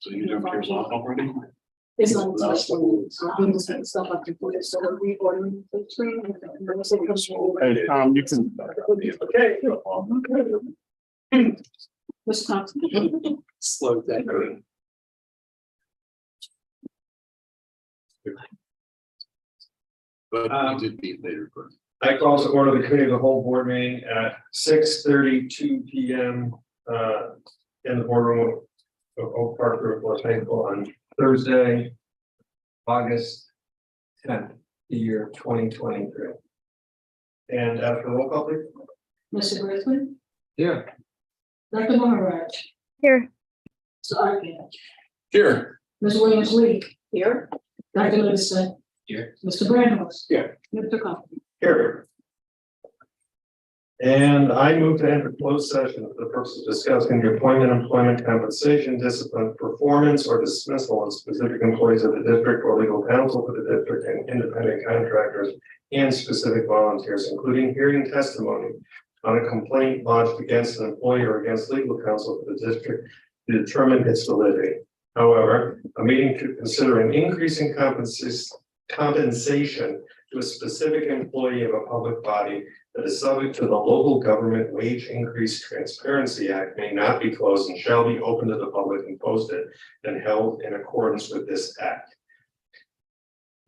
So you don't care off already? It's not touched. I'm just gonna stuff up to put it, so that we order the train. And then say comes over. Hey, Tom, you can. Okay. Ms. Thompson. Slow down. But you did beat later, but. I call to order the committee of the whole board meeting at 6:32 p.m. In the boardroom of Oak Park Group, West Thankful on Thursday, August 10th, the year 2023. And after roll call, please. Mr. Brisbane. Here. Dr. Maharaj. Here. Mr. Arkin. Here. Ms. Williams Lee. Here. Dr. Livingston. Here. Mr. Brandhouse. Here. Mr. Coffee. Here. And I move to enter closed session for the purpose of discussing the appointment, employment, compensation, discipline, performance, or dismissal of specific employees of the district or legal counsel for the district and independent contractors and specific volunteers, including hearing testimony on a complaint lodged against an employee or against legal counsel for the district to determine its validity. However, a meeting to consider an increase in compensation to a specific employee of a public body that is subject to the Local Government Wage Increase Transparency Act may not be closed and shall be open to the public and posted and held in accordance with this act.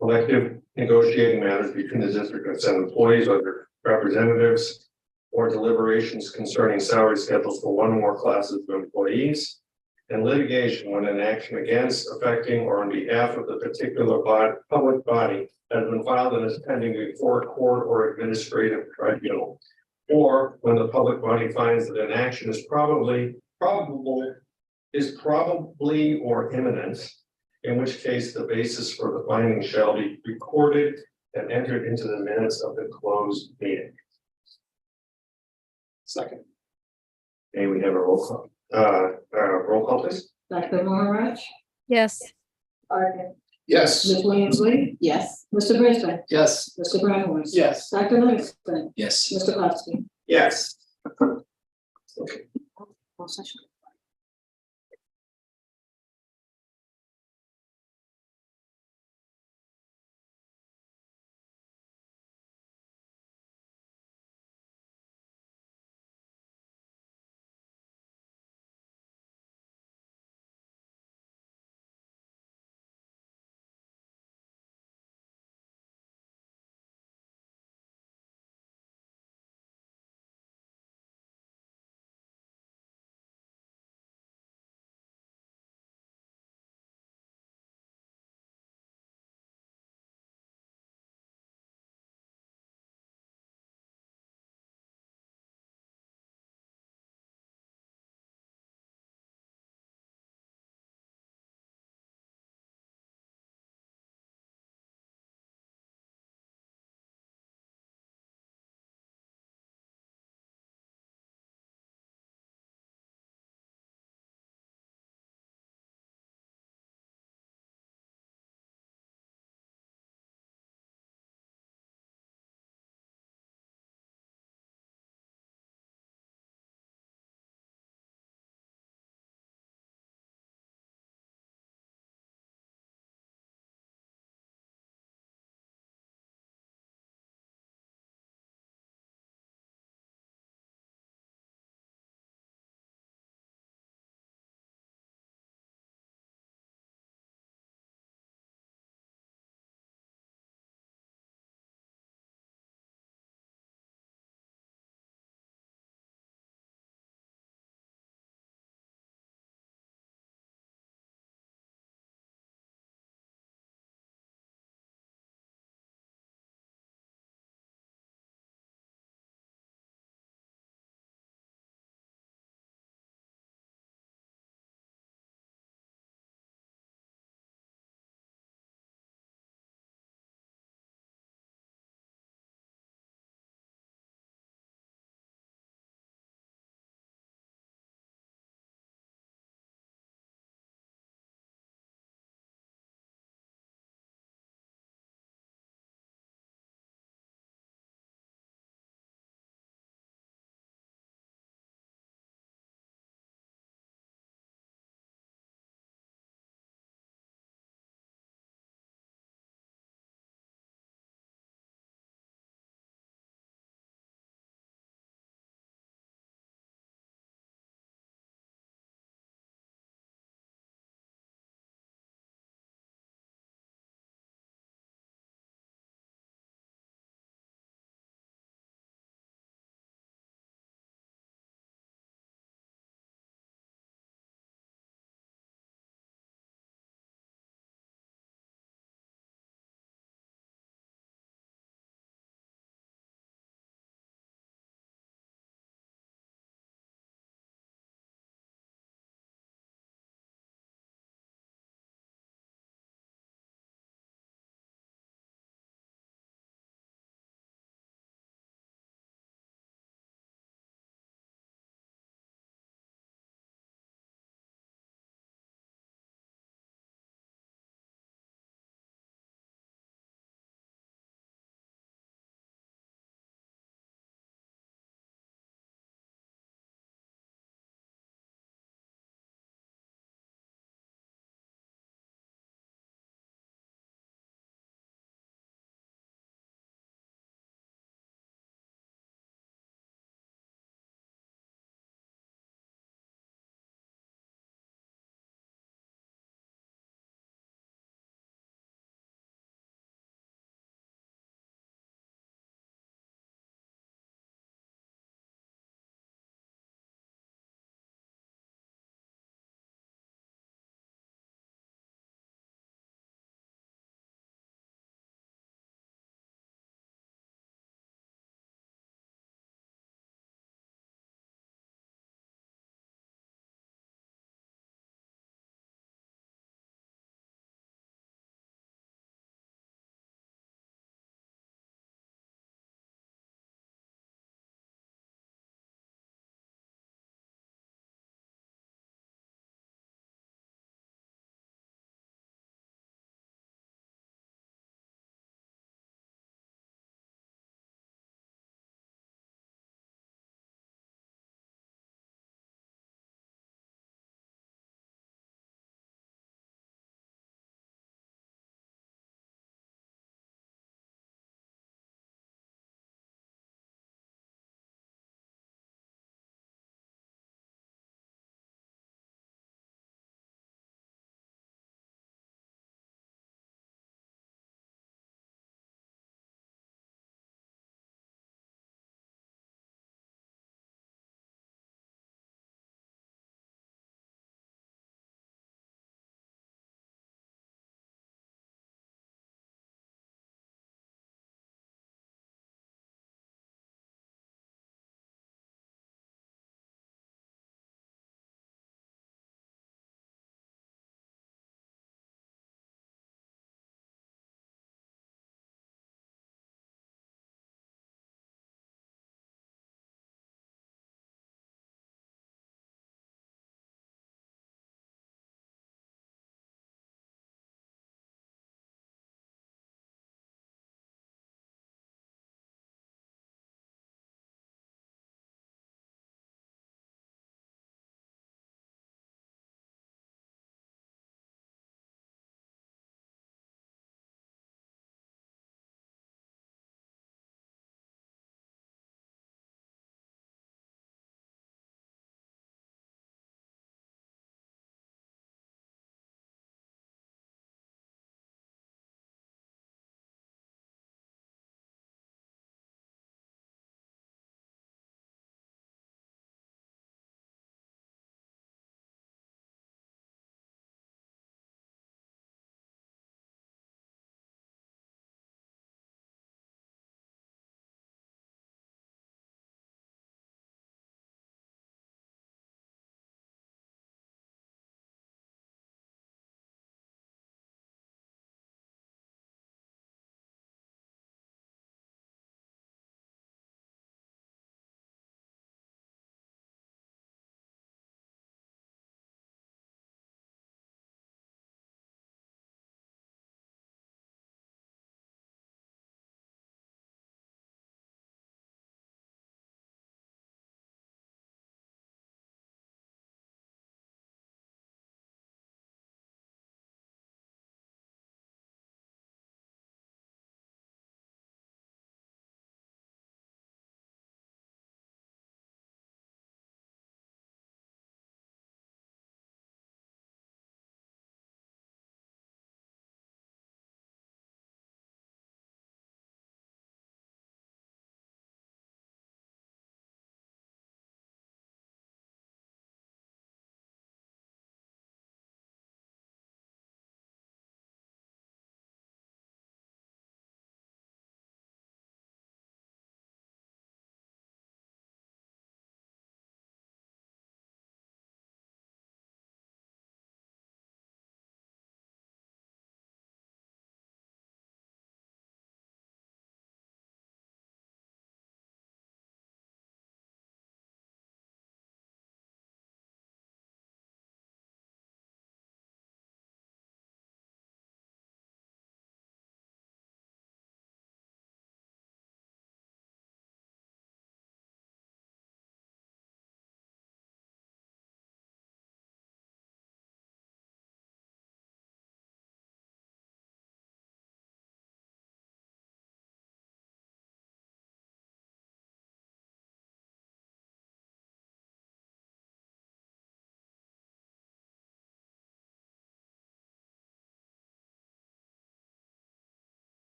Collective negotiating matters between the district and said employees or their representatives or deliberations concerning salary schedules for one or more classes of employees, and litigation when an action against, affecting, or on behalf of the particular public body has been filed and is pending before a court or administrative tribunal, or when the public body finds that an action is probably or imminent, in which case the basis for the finding shall be recorded and entered into the minutes of the closed meeting. Second. And we have a roll call. Roll call, please. Dr. Maharaj. Yes. Arkin. Yes. Ms. Williams Lee. Yes. Mr. Brisbane. Yes. Mr. Brandhouse. Yes. Dr. Livingston. Yes. Mr. Coffee. Yes. Okay. Closed session.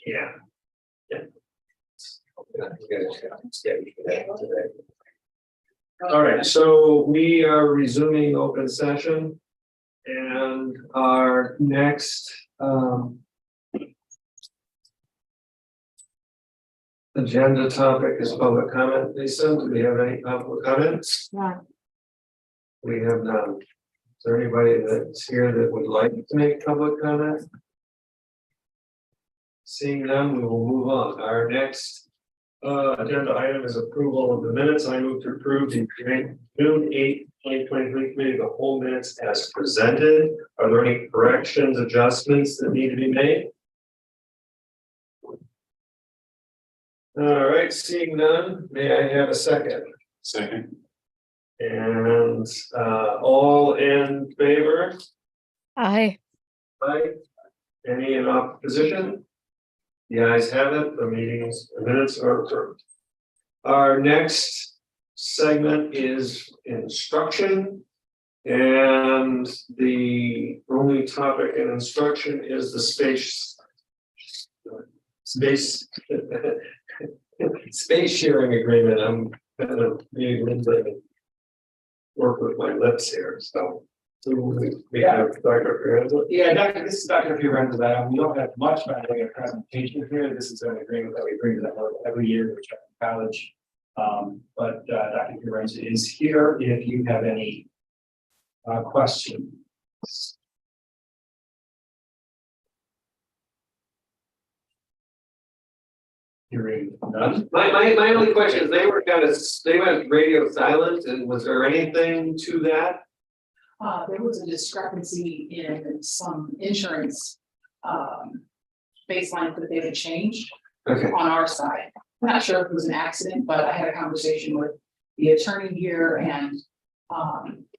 Yeah. All right, so we are resuming open session. And our next agenda topic is public comment. Lisa, do we have any public comments? Yeah. We have none. Is there anybody that's here that would like to make public comment? Seeing none, we will move on. Our next agenda item is approval of the minutes. I move to approve the June 8th, 2023 committee of the whole minutes as presented. Are there any corrections, adjustments that need to be made? All right, seeing none, may I have a second? Second. And all in favor? Aye. Aye. Any in opposition? The ayes have it. The minutes are approved. Our next segment is instruction. And the only topic in instruction is the space sharing agreement. I'm kind of being a little bit work with my lips here, so. We have Dr. Fiorenzo. Yeah, Doctor, this is Dr. Fiorenzo. We don't have much by the way of presentation here. This is an agreement that we bring to the board every year to college. But Dr. Fiorenzo is here if you have any questions. Hearing none. My only question is they went radio silent, and was there anything to that? There was a discrepancy in some insurance baseline that they had changed Okay. on our side. I'm not sure if it was an accident, but I had a conversation with the attorney here and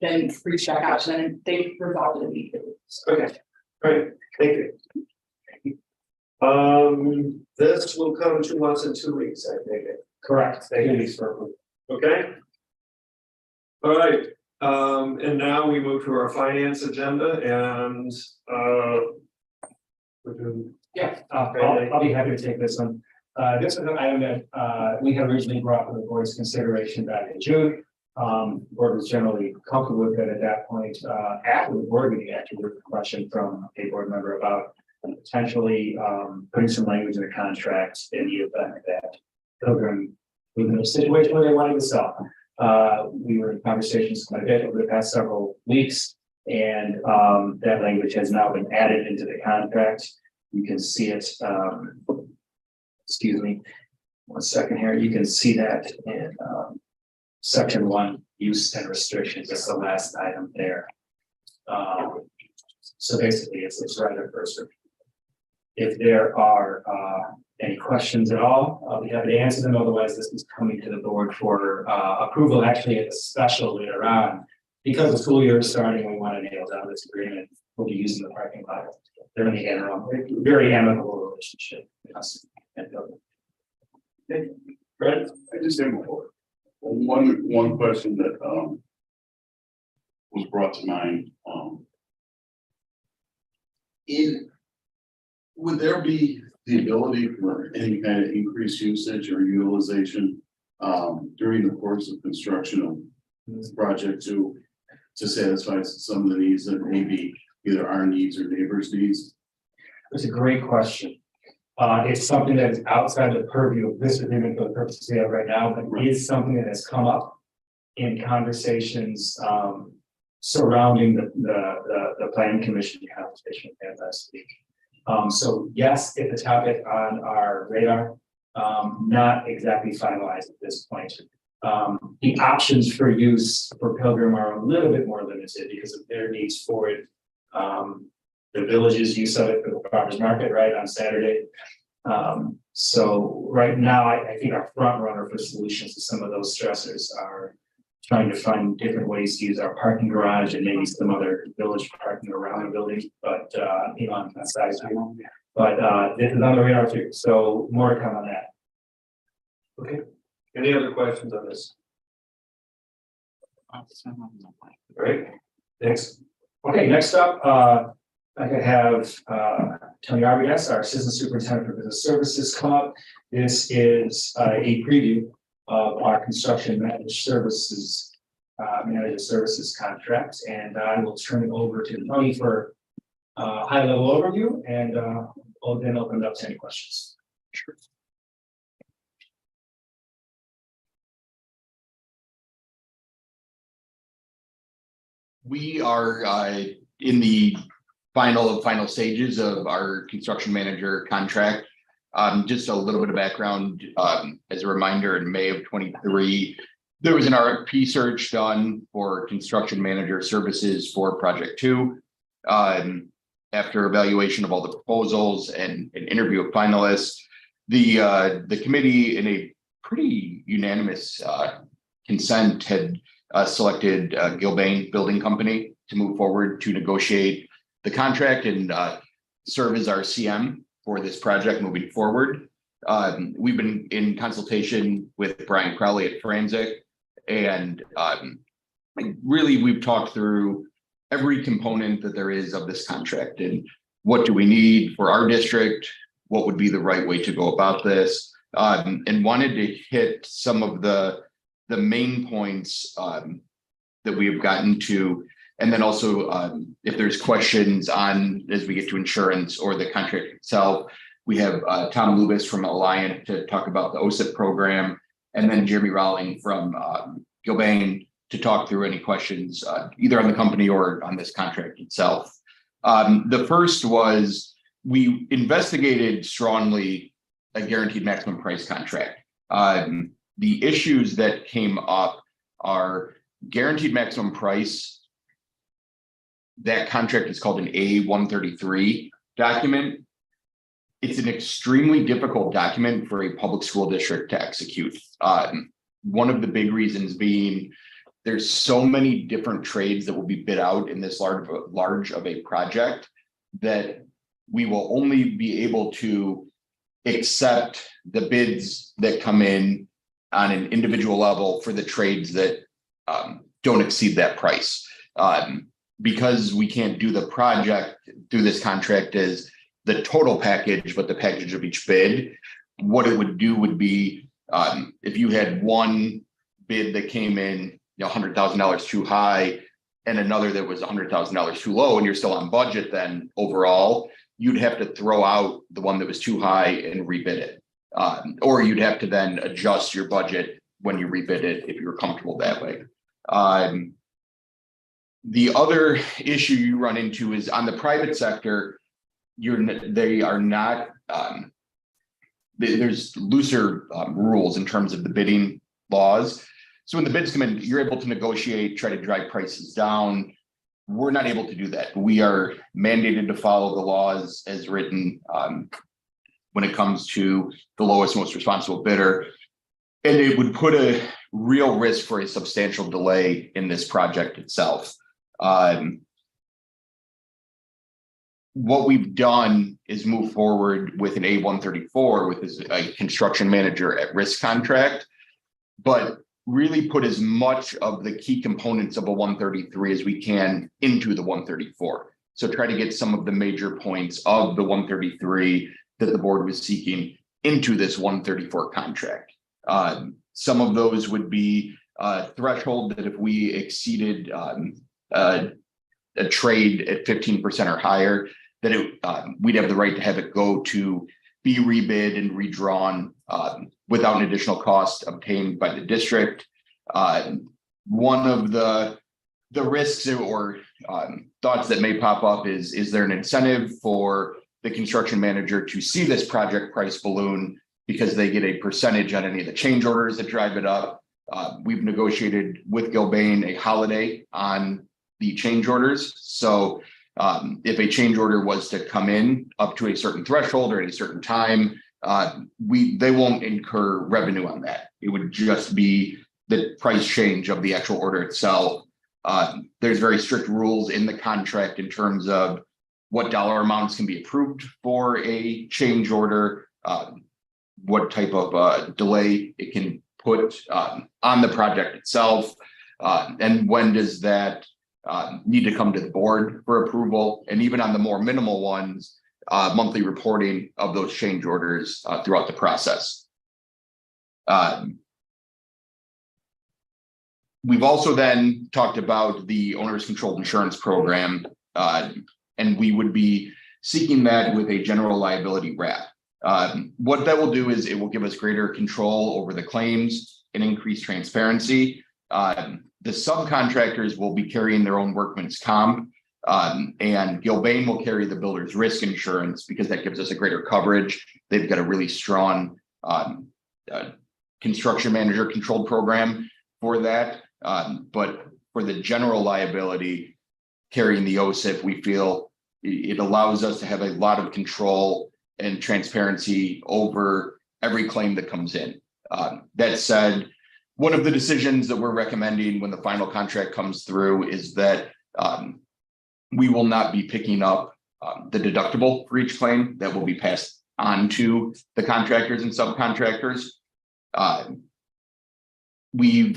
then reached back out to them and they resolved it immediately. Okay, great, thank you. This will come to us in 2 weeks, I think. Correct. Thank you. Okay. All right, and now we move to our finance agenda and Yeah, I'll be happy to take this one. This is an item that we had originally brought to the board's consideration back in June. Board was generally comfortable with it at that point. After the board meeting, actually, there was a question from a board member about potentially putting some language in the contract in the event that Pilgrim was in a situation where they wanted to sell. We were in conversations quite a bit over the past several weeks, and that language has now been added into the contract. You can see it. Excuse me, 1 second here. You can see that in section 1, use and restrictions. That's the last item there. So basically, it's right at first. If there are any questions at all, I'll be happy to answer them. Otherwise, this is coming to the board for approval. Actually, at a special later on, because the school year is starting. We want to nail down this agreement. We'll be using the parking lot. They're in the interim, very amicable relationship. Brent? I just have one question that was brought to mind. Would there be the ability for any kind of increased usage or utilization during the course of construction of this project to satisfy some of the needs that may be either our needs or neighbors' needs? It's a great question. It's something that is outside the purview of this agreement for the purposes we have right now, but it is something that has come up in conversations surrounding the planning commission conversation we had last week. So yes, it's a topic on our radar, not exactly finalized at this point. The options for use for Pilgrim are a little bit more limited because of their needs for it. The village's use of it for the farmers market, right, on Saturday. So right now, I think our front runner for solutions to some of those stressors are trying to find different ways to use our parking garage and maybe some other village parking around the building, but on that side. But this is on the radar too, so more to come on that. Okay. Any other questions on this? All right. Thanks. Okay, next up, I could have Tony Arvidas, our Assistant Superintendent for Business Services, come up. This is a preview of our construction managed services contract, and I will turn it over to Tony for a high-level overview, and I'll then open it up to any questions. Sure. We are in the final stages of our construction manager contract. Just a little bit of background, as a reminder, in May of 23, there was an RFP search done for construction manager services for Project 2. After evaluation of all the proposals and an interview of finalists, the committee, in a pretty unanimous consent, had selected Gilbane Building Company to move forward to negotiate the contract and serve as our CM for this project moving forward. We've been in consultation with Brian Crowley at Forensic, and really we've talked through every component that there is of this contract and what do we need for our district, what would be the right way to go about this, and wanted to hit some of the main points that we have gotten to. And then also, if there's questions on, as we get to insurance or the contract itself, we have Tom Lubis from Alliant to talk about the OSIP program, and then Jeremy Rowling from Gilbane to talk through any questions either on the company or on this contract itself. The first was, we investigated strongly a guaranteed maximum price contract. The issues that came up are guaranteed maximum price. That contract is called an A133 document. It's an extremely difficult document for a public school district to execute. One of the big reasons being there's so many different trades that will be bid out in this large of a project that we will only be able to accept the bids that come in on an individual level for the trades that don't exceed that price. Because we can't do the project through this contract as the total package, but the package of each bid, what it would do would be, if you had one bid that came in $100,000 too high and another that was $100,000 too low, and you're still on budget, then overall, you'd have to throw out the one that was too high and rebid it. Or you'd have to then adjust your budget when you rebid it if you were comfortable that way. The other issue you run into is on the private sector, they are not, there's looser rules in terms of the bidding laws. So when the bids come in, you're able to negotiate, try to drive prices down. We're not able to do that. We are mandated to follow the laws as written when it comes to the lowest, most responsible bidder. And it would put a real risk for a substantial delay in this project itself. What we've done is move forward with an A134, with a construction manager at risk contract, but really put as much of the key components of a 133 as we can into the 134. So try to get some of the major points of the 133 that the board was seeking into this 134 contract. Some of those would be threshold that if we exceeded a trade at 15% or higher, that we'd have the right to have it go to be rebid and redrawn without an additional cost obtained by the district. One of the risks or thoughts that may pop up is there an incentive for the construction manager to see this project price balloon because they get a percentage on any of the change orders that drive it up? We've negotiated with Gilbane a holiday on the change orders. So if a change order was to come in up to a certain threshold or at a certain time, they won't incur revenue on that. It would just be the price change of the actual order itself. There's very strict rules in the contract in terms of what dollar amounts can be approved for a change order, what type of delay it can put on the project itself, and when does that need to come to the board for approval, and even on the more minimal ones, monthly reporting of those change orders throughout the process. We've also then talked about the owner's controlled insurance program, and we would be seeking that with a general liability wrap. What that will do is it will give us greater control over the claims and increase transparency. The subcontractors will be carrying their own workman's comp, and Gilbane will carry the builder's risk insurance because that gives us a greater coverage. They've got a really strong construction manager controlled program for that. But for the general liability, carrying the OSIP, we feel it allows us to have a lot of control and transparency over every claim that comes in. That said, one of the decisions that we're recommending when the final contract comes through is that we will not be picking up the deductible for each claim. That will be passed on to the contractors and subcontractors. We've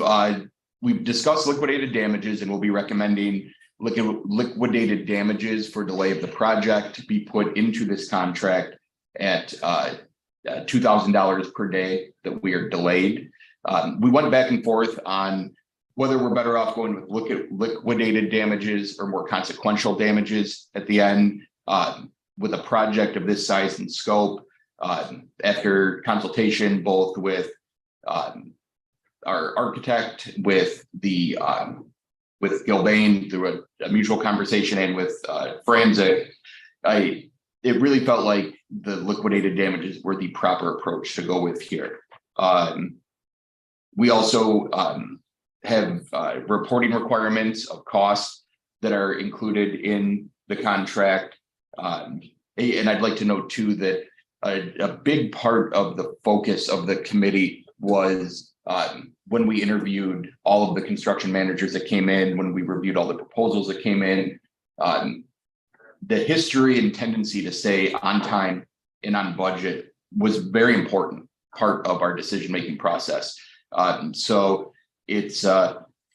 discussed liquidated damages, and we'll be recommending liquidated damages for delay of the project to be put into this contract at $2,000 per day that we are delayed. We went back and forth on whether we're better off going with liquidated damages or more consequential damages at the end. With a project of this size and scope, after consultation both with our architect, with Gilbane through a mutual conversation, and with Franzik, it really felt like the liquidated damages were the proper approach to go with here. We also have reporting requirements of costs that are included in the contract. And I'd like to note too that a big part of the focus of the committee was when we interviewed all of the construction managers that came in, when we reviewed all the proposals that came in, the history and tendency to stay on time and on budget was very important part of our decision-making process. So it's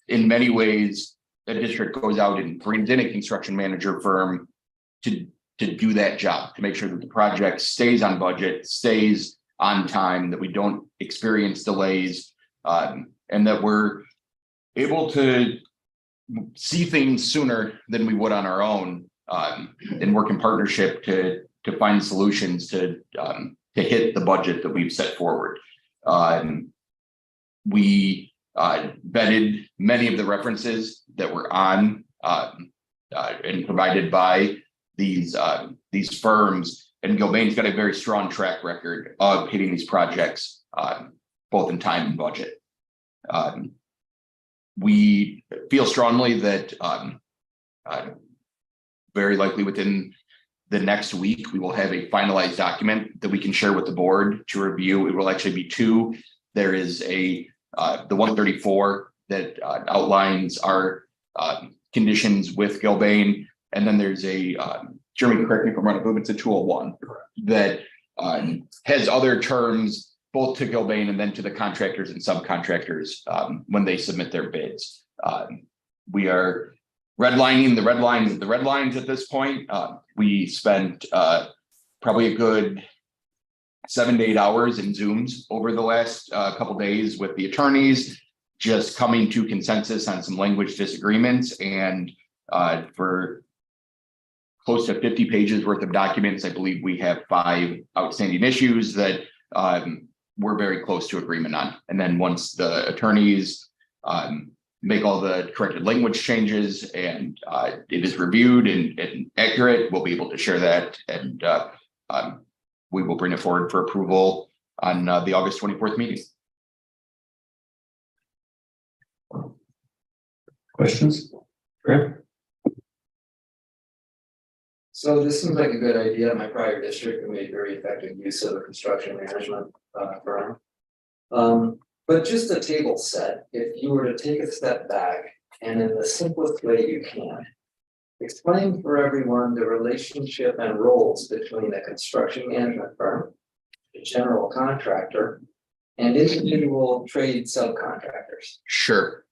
in many ways, the district goes out and brings in a construction manager firm to do that job, to make sure that the project stays on budget, stays on time, that we don't experience delays, and that we're able to see things sooner than we would on our own, and work in partnership to find solutions to hit the budget that we've set forward. We vetted many of the references that were on and provided by these firms, and Gilbane's got a very strong track record of hitting these projects both in time and budget. We feel strongly that very likely within the next week, we will have a finalized document that we can share with the board to review. It will actually be two. There is the 134 that outlines our conditions with Gilbane, and then there's a Jeremy, correct me if I'm wrong, I believe it's a 201 that has other terms both to Gilbane and then to the contractors and subcontractors when they submit their bids. We are redlining the red lines of the red lines at this point. We spent probably a good 7 to 8 hours in Zooms over the last couple days with the attorneys, just coming to consensus on some language disagreements. And for close to 50 pages worth of documents, I believe we have 5 outstanding issues that we're very close to agreement on. And then once the attorneys make all the corrected language changes and it is reviewed and accurate, we'll be able to share that, and we will bring it forward for approval on the August 24th meeting. Questions? Graham? So this seems like a good idea. In my prior district, we made very effective use of a construction management firm. But just a table set, if you were to take a step back and in the simplest way you can, explain for everyone the relationship and roles between a construction management firm, a general contractor, and individual trade subcontractors. Sure.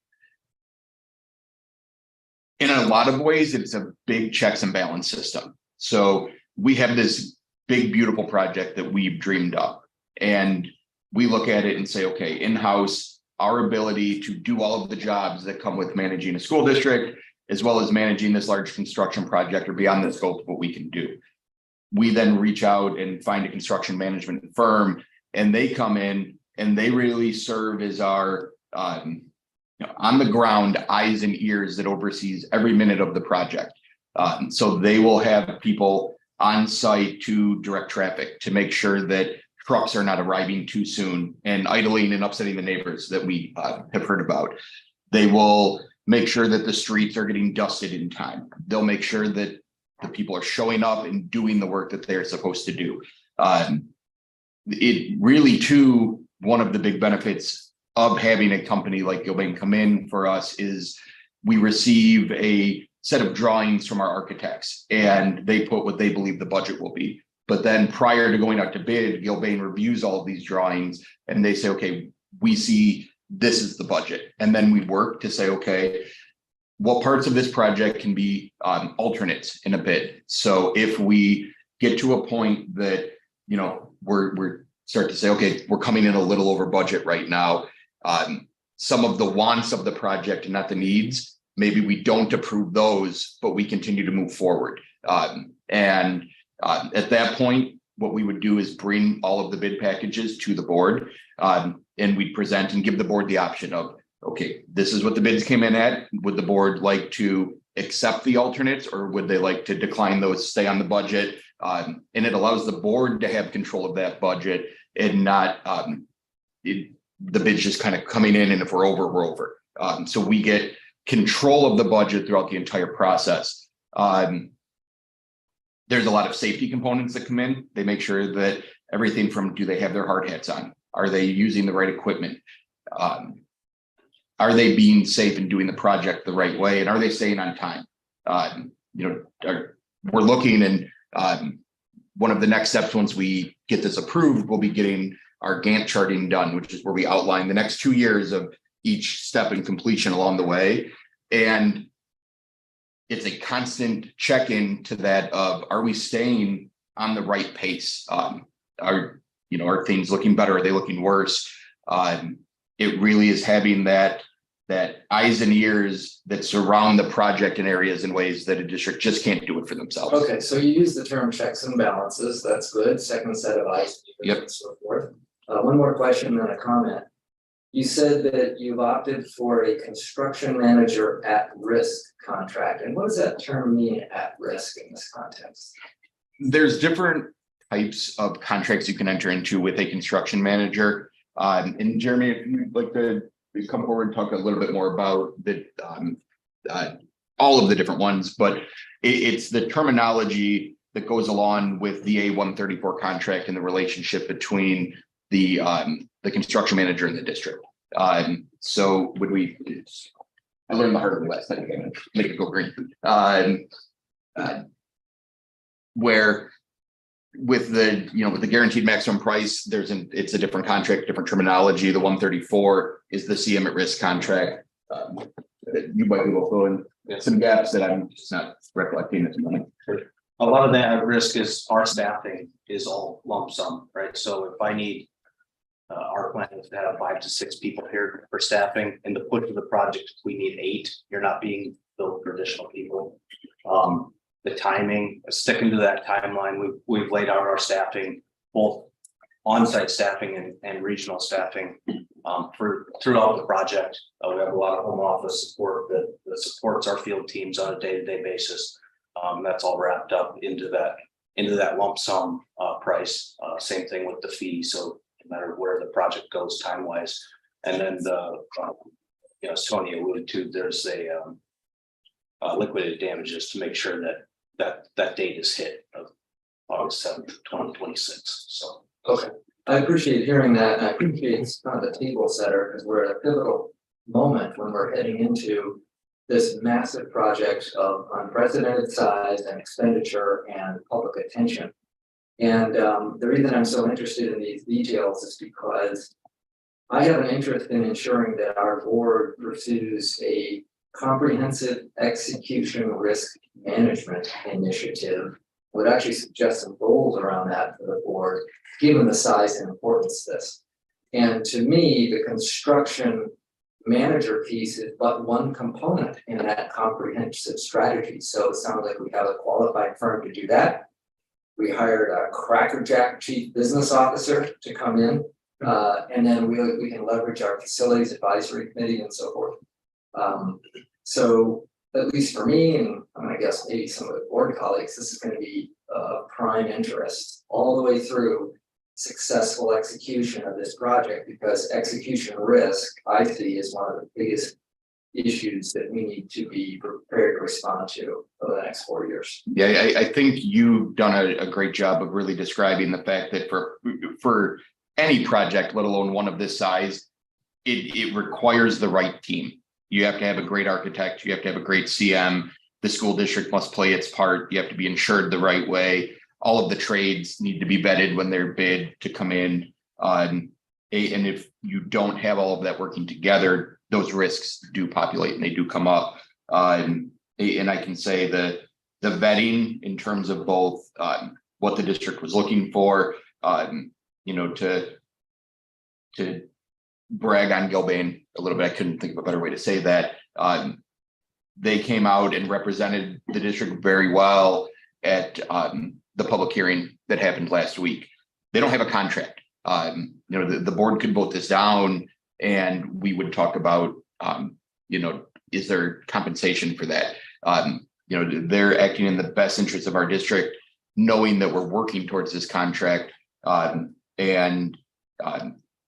in a lot of ways, it's a big checks and balance system. So we have this big, beautiful project that we've dreamed up. And we look at it and say, okay, in-house, our ability to do all of the jobs that come with managing a school district, as well as managing this large construction project are beyond the scope of what we can do. We then reach out and find a construction management firm, and they come in and they really serve as our on the ground eyes and ears that oversees every minute of the project. So they will have people on site to direct traffic to make sure that trucks are not arriving too soon and idling and upsetting the neighbors that we have heard about. They will make sure that the streets are getting dusted in time. They'll make sure that the people are showing up and doing the work that they're supposed to do. It really too, one of the big benefits of having a company like Gilbane come in for us is we receive a set of drawings from our architects and they put what they believe the budget will be. But then prior to going out to bid, Gilbane reviews all of these drawings and they say, okay, we see this is the budget. And then we work to say, okay, what parts of this project can be alternates in a bid. So if we get to a point that, you know, we're start to say, okay, we're coming in a little over budget right now. Some of the wants of the project and not the needs, maybe we don't approve those, but we continue to move forward. At that point, what we would do is bring all of the bid packages to the board and we'd present and give the board the option of, okay, this is what the bids came in at. Would the board like to accept the alternates or would they like to decline those, stay on the budget? And it allows the board to have control of that budget and not the bids just kind of coming in, and if we're over, we're over. So we get control of the budget throughout the entire process. There's a lot of safety components that come in. They make sure that everything from, do they have their hard hats on? Are they using the right equipment? Are they being safe and doing the project the right way? And are they staying on time? We're looking, and one of the next steps once we get this approved, we'll be getting our Gantt charting done, which is where we outline the next 2 years of each step and completion along the way. And it's a constant check-in to that of, are we staying on the right pace? Are things looking better? Are they looking worse? It really is having that eyes and ears that surround the project in areas in ways that a district just can't do it for themselves. Okay, so you use the term checks and balances, that's good, second set of eyes. Yep. And so forth. One more question, then a comment. You said that you've opted for a construction manager at risk contract, and what does that term mean, at risk, in this context? There's different types of contracts you can enter into with a construction manager. And Jeremy, if you'd like to come forward and talk a little bit more about all of the different ones, but it's the terminology that goes along with the A134 contract and the relationship between the construction manager in the district. So would we, I learned the hard way last time, make it go green. Where with the guaranteed maximum price, it's a different contract, different terminology. The 134 is the CM at risk contract. You might be able to fill in some gaps that I'm just not recollecting at the moment. A lot of that at risk is our staffing is all lump sum, right? So if I need, our plan is to have 5 to 6 people here for staffing, and the push of the project, if we need 8, you're not being billed for additional people. The timing, sticking to that timeline, we've laid out our staffing, both on-site staffing and regional staffing for throughout the project. We have a lot of home office support that supports our field teams on a day-to-day basis. That's all wrapped up into that lump sum price. Same thing with the fee. So no matter where the project goes time-wise, and then as Tony alluded to, there's a liquidated damages to make sure that date is hit of August 7th, 2026. So Okay, I appreciate hearing that, and I appreciate it's kind of the table setter, because we're at a pivotal moment when we're heading into this massive project of unprecedented size and expenditure and public attention. And the reason I'm so interested in these details is because I have an interest in ensuring that our board pursues a comprehensive execution risk management initiative. Would actually suggest some goals around that for the board, given the size and importance of this. And to me, the construction manager piece is but one component in that comprehensive strategy. So it sounds like we have a qualified firm to do that. We hired a crackerjack chief business officer to come in, and then we can leverage our facilities advisory committee and so forth. So at least for me, and I'm gonna guess maybe some of the board colleagues, this is gonna be of prime interest all the way through successful execution of this project, because execution risk, I see, is one of the biggest issues that we need to be prepared to respond to over the next 4 years. Yeah, I think you've done a great job of really describing the fact that for any project, let alone one of this size, it requires the right team. You have to have a great architect, you have to have a great CM, the school district must play its part, you have to be insured the right way. All of the trades need to be vetted when they're bid to come in. And if you don't have all of that working together, those risks do populate and they do come up. And I can say that the vetting in terms of both what the district was looking for, to brag on Gilbane a little bit, I couldn't think of a better way to say that. They came out and represented the district very well at the public hearing that happened last week. They don't have a contract. The board could vote this down and we would talk about, is there compensation for that? They're acting in the best interest of our district, knowing that we're working towards this contract.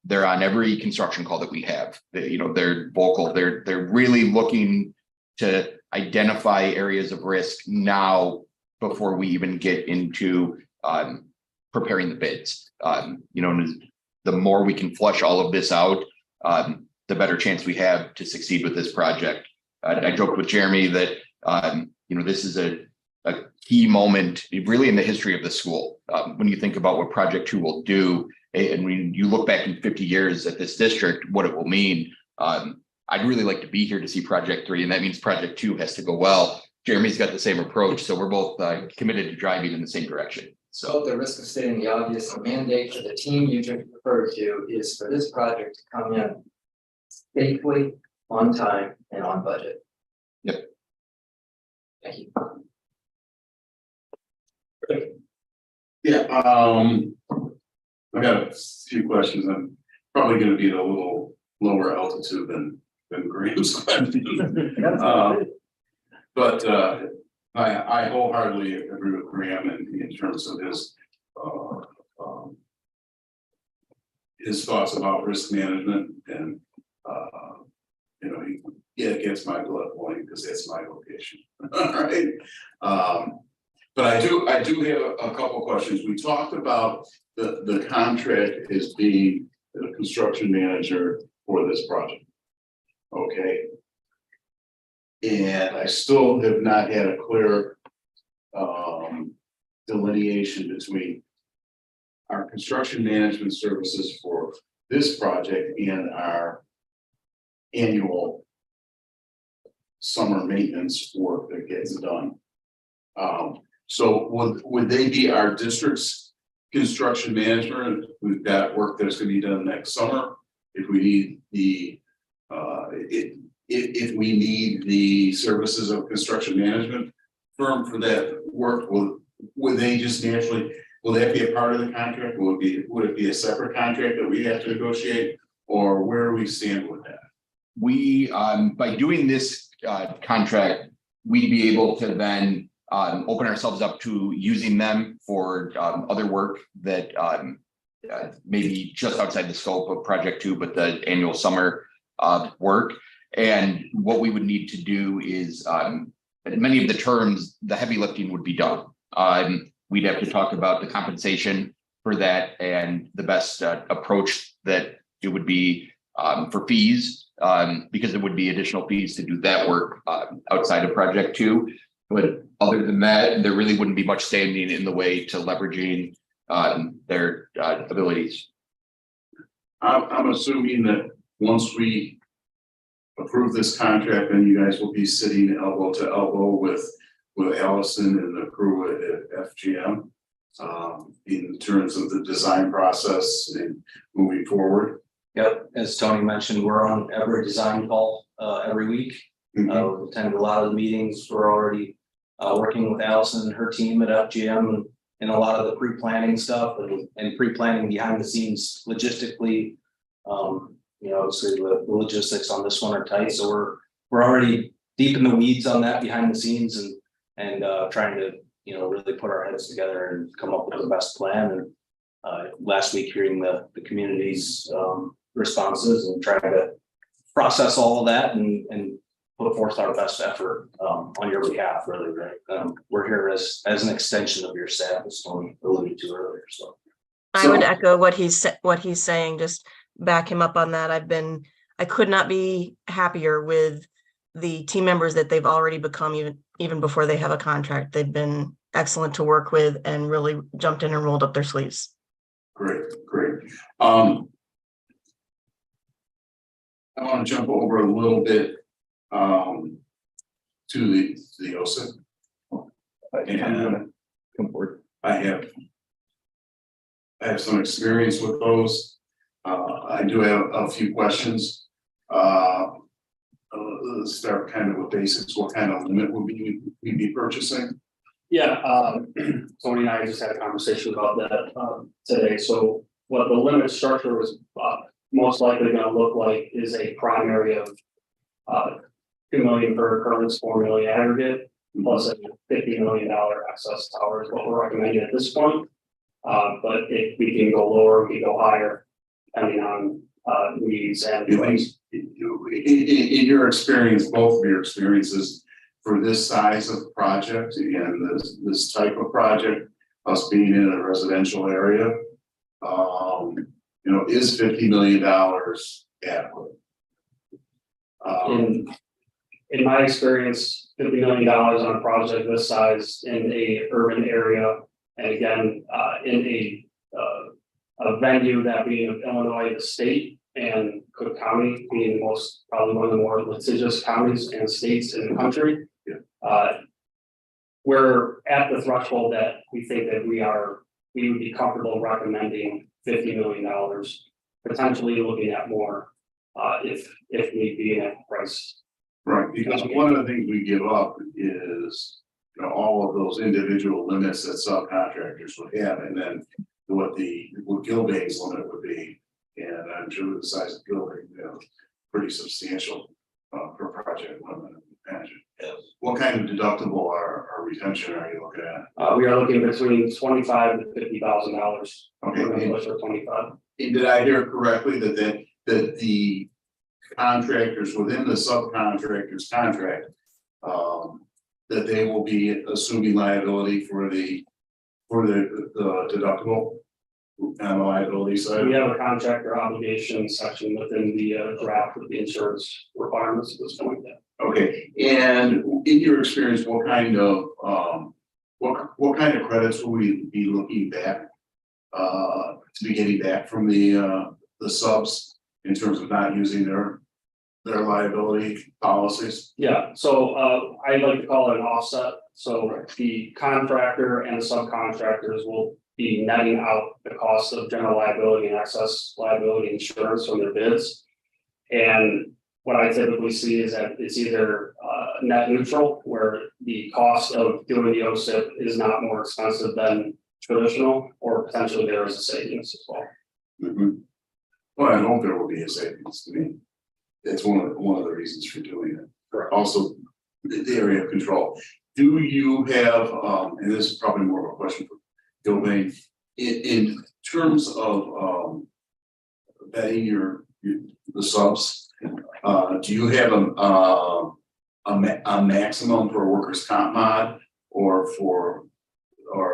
They're on every construction call that we have. They're vocal. They're really looking to identify areas of risk now before we even get into preparing the bids. The more we can flush all of this out, the better chance we have to succeed with this project. I joked with Jeremy that this is a key moment really in the history of the school. When you think about what Project 2 will do, and when you look back in 50 years at this district, what it will mean, I'd really like to be here to see Project 3, and that means Project 2 has to go well. Jeremy's got the same approach, so we're both committed to driving in the same direction. So at the risk of stating the obvious, the mandate for the team you just referred to is for this project to come in safely, on time, and on budget. Yep. Thank you. Yeah, I got a few questions. I'm probably gonna be at a little lower altitude than Graham's question. But I wholeheartedly agree with Graham in terms of his thoughts about risk management, and it gets my blood boiling because that's my vocation. All right. But I do have a couple of questions. We talked about the contract as being the construction manager for this project. Okay. And I still have not had a clear delineation between our construction management services for this project and our annual summer maintenance work that gets done. So would they be our district's construction management? We've got work that's going to be done next summer. If we need if we need the services of construction management firm for that work, would they just naturally, will that be a part of the contract? Would it be a separate contract that we have to negotiate, or where do we stand with that? We by doing this contract, we'd be able to then open ourselves up to using them for other work that maybe just outside the scope of Project 2, but the annual summer work. And what we would need to do is many of the terms, the heavy lifting would be done. We'd have to talk about the compensation for that and the best approach that it would be for fees, because there would be additional fees to do that work outside of Project 2. But other than that, there really wouldn't be much standing in the way to leveraging their abilities. I'm assuming that once we approve this contract, then you guys will be sitting elbow to elbow with Allison and the crew at FGM. In terms of the design process and moving forward. Yep, as Tony mentioned, we're on every design call every week. We attend a lot of the meetings. We're already working with Allison and her team at FGM and a lot of the pre-planning stuff and pre-planning behind the scenes logistically. Obviously the logistics on this one are tight, so we're already deep in the weeds on that behind the scenes and trying to really put our heads together and come up with the best plan. And last week hearing the community's responses and trying to process all of that and put forth our best effort on your behalf, really, right? We're here as an extension of your staff, as Tony alluded to earlier, so. I would echo what he's saying, just back him up on that. I could not be happier with the team members that they've already become even before they have a contract. They've been excellent to work with and really jumped in and rolled up their sleeves. Great. I want to jump over a little bit to the OSIP. And Come forward. I have some experience with those. I do have a few questions. Let's start kind of with basics. What kind of limit would we be purchasing? Yeah, Tony and I just had a conversation about that today. So what the limit structure was most likely going to look like is a primary of 2 million per occurrence, 4 million aggregate, plus a $50 million excess tower is what we're recommending at this point. But if we can go lower, we can go higher, depending on needs and things. In your experience, both of your experiences, for this size of project and this type of project, us being in a residential area, is $50 million adequate? In my experience, $50 million on a project this size in a urban area, and again, in a venue that being of Illinois, the state, and Cook County being probably one of the more litigious counties and states in the country. We're at the threshold that we think that we would be comfortable recommending $50 million, potentially looking at more if need be at the price. Right, because one of the things we give up is, all of those individual limits that subcontractors would have, and then what Gilbane's limit would be. And I'm sure the size of Gilbane, pretty substantial per project limit. What kind of deductible or retention are you looking at? We are looking between $25,000 to $50,000. Okay. Push for 25. And did I hear correctly that the contractors within the subcontractor's contract, that they will be assuming liability for the deductible on the liability side? We have a contractor obligation section within the draft of the insurance requirements at this point. Okay, and in your experience, what kind of credits will we be looking back to be getting back from the subs in terms of not using their liability policies? Yeah, so I like to call it an offset. So the contractor and the subcontractors will be netting out the cost of general liability and excess liability insurance from their bids. And what I typically see is that it's either net neutral, where the cost of doing the OSIP is not more expensive than traditional, or potentially there is a savings as well. Mm-hmm. Well, I hope there will be a savings. I mean, it's one of the reasons for doing it. Correct. Also, the area of control. Do you have, and this is probably more of a question for Gilbane, in terms of vetting the subs, do you have a maximum for a workers' comp mod or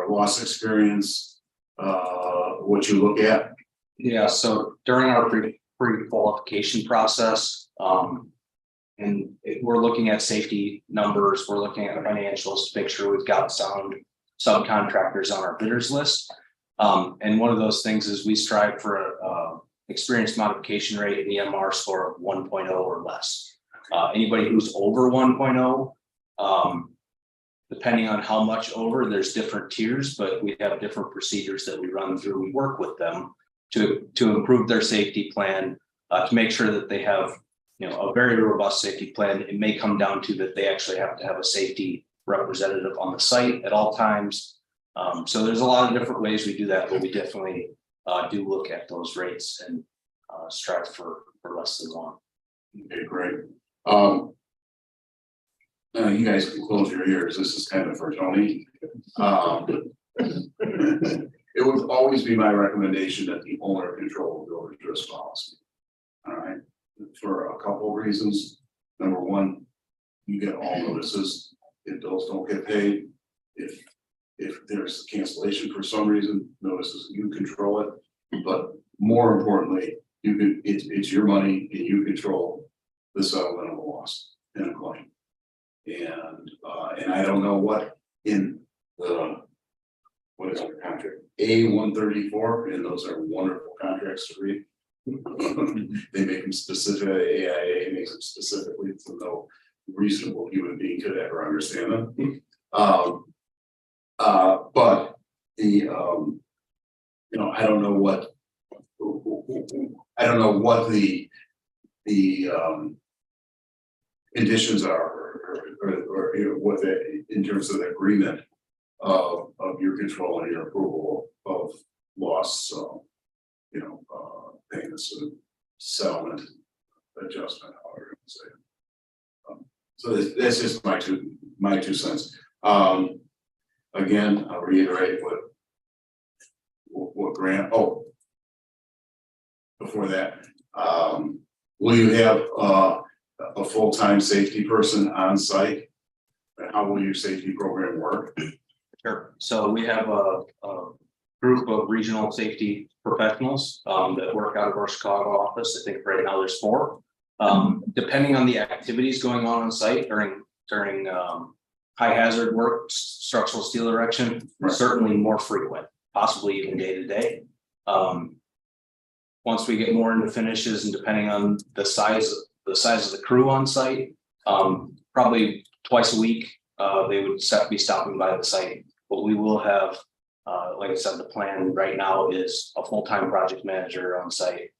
loss experience, what you look at? Yeah, so during our pre-qualification process, and we're looking at safety numbers, we're looking at financials to make sure we've got sound subcontractors on our bidders list. And one of those things is we strive for a experience modification rate and EMR score of 1.0 or less. Anybody who's over 1.0, depending on how much over, there's different tiers, but we have different procedures that we run through. We work with them to improve their safety plan, to make sure that they have, a very robust safety plan. It may come down to that they actually have to have a safety representative on the site at all times. So there's a lot of different ways we do that, but we definitely do look at those rates and strive for less than one. Okay, great. You guys can close your ears. This is kind of for Tony. It would always be my recommendation that the owner control the builder's risk policy. All right, for a couple of reasons. Number one, you get all notices. If bills don't get paid, if there's cancellation for some reason, notices, you control it. But more importantly, it's your money and you control the settlement of a loss in a claim. And I don't know what in the, what is our contract? A-134, and those are wonderful contracts to read. They make them specific, AIA makes them specifically so no reasonable human being could ever understand them. But the, I don't know what the conditions are or what in terms of the agreement of your control and your approval of loss, payments of settlement adjustment, however you say it. So that's just my two cents. Again, I'll reiterate what Grant. Oh, before that, will you have a full-time safety person on site? And how will your safety program work? Sure. So we have a group of regional safety professionals that work out of our Chicago office. I think right now there's 4. Depending on the activities going on site during high hazard work, structural steel erection, Right. Certainly more frequent, possibly even day to day. Once we get more into finishes and depending on the size of the crew on site, probably twice a week, they would be stopping by the site. But we will have, like I said, the plan right now is a full-time project manager on site,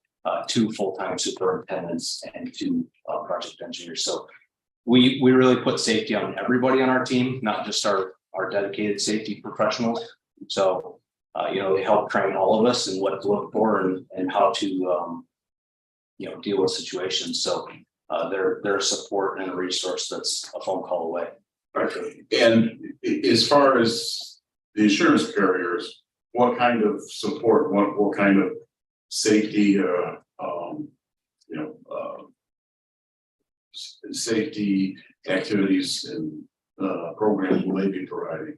2 full-time superintendents and 2 project engineers. So we really put safety on everybody on our team, not just our dedicated safety professionals. So, they help train all of us in what to look for and how to, deal with situations. So they're a support and a resource that's a phone call away. Okay. And as far as the insurance carriers, what kind of support, what kind of safety, safety activities and programs will they be providing?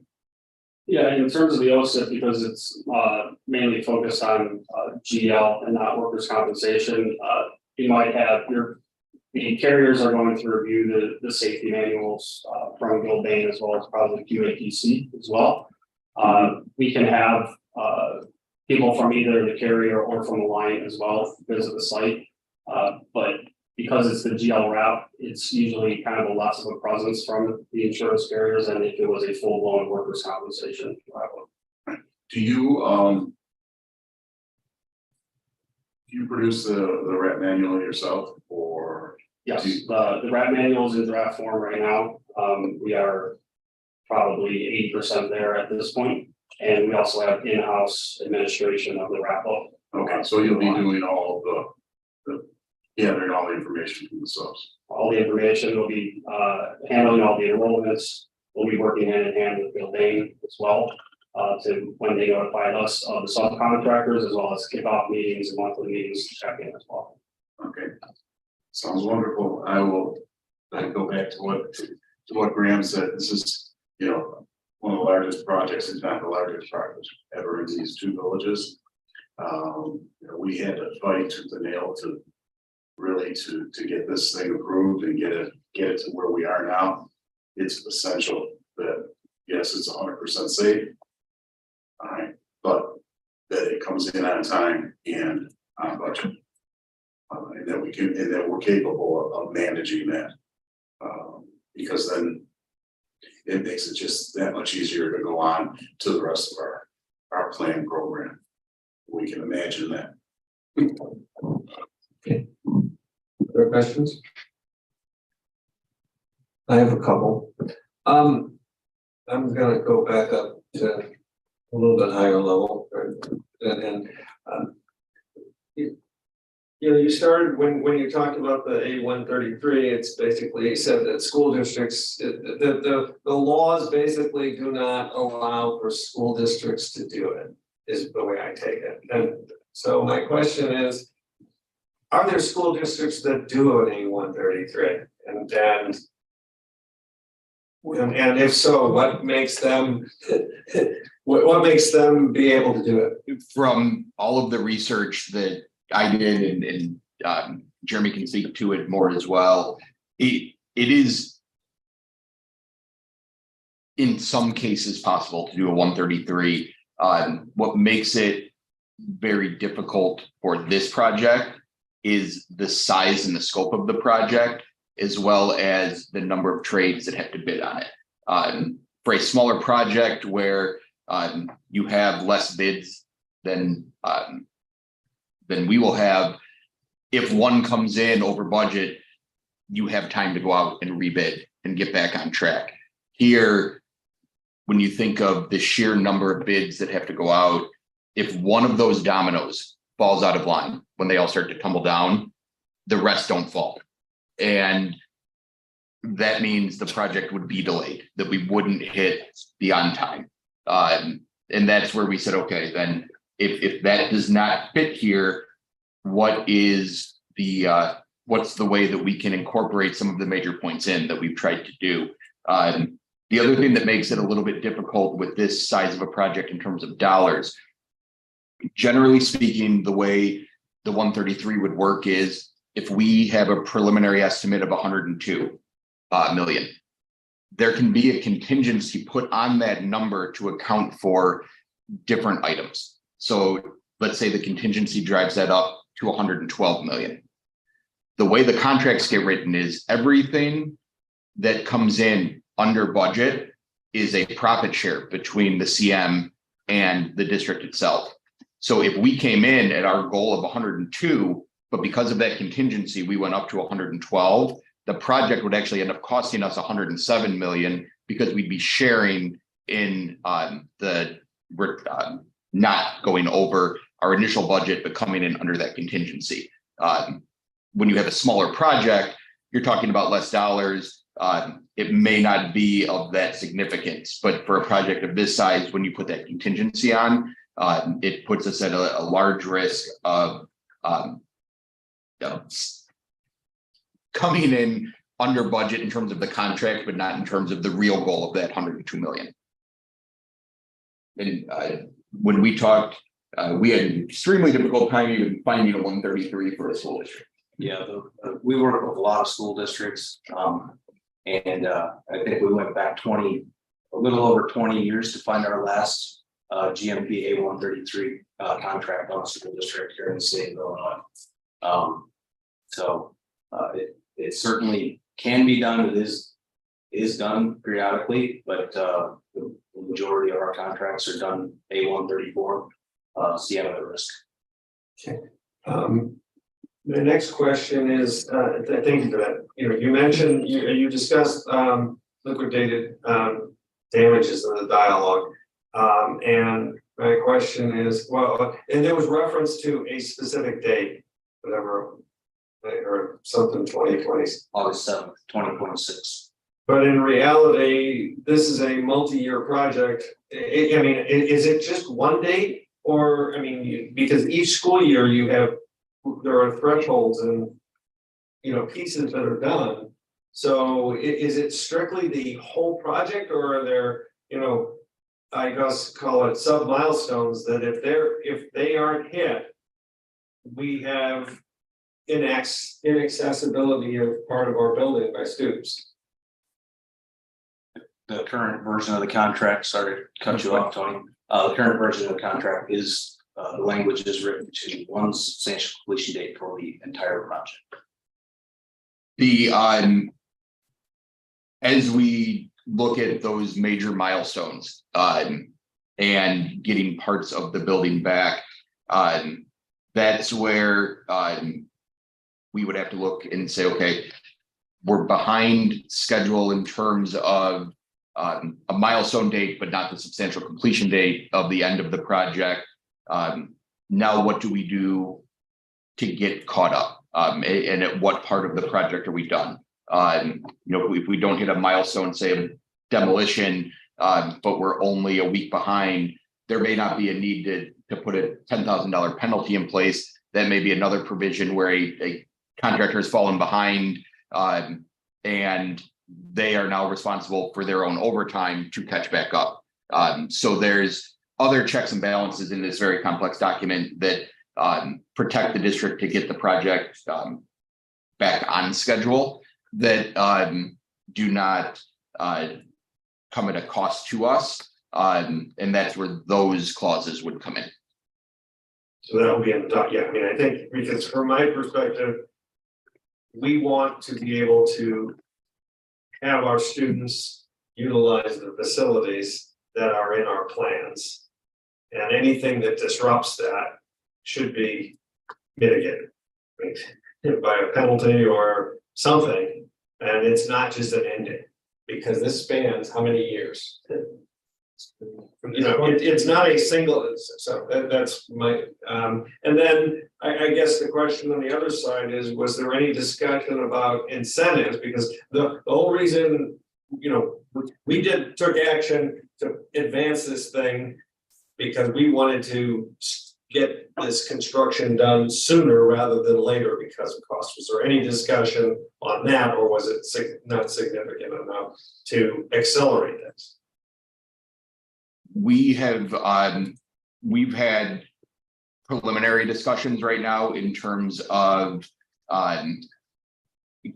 Yeah, in terms of the OSIP, because it's mainly focused on GL and not workers' compensation, you might have the carriers are going to review the safety manuals from Gilbane as well as probably QAPC as well. We can have people from either the carrier or from the line as well visit the site. But because it's the GL route, it's usually kind of a less of a presence from the insurance carriers than if it was a full-blown workers' compensation route. Do you produce the RAT manual yourself, or? Yes, the RAT manual is in draft form right now. We are probably 80% there at this point, and we also have in-house administration of the RAT book. Okay, so you'll be doing all of the gathering all the information from the subs. All the information will be handling all the enrollments. We'll be working hand in hand with Gilbane as well to when they notify us of the subcontractors as well as kickoff meetings and monthly meetings to check in as well. Okay, sounds wonderful. I will go back to what Graham said. This is one of the largest projects, if not the largest project ever in these 2 villages. We had to fight tooth and nail to really to get this thing approved and get it to where we are now. It's essential that yes, it's 100% safe. All right, but that it comes in on time and on budget, and that we're capable of managing that. Because then it makes it just that much easier to go on to the rest of our plan program. We can imagine that. Other questions? I have a couple. I'm gonna go back up to a little bit higher level, and you know, you started when you talked about the A133, it's basically said that school districts, the laws basically do not allow for school districts to do it, is the way I take it. And so my question is, are there school districts that do an A133? And if so, what makes them, what makes them be able to do it? From all of the research that I did, and Jeremy can speak to it more as well. It is in some cases possible to do a 133. What makes it very difficult for this project is the size and the scope of the project, as well as the number of trades that have to bid on it. For a smaller project where you have less bids than we will have, if one comes in over budget, you have time to go out and rebid and get back on track. Here, when you think of the sheer number of bids that have to go out, if one of those dominoes falls out of line when they all start to tumble down, the rest don't fall. And that means the project would be delayed, that we wouldn't hit the on time. And that's where we said, okay, then if that does not fit here, what is the what's the way that we can incorporate some of the major points in that we've tried to do? The other thing that makes it a little bit difficult with this size of a project in terms of dollars, generally speaking, the way the 133 would work is if we have a preliminary estimate of 102 million, there can be a contingency put on that number to account for different items. So let's say the contingency drives that up to 112 million. The way the contracts get written is everything that comes in under budget is a profit share between the CM and the district itself. So if we came in at our goal of 102, but because of that contingency, we went up to 112, the project would actually end up costing us 107 million because we'd be sharing in the not going over our initial budget, but coming in under that contingency. When you have a smaller project, you're talking about less dollars. It may not be of that significance, but for a project of this size, when you put that contingency on, it puts us at a large risk of coming in under budget in terms of the contract, but not in terms of the real goal of that 102 million. And when we talked, we had an extremely difficult time even finding a 133 for a school district. Yeah, we work with a lot of school districts, and I think we went back a little over 20 years to find our last GMP A133 contract on a school district here in the state of Illinois. So it certainly can be done. It is done periodically, but the majority of our contracts are done A134 CM at risk. Okay. The next question is, thank you for that. You mentioned, you discussed liquidated damages in the dialogue. And my question is, well, and there was reference to a specific date, whatever, or something 2020. August 7th, 2026. But in reality, this is a multi-year project. I mean, is it just one date? Or, I mean, because each school year there are thresholds and, pieces that are done. So is it strictly the whole project, or are there, I guess call it sub milestones that if they aren't hit, we have inaccessibility of part of our building by students? The current version of the contract, sorry to cut you off, Tony. The current version of the contract is the language is written to one substantial completion date for the entire project. as we look at those major milestones, and getting parts of the building back, that's where, we would have to look and say, okay, we're behind schedule in terms of a milestone date, but not the substantial completion date of the end of the project. Now what do we do to get caught up? And at what part of the project are we done? If we don't hit a milestone, say demolition, but we're only a week behind, there may not be a need to put a $10,000 penalty in place. That may be another provision where a contractor has fallen behind, and they are now responsible for their own overtime to catch back up. So there's other checks and balances in this very complex document that protect the district to get the project back on schedule, that do not come at a cost to us. And that's where those clauses would come in. So that'll be in the doc, yeah, I mean, I think, because from my perspective, we want to be able to have our students utilize the facilities that are in our plans. And anything that disrupts that should be mitigated, right, by a penalty or something. And it's not just an ending, because this spans how many years? It's not a single, so that's my, and then I guess the question on the other side is, was there any discussion about incentives? Because the whole reason, we took action to advance this thing because we wanted to get this construction done sooner rather than later because of cost. Was there any discussion on that, or was it not significant enough to accelerate this? We have, we've had preliminary discussions right now in terms of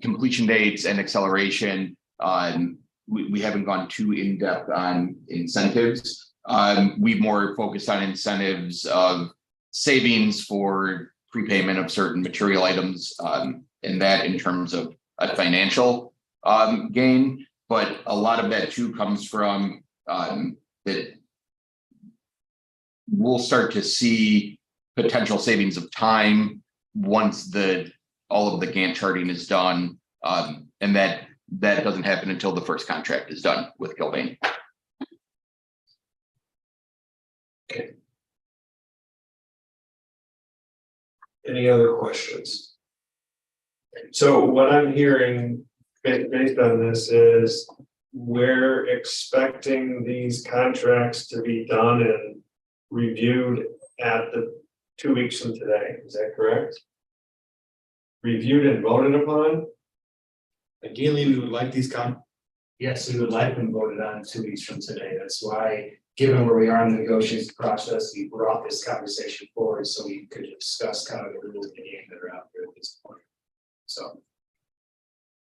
completion dates and acceleration. We haven't gone too in depth on incentives. We've more focused on incentives of savings for prepayment of certain material items, and that in terms of a financial gain. But a lot of that too comes from that we'll start to see potential savings of time once all of the Gantt charting is done, and that doesn't happen until the first contract is done with Gilbane. Okay. Any other questions? So what I'm hearing based on this is we're expecting these contracts to be done and reviewed at the 2 weeks from today. Is that correct? Reviewed and voted upon? Ideally, we would like these yes, we would like them voted on 2 weeks from today. That's why, given where we are in the negotiation process, we brought this conversation forward so we could discuss kind of the rules of the game that are out there at this point. So.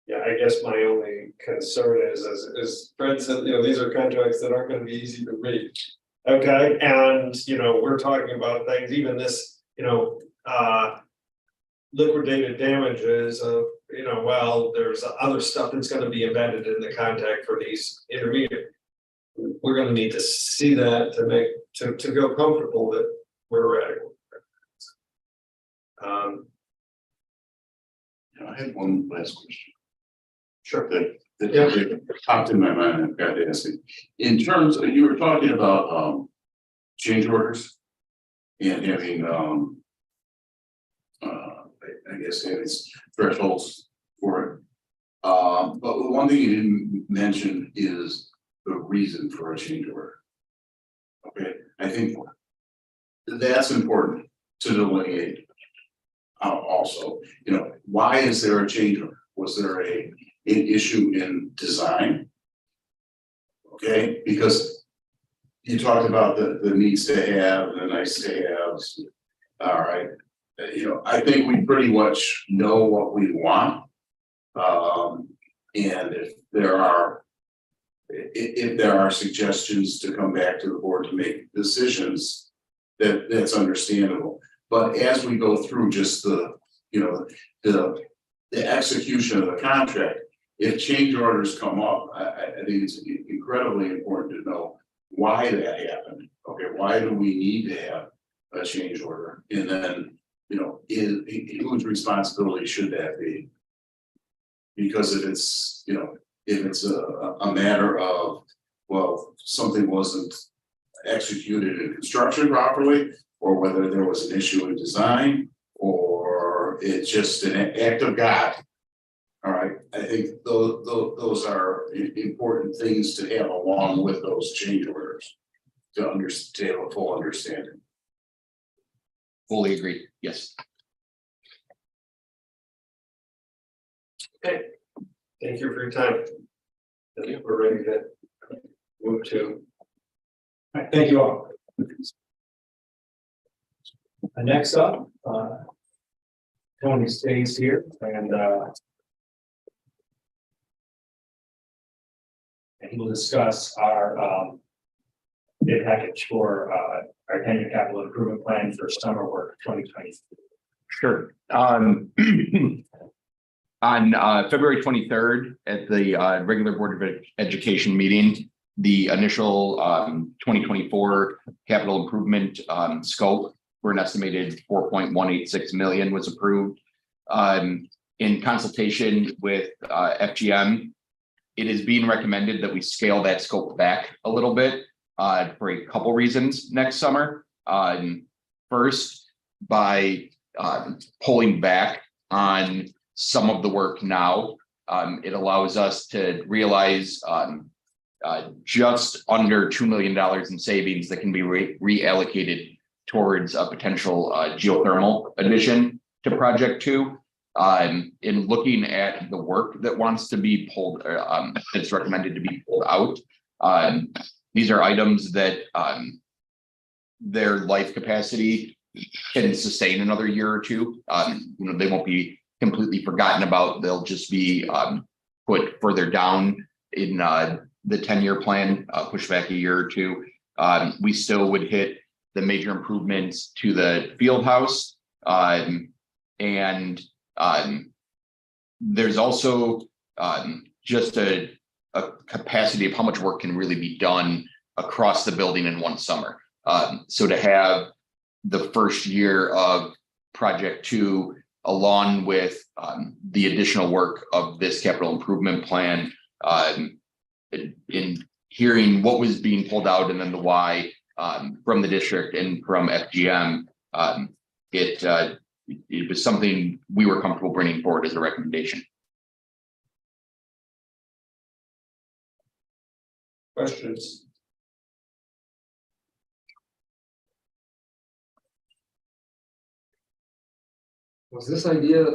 Yeah, I guess my only concern is Fred said, these are contracts that aren't going to be easy to read. Okay, and we're talking about things, even this, liquidated damages of, well, there's other stuff that's going to be embedded in the contract for these intermediate. We're going to need to see that to go comfortable that we're ready. I had one last question. Sure. That popped in my mind. I've got to ask it. In terms of, you were talking about change orders and having I guess it's thresholds for it. But one thing you didn't mention is the reason for a change order. Okay, I think that's important to delineate. Also, why is there a change order? Was there an issue in design? Okay, because you talked about the needs to have, the nice to haves. All right, I think we pretty much know what we want. And if there are suggestions to come back to the board to make decisions, that's understandable. But as we go through just the execution of the contract, if change orders come up, I think it's incredibly important to know why that happened. Okay, why do we need to have a change order? And then, you know, whose responsibility should that be? Because if it's, you know, if it's a matter of, well, something wasn't executed in construction properly, or whether there was an issue in design, or it's just an act of God. All right, I think those are important things to have along with those change orders to understand, a full understanding. Fully agree. Yes. Okay, thank you for your time. I think we're ready to move to. All right, thank you all. Next up, Tony stays here and he will discuss our bid package for our 10-year capital improvement plan for summer work 2020. Sure. On February 23rd at the regular Board of Education meeting, the initial 2024 capital improvement scope for an estimated 4.186 million was approved. In consultation with FGM, it is being recommended that we scale that scope back a little bit for a couple reasons next summer. First, by pulling back on some of the work now, it allows us to realize just under $2 million in savings that can be reallocated towards a potential geothermal addition to Project 2. In looking at the work that wants to be pulled, that's recommended to be pulled out, these are items that their life capacity can sustain another year or two. You know, they won't be completely forgotten about. They'll just be put further down in the 10-year plan, pushed back a year or two. We still would hit the major improvements to the field house. And there's also just a capacity of how much work can really be done across the building in one summer. So to have the first year of Project 2, along with the additional work of this capital improvement plan, in hearing what was being pulled out and then the why from the district and from FGM, it was something we were comfortable bringing forward as a recommendation. Questions? Was this idea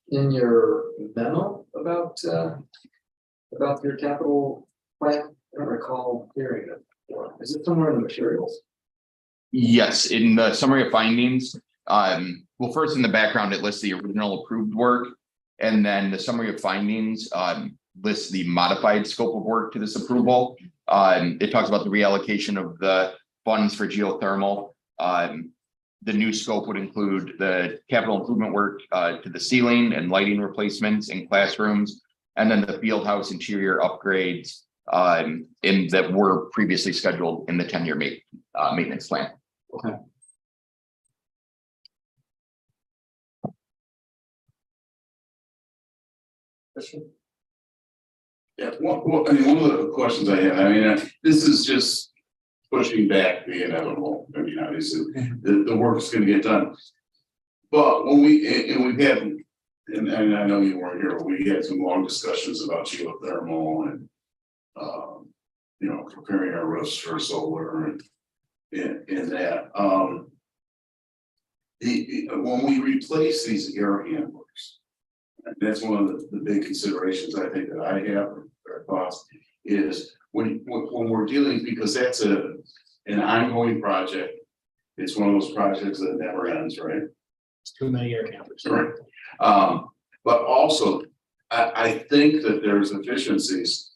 in your memo about your capital plan? I don't recall hearing it before. Is it somewhere in the materials? Yes, in the summary of findings, well, first in the background, it lists the original approved work, and then the summary of findings lists the modified scope of work to this approval. It talks about the reallocation of the funds for geothermal. The new scope would include the capital improvement work to the ceiling and lighting replacements in classrooms, and then the field house interior upgrades that were previously scheduled in the 10-year maintenance plan. Okay. Yeah, one of the questions I have, I mean, this is just pushing back the inevitable. I mean, obviously, the work is going to get done. But when we've had, and I know you weren't here, but we had some long discussions about geothermal and, you know, preparing our roofs for solar and that. When we replace these air handlers, that's one of the big considerations I think that I have or thoughts is when we're dealing, because that's an ongoing project. It's one of those projects that never ends, right? It's too many air campers. Right. But also, I think that there's efficiencies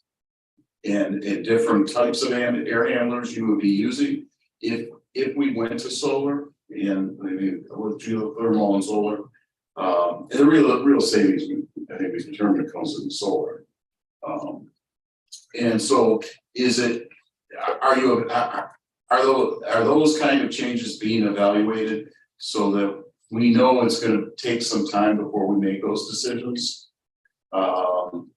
in different types of air handlers you would be using if we went to solar and maybe with geothermal and solar. And the real savings, I think, we determined comes in solar. And so is it, are you, are those kind of changes being evaluated so that we know it's gonna take some time before we make those decisions?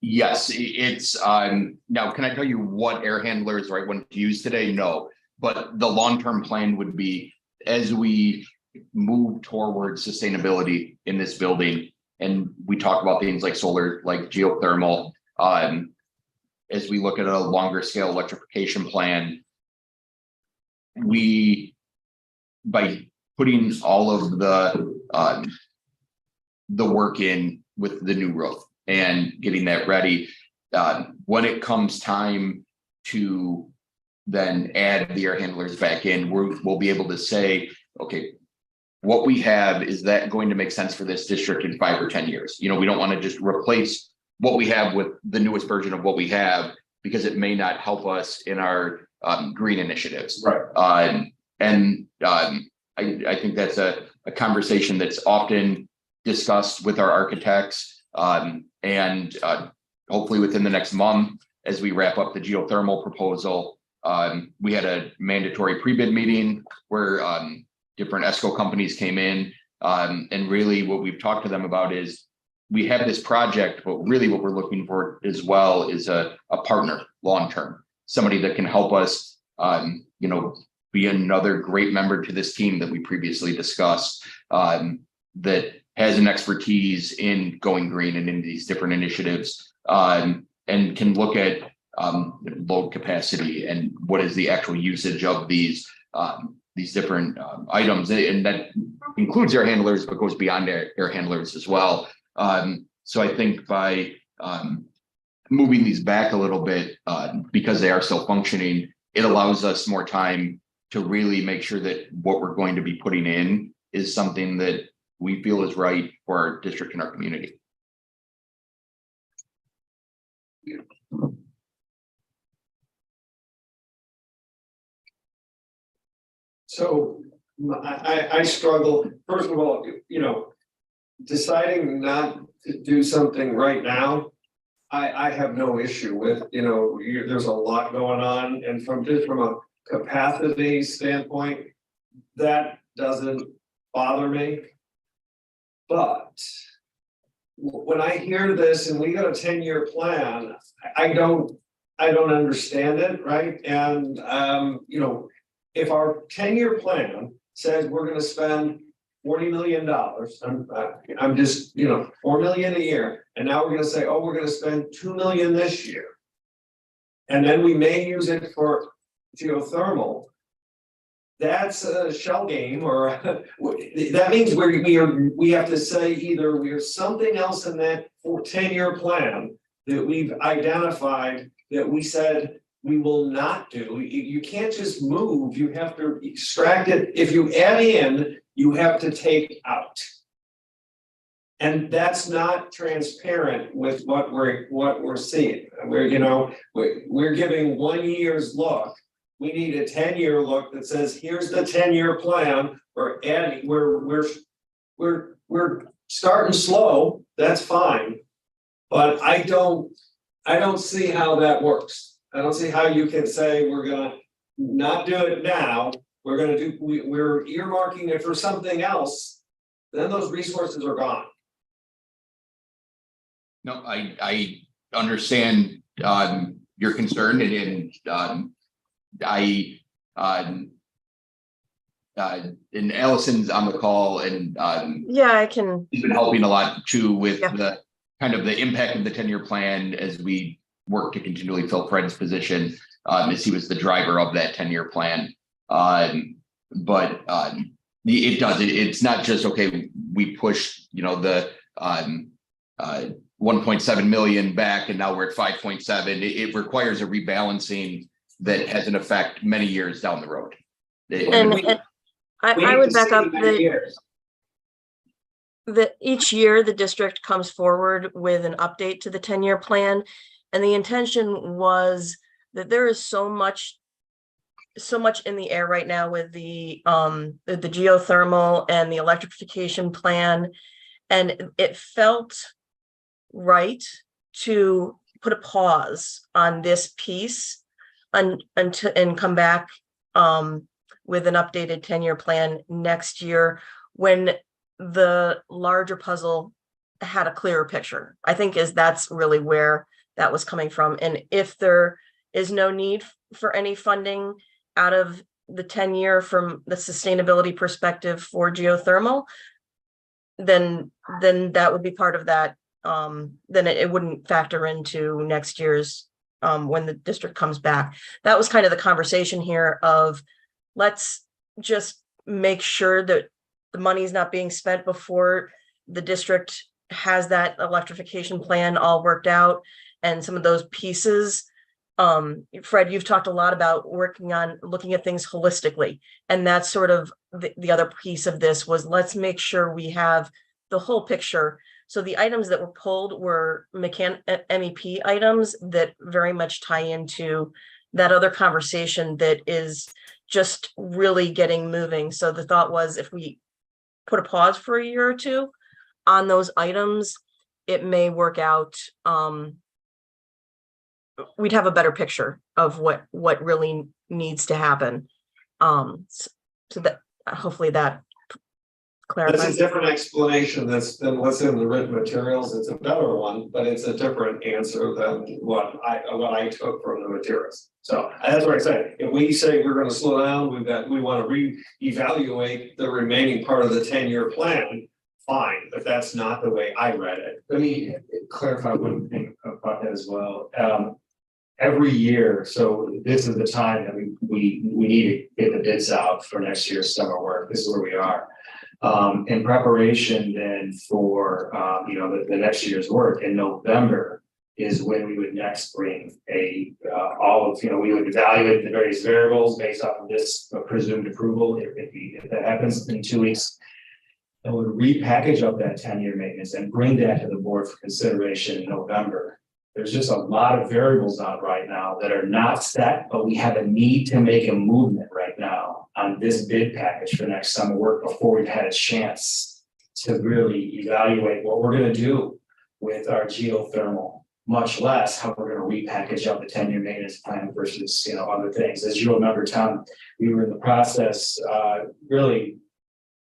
Yes, it's, now, can I tell you what air handlers are I want to use today? No, but the long-term plan would be as we move towards sustainability in this building, and we talk about things like solar, like geothermal, as we look at a longer scale electrification plan, we, by putting all of the work in with the new roof and getting that ready, when it comes time to then add the air handlers back in, we'll be able to say, okay, what we have, is that going to make sense for this district in 5 or 10 years? You know, we don't want to just replace what we have with the newest version of what we have, because it may not help us in our green initiatives. Right. I think that's a conversation that's often discussed with our architects, and hopefully within the next month, as we wrap up the geothermal proposal, we had a mandatory pre-bid meeting where different ESCO companies came in, and really what we've talked to them about is we have this project, but really what we're looking for as well is a partner long-term, somebody that can help us, be another great member to this team that we previously discussed, that has an expertise in going green and in these different initiatives, and can look at load capacity and what is the actual usage of these different items, and that includes air handlers, but goes beyond air handlers as well. So I think by moving these back a little bit, because they are still functioning, it allows us more time to really make sure that what we're going to be putting in is something that we feel is right for our district and our community. So I struggle, first of all, deciding not to do something right now, I have no issue with, there's a lot going on, and from a capacity standpoint, that doesn't bother me. But when I hear this and we got a 10-year plan, I don't understand it, right? And if our 10-year plan says we're gonna spend $40 million, I'm just, $4 million a year, and now we're gonna say, oh, we're gonna spend $2 million this year. And then we may use it for geothermal. That's a shell game, or that means we have to say either we're something else in that 10-year plan that we've identified that we said we will not do. You can't just move, you have to extract it. If you add in, you have to take out. And that's not transparent with what we're seeing. We're giving 1 year's look. We need a 10-year look that says, here's the 10-year plan. We're adding, we're starting slow, that's fine. But I don't see how that works. I don't see how you can say we're gonna not do it now. We're earmarking it for something else. Then those resources are gone. No, I understand your concern, and and Allison's on the call, and Yeah, I can. he's been helping a lot too with Yeah. the kind of the impact of the 10-year plan as we work to continually fill Fred's position, as he was the driver of that 10-year plan. But it does. It's not just okay. We push, the 1.7 million back, and now we're at 5.7. It requires a rebalancing that has an effect many years down the road. And I would back up that each year the district comes forward with an update to the 10-year plan. And the intention was that there is so much in the air right now with the geothermal and the electrification plan. And it felt right to put a pause on this piece until, and come back with an updated 10-year plan next year when the larger puzzle had a clearer picture. I think that's really where that was coming from. And if there is no need for any funding out of the 10-year from the sustainability perspective for geothermal, then that would be part of that. Then it wouldn't factor into next year's when the district comes back. That was kind of the conversation here of let's just make sure that the money's not being spent before the district has that electrification plan all worked out and some of those pieces. Fred, you've talked a lot about working on looking at things holistically, and that's sort of the other piece of this was let's make sure we have the whole picture. So the items that were pulled were MEP items that very much tie into that other conversation that is just really getting moving. So the thought was if we put a pause for a year or two on those items, it may work out. We'd have a better picture of what really needs to happen. So that hopefully that clarifies. That's a different explanation than what's in the written materials. It's a better one, but it's a different answer than what I took from the materials. So that's what I said. If we say we're going to slow down, we want to reevaluate the remaining part of the 10-year plan. Fine, but that's not the way I read it. Let me clarify one thing about that as well. Every year, so this is the time that we need to get the bids out for next year's summer work. This is where we are. In preparation then for the next year's work in November is when we would next bring we would evaluate the various variables based off of this presumed approval if that happens in 2 weeks. And would repackage up that 10-year maintenance and bring that to the board for consideration in November. There's just a lot of variables out right now that are not set, but we have a need to make a movement right now on this bid package for next summer work before we've had a chance to really evaluate what we're going to do with our geothermal, much less how we're going to repackage up the 10-year maintenance plan versus other things. As you remember, Tom, we were in the process really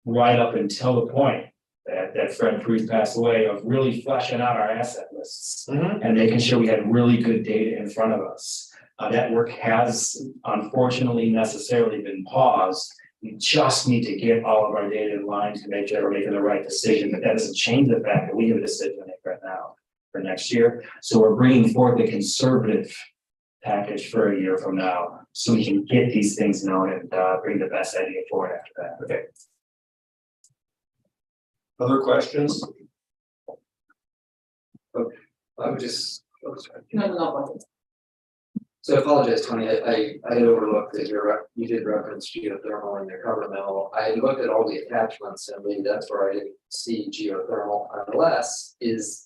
right up until the point that Fred Cruz passed away of really fleshing out our asset lists and making sure we had really good data in front of us. That work has unfortunately necessarily been paused. We just need to get all of our data in line to make sure we're making the right decision, but that doesn't change the fact that we have a decision to make right now for next year. So we're bringing forth a conservative package for a year from now so we can get these things known and bring the best idea forward after that. Okay. Other questions? I would just, oh, sorry. No. So I apologize, Tony, I had overlooked that you did reference geothermal in your cover memo. I looked at all the attachments and maybe that's where I didn't see geothermal unless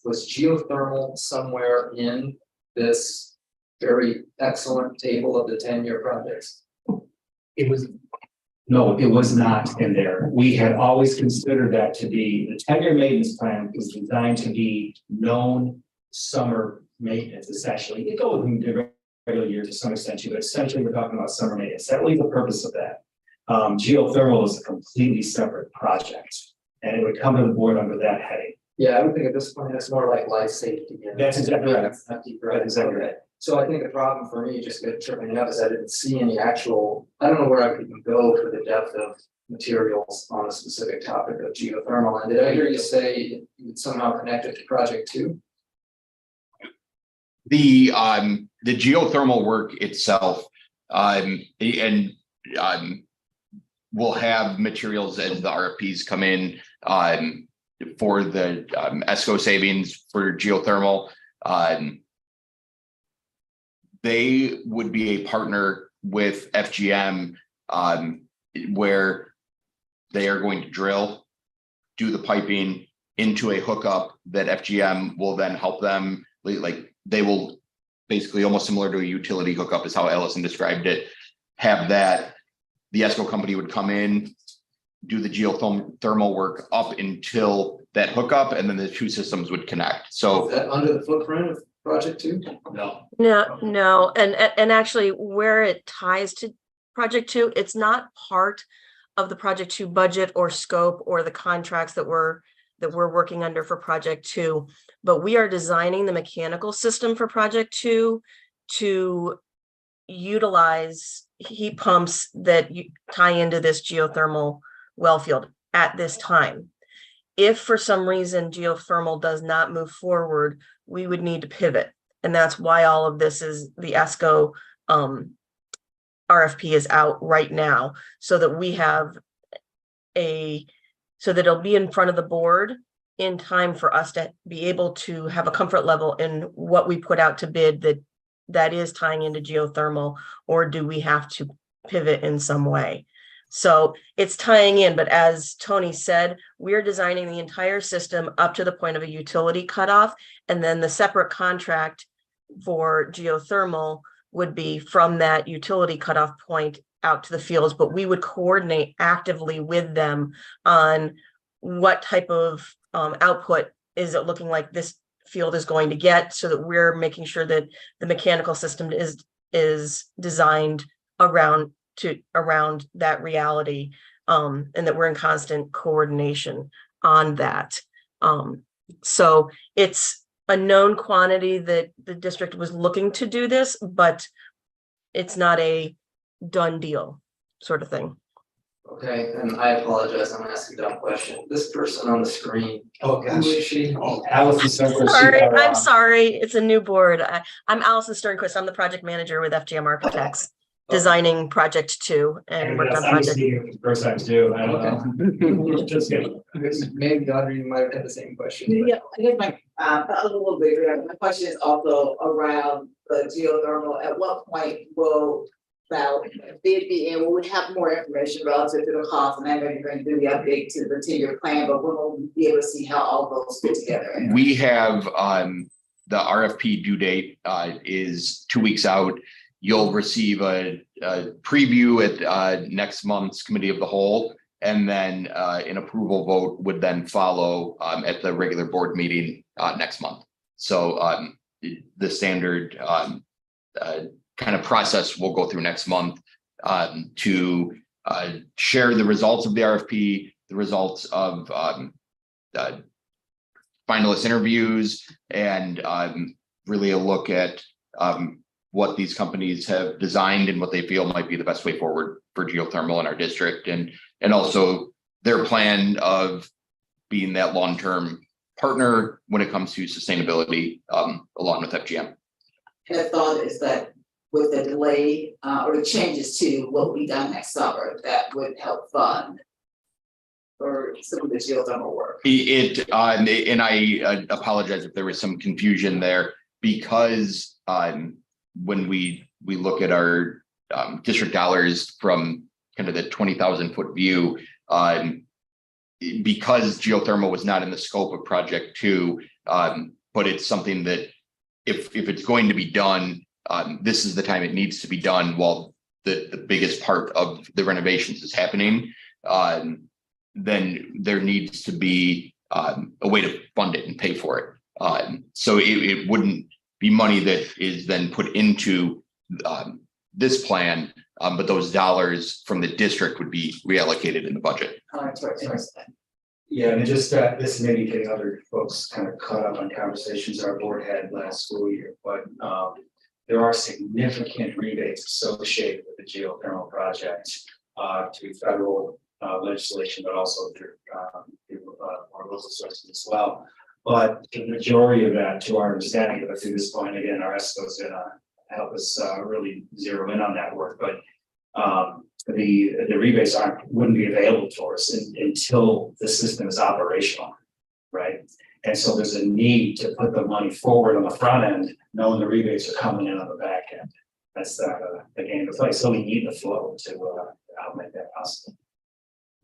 was geothermal somewhere in this very excellent table of the 10-year projects? No, it was not in there. We had always considered that to be the 10-year maintenance plan is designed to be known summer maintenance, essentially. It goes into regular years to some extent, but essentially we're talking about summer maintenance. That was the purpose of that. Geothermal is a completely separate project, and it would come to the board under that heading. Yeah, I would think at this point it's more like life safety. That's exactly right. That's exactly right. So I think the problem for me, just tripping up, is I didn't see any actual, I don't know where I could even go for the depth of materials on a specific topic of geothermal. And did I hear you say you would somehow connect it to project 2? The geothermal work itself, we'll have materials as the RFPs come in for the ESCO savings for geothermal. They would be a partner with FGM where they are going to drill, do the piping into a hookup that FGM will then help them, like they will basically almost similar to a utility hookup is how Allison described it, have that. The ESCO company would come in, do the geothermal work up until that hookup, and then the two systems would connect. So is that under the footprint of project two? No. No, and actually where it ties to project two, it's not part of the project two budget or scope or the contracts that we're working under for project two. But we are designing the mechanical system for project two to utilize heat pumps that tie into this geothermal well field at this time. If for some reason geothermal does not move forward, we would need to pivot. And that's why all of this is the ESCO RFP is out right now, so that we have so that it'll be in front of the board in time for us to be able to have a comfort level in what we put out to bid that is tying into geothermal, or do we have to pivot in some way? So it's tying in, but as Tony said, we're designing the entire system up to the point of a utility cutoff, and then the separate contract for geothermal would be from that utility cutoff point out to the fields, but we would coordinate actively with them on what type of output is it looking like this field is going to get, so that we're making sure that the mechanical system is designed around that reality, and that we're in constant coordination on that. So it's a known quantity that the district was looking to do this, but it's not a done deal sort of thing. Okay, and I apologize, I'm gonna ask a dumb question. This person on the screen, Oh, who is she? Allison Sternquist. Sorry, I'm sorry. It's a new board. I'm Allison Sternquist. I'm the project manager with FGM Architects, designing project two and worked on I'm project. speaking for the first time too. I don't know. Just kidding. Maybe Audrey, you might have had the same question. Yeah, I guess my, a little bit, my question is also around the geothermal. At what point will that bid be in? Will we have more information relative to the cost? And I know you're going to do the update to the 10-year plan, but when will we be able to see how all those fit together? We have the RFP due date is 2 weeks out. You'll receive a preview at next month's committee of the whole, and then an approval vote would then follow at the regular board meeting next month. So the standard kind of process we'll go through next month to share the results of the RFP, the results of finalist interviews, and really a look at what these companies have designed and what they feel might be the best way forward for geothermal in our district, and also their plan of being that long-term partner when it comes to sustainability along with FGM. And the thought is that with the delay or the changes to what will be done next summer, that would help fund for some of the geothermal work. And I apologize if there was some confusion there, because when we look at our district dollars from kind of the 20,000 foot view, because geothermal was not in the scope of project two, but it's something that if it's going to be done, this is the time it needs to be done while the biggest part of the renovations is happening. Then there needs to be a way to fund it and pay for it. So it wouldn't be money that is then put into this plan, but those dollars from the district would be reallocated in the budget. Yeah, and just this may be getting other folks kind of caught up on conversations our board had last school year, but there are significant rebates associated with the geothermal project to federal legislation, but also through our local sources as well. But the majority of that, to our understanding, but through this point, again, our ESCO is going to help us really zero in on that work. But the rebates wouldn't be available to us until the system is operational, right? And so there's a need to put the money forward on the front end, knowing the rebates are coming in on the back end. That's the game to play. So we need the flow to help make that possible.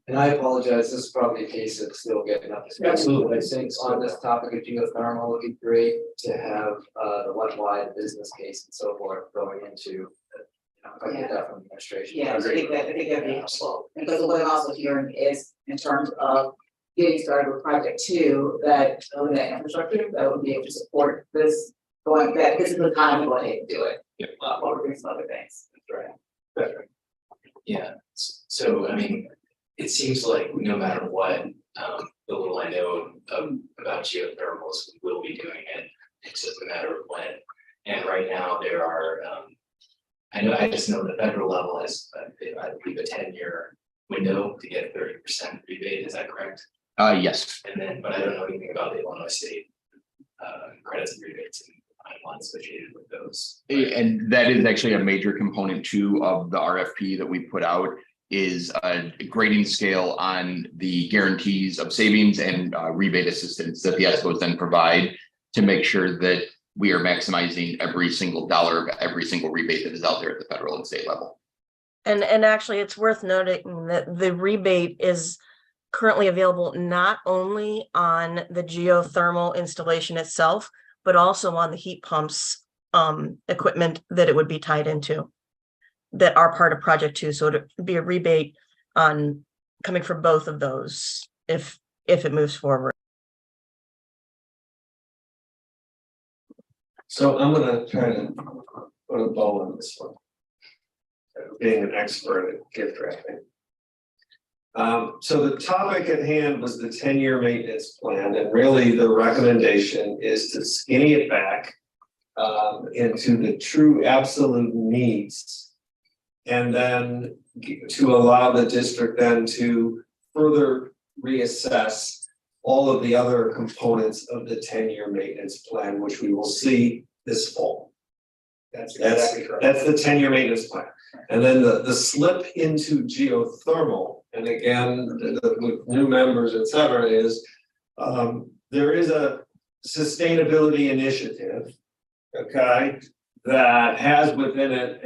And I apologize, this is probably a case of still getting up to speed. Absolutely. I think on this topic of geothermal, it would be great to have the wide business case and so forth going into I get that from the administration. Yeah, I think that'd be helpful, because what I'm also hearing is in terms of getting started with project two, that that infrastructure that would be able to support this going back, this is the time to go ahead and do it. Yep. While we're doing some other things. That's right. Yeah, so I mean, it seems like no matter what, the little I know about geothermals, we will be doing it. It's just a matter of when. And right now there are, I just know the federal level has, I believe, a 10-year window to get 30% rebate. Is that correct? Yes. And then, but I don't know anything about the Illinois state credits and rebates and timelines associated with those. And that is actually a major component too of the RFP that we put out, is a grading scale on the guarantees of savings and rebate assistance that the ESCOs then provide to make sure that we are maximizing every single dollar of every single rebate that is out there at the federal and state level. And actually, it's worth noting that the rebate is currently available not only on the geothermal installation itself, but also on the heat pumps equipment that it would be tied into, that are part of Project 2. So it'd be a rebate on coming from both of those if it moves forward. So I'm gonna try to put a bow on this one. Being an expert at gift wrapping. So the topic at hand was the 10-year maintenance plan, and really the recommendation is to skinny it back into the true absolute needs. And then to allow the district then to further reassess all of the other components of the 10-year maintenance plan, which we will see this fall. That's exactly correct. That's the 10-year maintenance plan. And then the slip into geothermal, and again, with new members, et cetera, is there is a sustainability initiative, okay, that has within it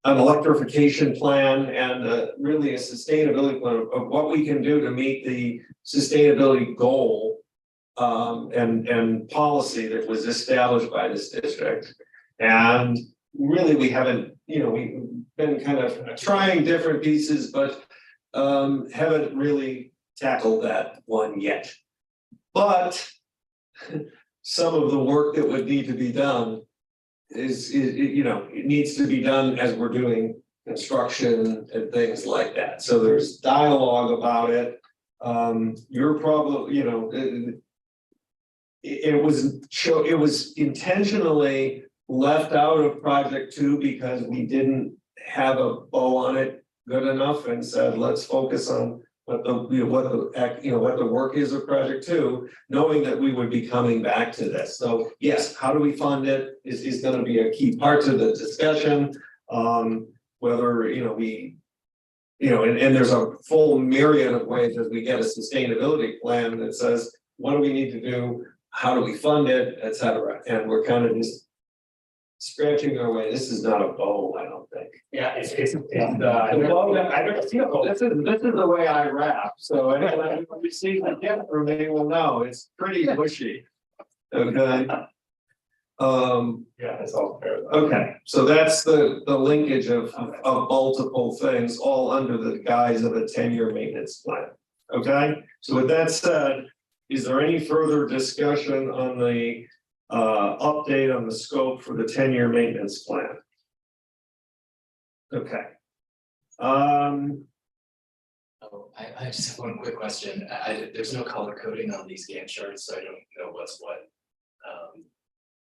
an electrification plan and really a sustainability plan of what we can do to meet the sustainability goal and policy that was established by this district. And really, we haven't, we've been kind of trying different pieces, but haven't really tackled that one yet. But some of the work that would need to be done is it needs to be done as we're doing construction and things like that. So there's dialogue about it. You're probably, it was intentionally left out of Project 2 because we didn't have a bow on it good enough and said, let's focus on what the work is of Project 2, knowing that we would be coming back to this. So yes, how do we fund it is going to be a key part of the discussion. Whether and there's a full myriad of ways as we get a sustainability plan that says, what do we need to do? How do we fund it, et cetera? And we're kind of just scratching our way. This is not a bow, I don't think. Yeah, it's I've never seen a bow. This is the way I rap. So anyone who receives a gift from me will know it's pretty bushy. Okay. Yeah, it's all fair. Okay, so that's the linkage of multiple things, all under the guise of a 10-year maintenance plan. Okay, so with that said, is there any further discussion on the update on the scope for the 10-year maintenance plan? Okay. I just have one quick question. There's no color coding on these Gantt charts, so I don't know what's what.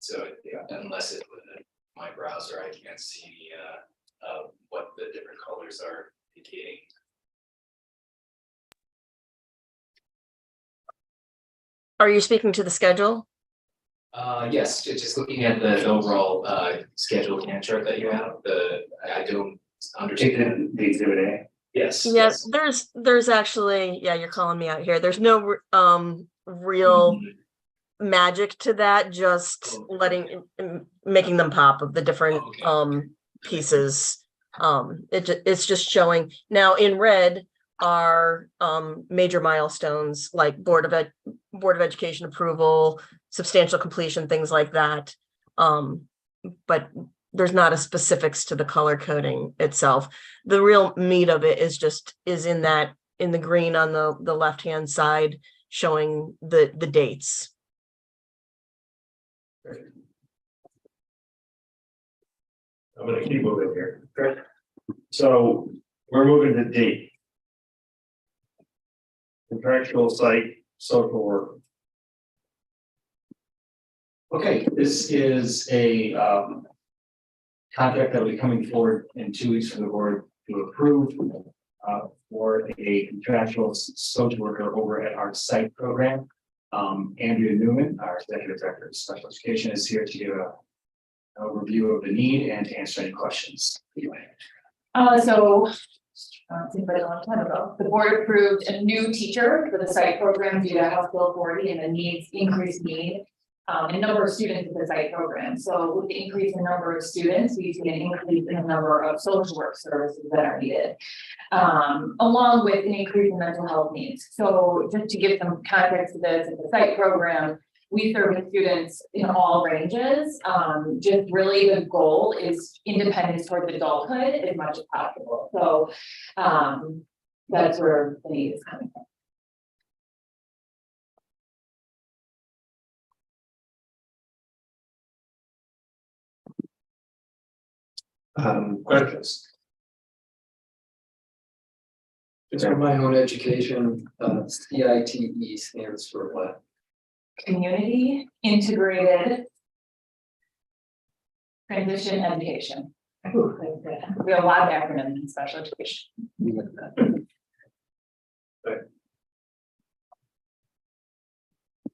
So yeah, unless it's with my browser, I can't see what the different colors are indicating. Are you speaking to the schedule? Yes, just looking at the overall schedule Gantt chart that you have, I don't understand. The exhibit A. Yes. Yes, there's actually, yeah, you're calling me out here. There's no real magic to that, just making them pop of the different pieces. It's just showing now in red are major milestones like Board of Education approval, substantial completion, things like that. But there's not a specifics to the color coding itself. The real meat of it is in the green on the left hand side, showing the dates. I'm gonna keep moving here. Okay. So we're moving to D. Contractual site social work. Okay, this is a contract that will be coming forward in 2 weeks for the board to approve for a contractual social worker over at our site program. Andrea Newman, our executive director of special education, is here to give an overview of the need and to answer any questions. Seems like a long time ago, the board approved a new teacher for the site program due to House Bill 40 and the increased need. And number of students in the site program. So with the increase in number of students, we see an increase in the number of social work services that are needed. Along with an increase in mental health needs. So just to give some context to this, at the site program, we service students in all ranges. Just really the goal is independence towards adulthood as much as possible. So that's where the need is coming from. Questions? Just for my own education, CITE stands for what? Community integrated transition education. Ooh, that's good. We have a lot of acronyms in special education.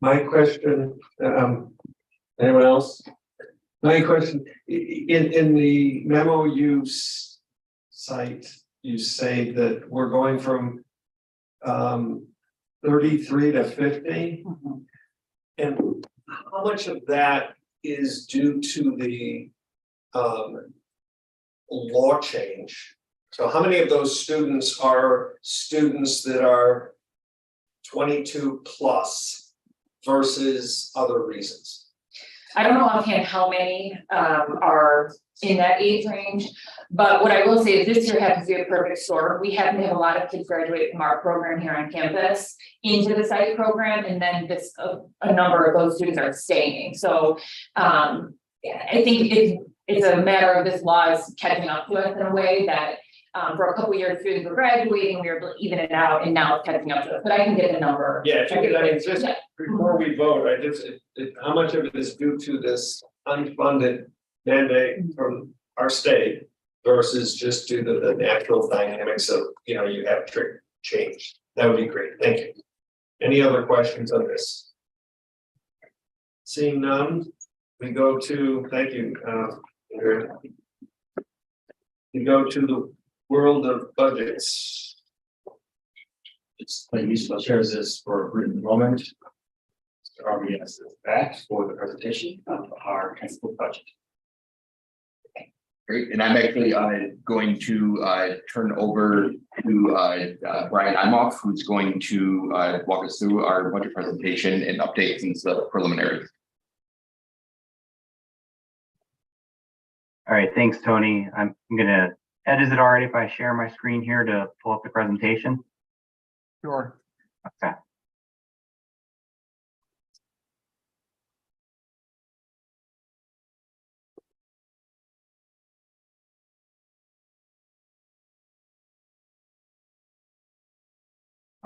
My question, anyone else? My question, in the memo you cite, you say that we're going from 33 to 50. And how much of that is due to the law change? So how many of those students are students that are 22 plus versus other reasons? I don't know offhand how many are in that age range, but what I will say is this year happens to be a perfect storm. We happen to have a lot of kids graduate from our program here on campus into the site program, and then this a number of those students are staying. So I think it's a matter of this law is catching up to us in a way that for a couple of years students were graduating, we were able to even it out, and now it's catching up to us. But I can get the number. Yeah, if you could, I mean, just before we vote, how much of it is due to this unfunded mandate from our state versus just due to the natural dynamics of, you have trick change? That would be great. Thank you. Any other questions on this? Seeing none, we go to, thank you, Andrea. We go to the world of budgets. It's the musical chairs this for written enrollment. Mr. RBS is back for the presentation of our high school budget. Great, and I'm actually going to turn over to Brian Imoff, who's going to walk us through our budget presentation and update since the preliminary. All right, thanks, Tony. I'm gonna, Ed, is it all right if I share my screen here to pull up the presentation? Sure. Okay.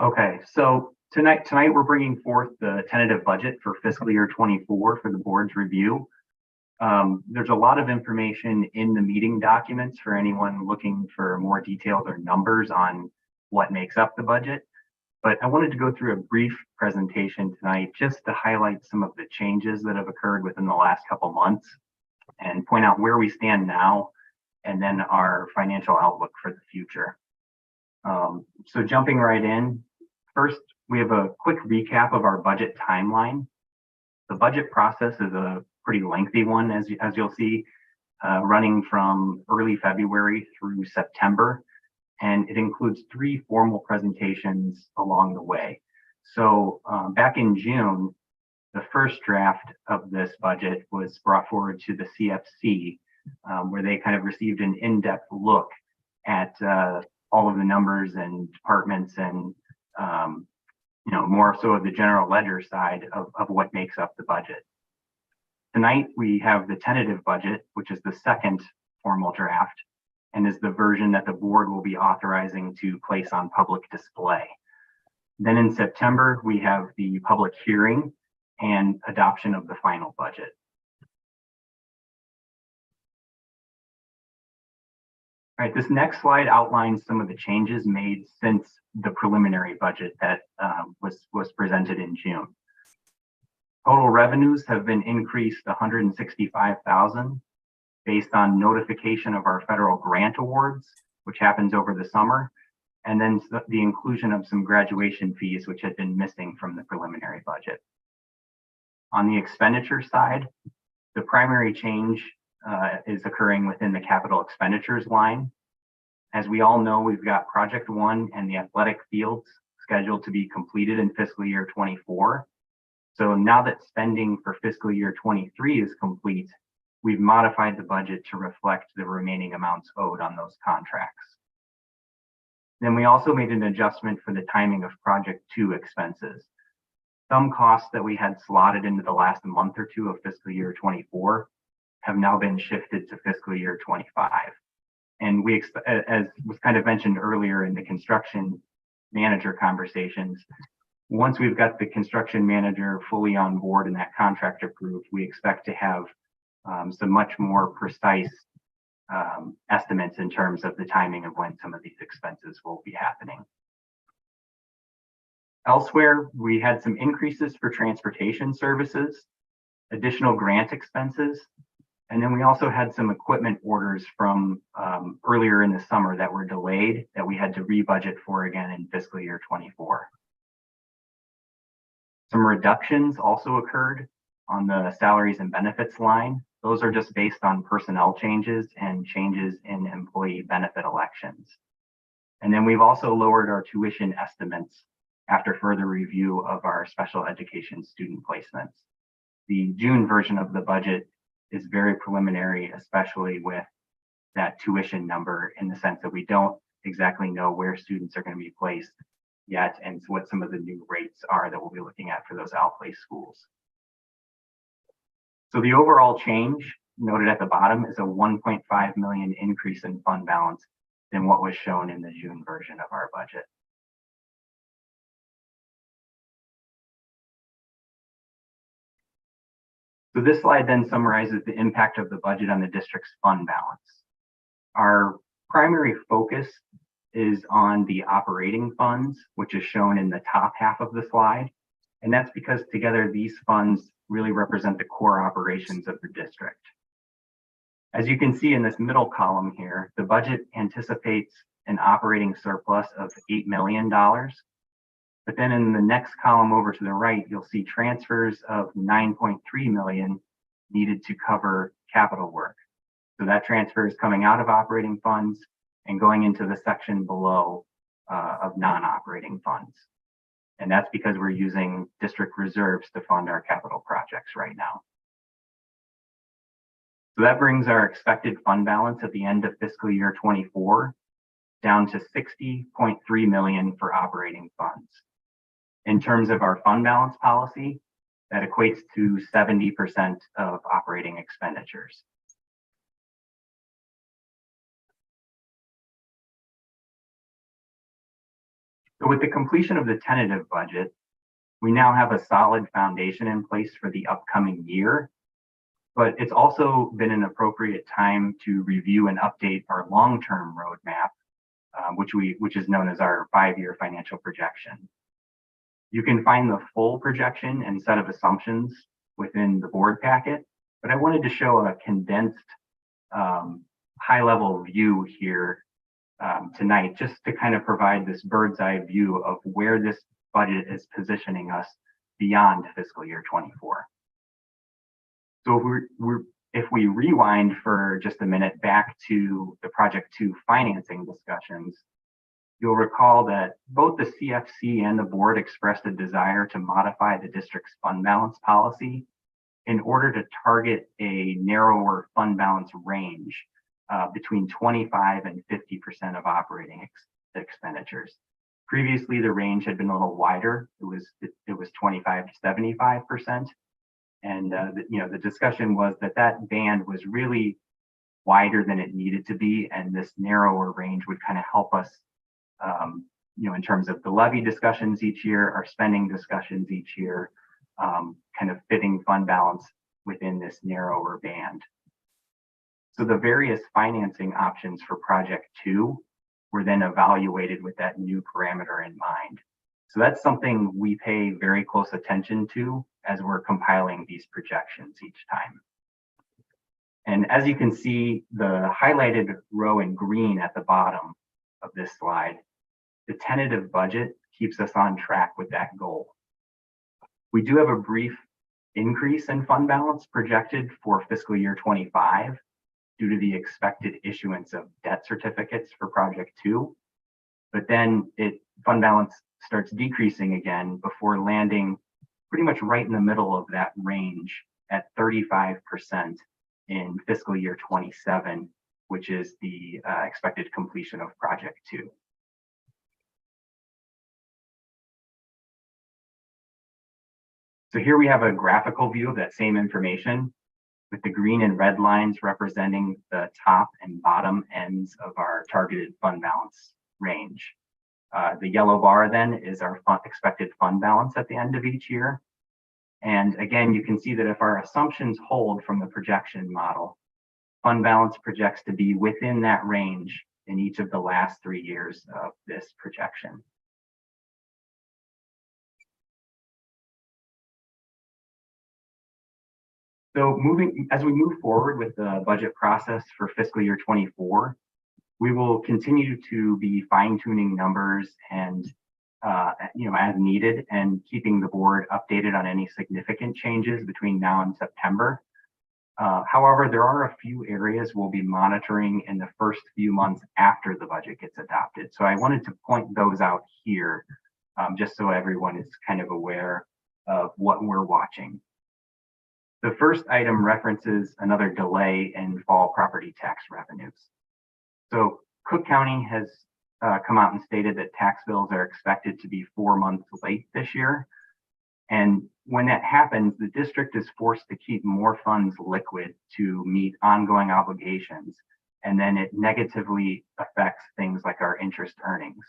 Okay, so tonight we're bringing forth the tentative budget for fiscal year 24 for the board's review. There's a lot of information in the meeting documents for anyone looking for more details or numbers on what makes up the budget. But I wanted to go through a brief presentation tonight just to highlight some of the changes that have occurred within the last couple months and point out where we stand now and then our financial outlook for the future. So jumping right in, first, we have a quick recap of our budget timeline. The budget process is a pretty lengthy one, as you'll see, running from early February through September, and it includes 3 formal presentations along the way. So back in June, the first draft of this budget was brought forward to the CFC, where they kind of received an in-depth look at all of the numbers and departments and more so of the general ledger side of what makes up the budget. tonight we have the tentative budget, which is the second formal draft, and is the version that the board will be authorizing to place on public display. Then in September, we have the public hearing and adoption of the final budget. All right, this next slide outlines some of the changes made since the preliminary budget that was presented in June. Total revenues have been increased 165,000 based on notification of our federal grant awards, which happens over the summer, and then the inclusion of some graduation fees, which had been missing from the preliminary budget. On the expenditure side, the primary change is occurring within the capital expenditures line. As we all know, we've got Project 1 and the athletic fields scheduled to be completed in fiscal year 24. So now that spending for fiscal year 23 is complete, we've modified the budget to reflect the remaining amounts owed on those contracts. Then we also made an adjustment for the timing of Project 2 expenses. Some costs that we had slotted into the last month or two of fiscal year 24 have now been shifted to fiscal year 25. And we, as was kind of mentioned earlier in the construction manager conversations, once we've got the construction manager fully on board and that contract approved, we expect to have some much more precise estimates in terms of the timing of when some of these expenses will be happening. Elsewhere, we had some increases for transportation services, additional grant expenses, and then we also had some equipment orders from earlier in the summer that were delayed that we had to rebudget for again in fiscal year 24. Some reductions also occurred on the salaries and benefits line. Those are just based on personnel changes and changes in employee benefit elections. And then we've also lowered our tuition estimates after further review of our special education student placements. The June version of the budget is very preliminary, especially with that tuition number, in the sense that we don't exactly know where students are going to be placed yet and what some of the new rates are that we'll be looking at for those outplaced schools. So the overall change noted at the bottom is a 1.5 million increase in fund balance than what was shown in the June version of our budget. So this slide then summarizes the impact of the budget on the district's fund balance. Our primary focus is on the operating funds, which is shown in the top half of the slide. And that's because together these funds really represent the core operations of the district. As you can see in this middle column here, the budget anticipates an operating surplus of $8 million. But then in the next column over to the right, you'll see transfers of 9.3 million needed to cover capital work. So that transfer is coming out of operating funds and going into the section below of non-operating funds. And that's because we're using district reserves to fund our capital projects right now. So that brings our expected fund balance at the end of fiscal year 24 down to 60.3 million for operating funds. In terms of our fund balance policy, that equates to 70% of operating expenditures. So with the completion of the tentative budget, we now have a solid foundation in place for the upcoming year, but it's also been an appropriate time to review and update our long-term roadmap, which is known as our 5-year financial projection. You can find the full projection and set of assumptions within the board packet, but I wanted to show a condensed high-level view here tonight, just to kind of provide this bird's eye view of where this budget is positioning us beyond fiscal year 24. So if we rewind for just a minute back to the Project 2 financing discussions, you'll recall that both the CFC and the board expressed a desire to modify the district's fund balance policy in order to target a narrower fund balance range between 25 and 50% of operating expenditures. Previously, the range had been a little wider. It was 25 to 75%. And, the discussion was that band was really wider than it needed to be. And this narrower range would kind of help us, in terms of the levy discussions each year, our spending discussions each year, kind of fitting fund balance within this narrower band. So the various financing options for project 2 were then evaluated with that new parameter in mind. So that's something we pay very close attention to as we're compiling these projections each time. And as you can see, the highlighted row in green at the bottom of this slide, the tentative budget keeps us on track with that goal. We do have a brief increase in fund balance projected for fiscal year 25 due to the expected issuance of debt certificates for project 2. But then fund balance starts decreasing again before landing pretty much right in the middle of that range at 35% in fiscal year 27, which is the expected completion of project 2. So here we have a graphical view of that same information with the green and red lines representing the top and bottom ends of our targeted fund balance range. The yellow bar then is our expected fund balance at the end of each year. And again, you can see that if our assumptions hold from the projection model, fund balance projects to be within that range in each of the last 3 years of this projection. So as we move forward with the budget process for fiscal year 24, we will continue to be fine-tuning numbers and as needed, and keeping the board updated on any significant changes between now and September. However, there are a few areas we'll be monitoring in the first few months after the budget gets adopted. So I wanted to point those out here, just so everyone is kind of aware of what we're watching. The first item references another delay in fall property tax revenues. So Cook County has come out and stated that tax bills are expected to be 4 months late this year. And when that happens, the district is forced to keep more funds liquid to meet ongoing obligations. And then it negatively affects things like our interest earnings.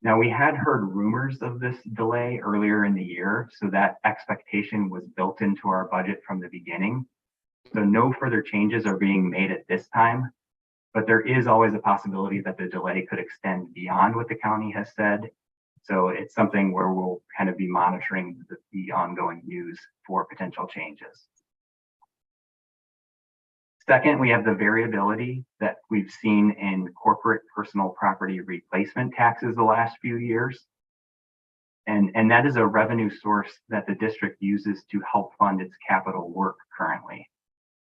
Now, we had heard rumors of this delay earlier in the year, so that expectation was built into our budget from the beginning. So no further changes are being made at this time, but there is always a possibility that the delay could extend beyond what the county has said. So it's something where we'll kind of be monitoring the ongoing news for potential changes. Second, we have the variability that we've seen in corporate personal property replacement taxes the last few years. And that is a revenue source that the district uses to help fund its capital work currently.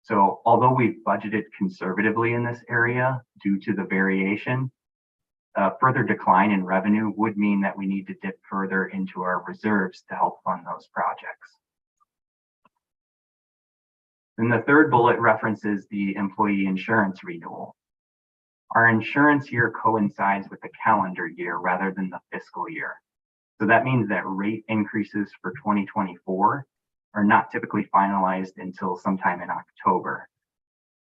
So although we've budgeted conservatively in this area due to the variation, a further decline in revenue would mean that we need to dip further into our reserves to help fund those projects. And the third bullet references the employee insurance renewal. Our insurance year coincides with the calendar year rather than the fiscal year. So that means that rate increases for 2024 are not typically finalized until sometime in October.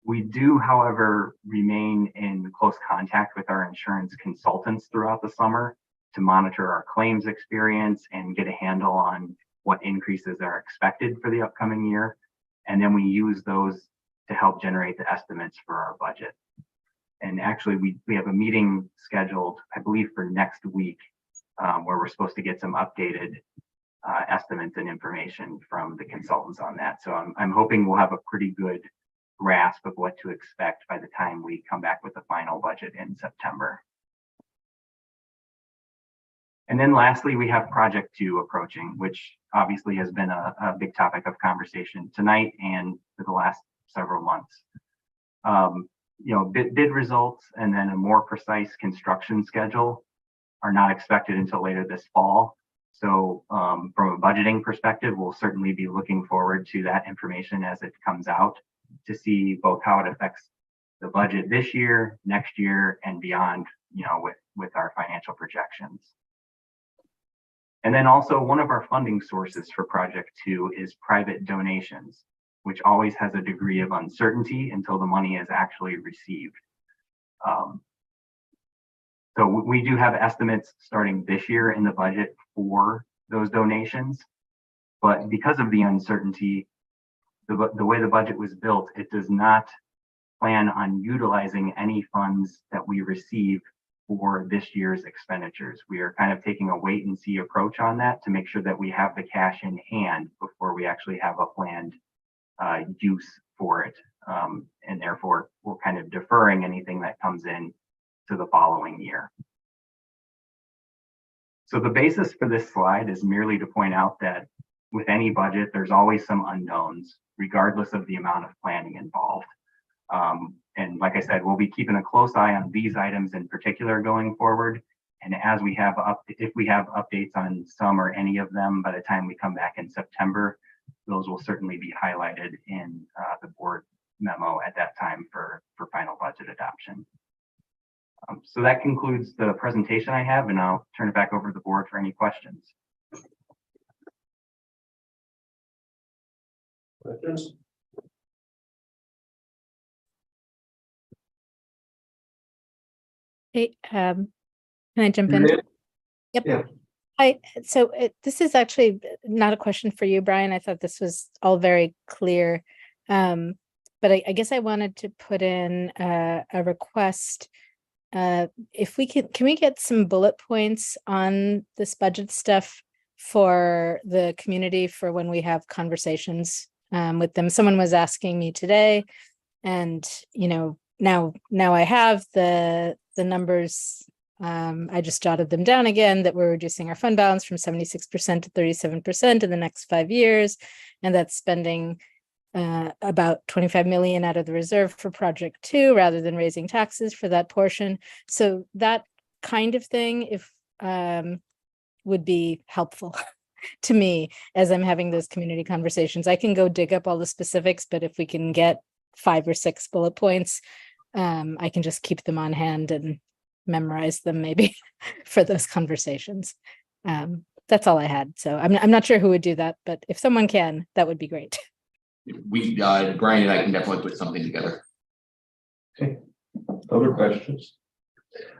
We do, however, remain in close contact with our insurance consultants throughout the summer to monitor our claims experience and get a handle on what increases are expected for the upcoming year. And then we use those to help generate the estimates for our budget. And actually, we have a meeting scheduled, I believe, for next week, where we're supposed to get some updated estimates and information from the consultants on that. So I'm hoping we'll have a pretty good grasp of what to expect by the time we come back with the final budget in September. And then lastly, we have Project 2 approaching, which obviously has been a big topic of conversation tonight and for the last several months. Bid results and then a more precise construction schedule are not expected until later this fall. So from a budgeting perspective, we'll certainly be looking forward to that information as it comes out to see both how it affects the budget this year, next year, and beyond, with our financial projections. And then also one of our funding sources for Project 2 is private donations, which always has a degree of uncertainty until the money is actually received. So we do have estimates starting this year in the budget for those donations, but because of the uncertainty, the way the budget was built, it does not plan on utilizing any funds that we receive for this year's expenditures. We are kind of taking a wait and see approach on that to make sure that we have the cash in hand before we actually have a planned use for it. And therefore, we're kind of deferring anything that comes in to the following year. So the basis for this slide is merely to point out that with any budget, there's always some unknowns, regardless of the amount of planning involved. And like I said, we'll be keeping a close eye on these items in particular going forward. And as we have if we have updates on some or any of them by the time we come back in September, those will certainly be highlighted in the board memo at that time for final budget adoption. So that concludes the presentation I have, and I'll turn it back over to the board for any questions. Questions? Hey, can I jump in? Yep. Yeah. So this is actually not a question for you, Brian. I thought this was all very clear. But I guess I wanted to put in a request. If we can we get some bullet points on this budget stuff for the community for when we have conversations with them? Someone was asking me today, and now I have the numbers. I just jotted them down again, that we're reducing our fund balance from 76% to 37% in the next 5 years, and that's spending about 25 million out of the reserve for Project 2 rather than raising taxes for that portion. So that kind of thing, if would be helpful to me as I'm having those community conversations. I can go dig up all the specifics, but if we can get 5 or 6 bullet points, I can just keep them on hand and memorize them maybe for those conversations. That's all I had. So I'm not sure who would do that, but if someone can, that would be great. We, Brian and I can definitely put something together. Okay. Other questions?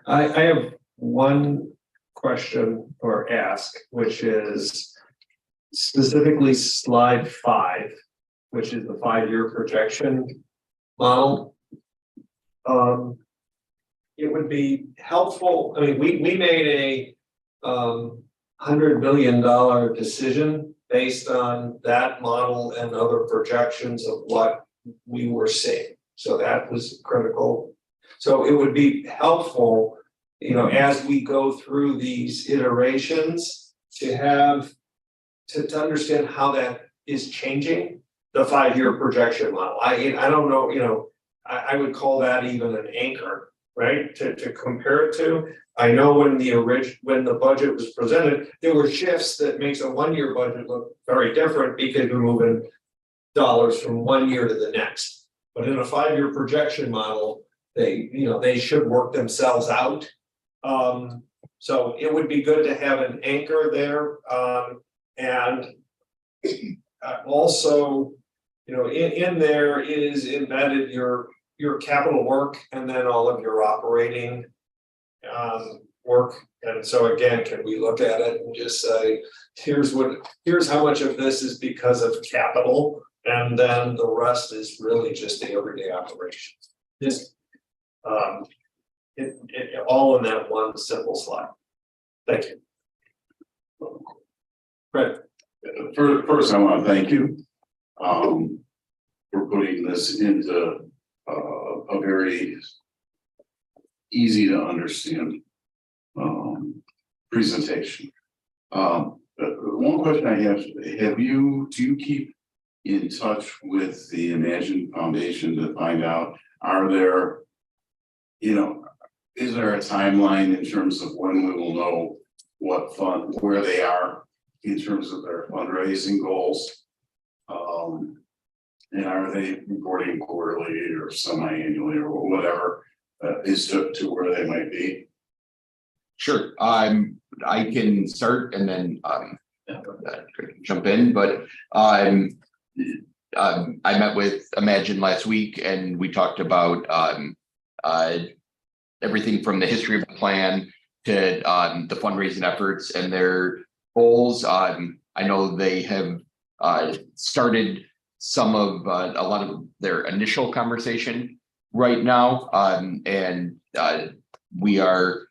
I have one question or ask, which is specifically slide 5, which is the 5-year projection model. It would be helpful. I mean, we made a $100 million decision based on that model and other projections of what we were seeing. So that was critical. So it would be helpful, as we go through these iterations, to have to understand how that is changing the 5-year projection model. I don't know, I would call that even an anchor, right? To compare it to. I know when the budget was presented, there were shifts that makes a 1-year budget look very different because we're moving dollars from 1 year to the next. But in a 5-year projection model, they should work themselves out. So it would be good to have an anchor there. And also, in there is embedded your capital work and then all of your operating work. And so again, can we look at it and just say, here's how much of this is because of capital, and then the rest is really just the everyday operations. Just it all in that one simple slide. Thank you. Fred. First, I want to thank you for putting this into a very easy to understand presentation. One question I have, do you keep in touch with the Imagine Foundation to find out, are there, is there a timeline in terms of when we will know where they are in terms of their fundraising goals? And are they reporting quarterly or semi-annually or whatever is to where they might be? Sure, I can start and then jump in, but I met with Imagine last week and we talked about everything from the history of the plan to the fundraising efforts and their goals. I know they have started some of a lot of their initial conversation right now, and we are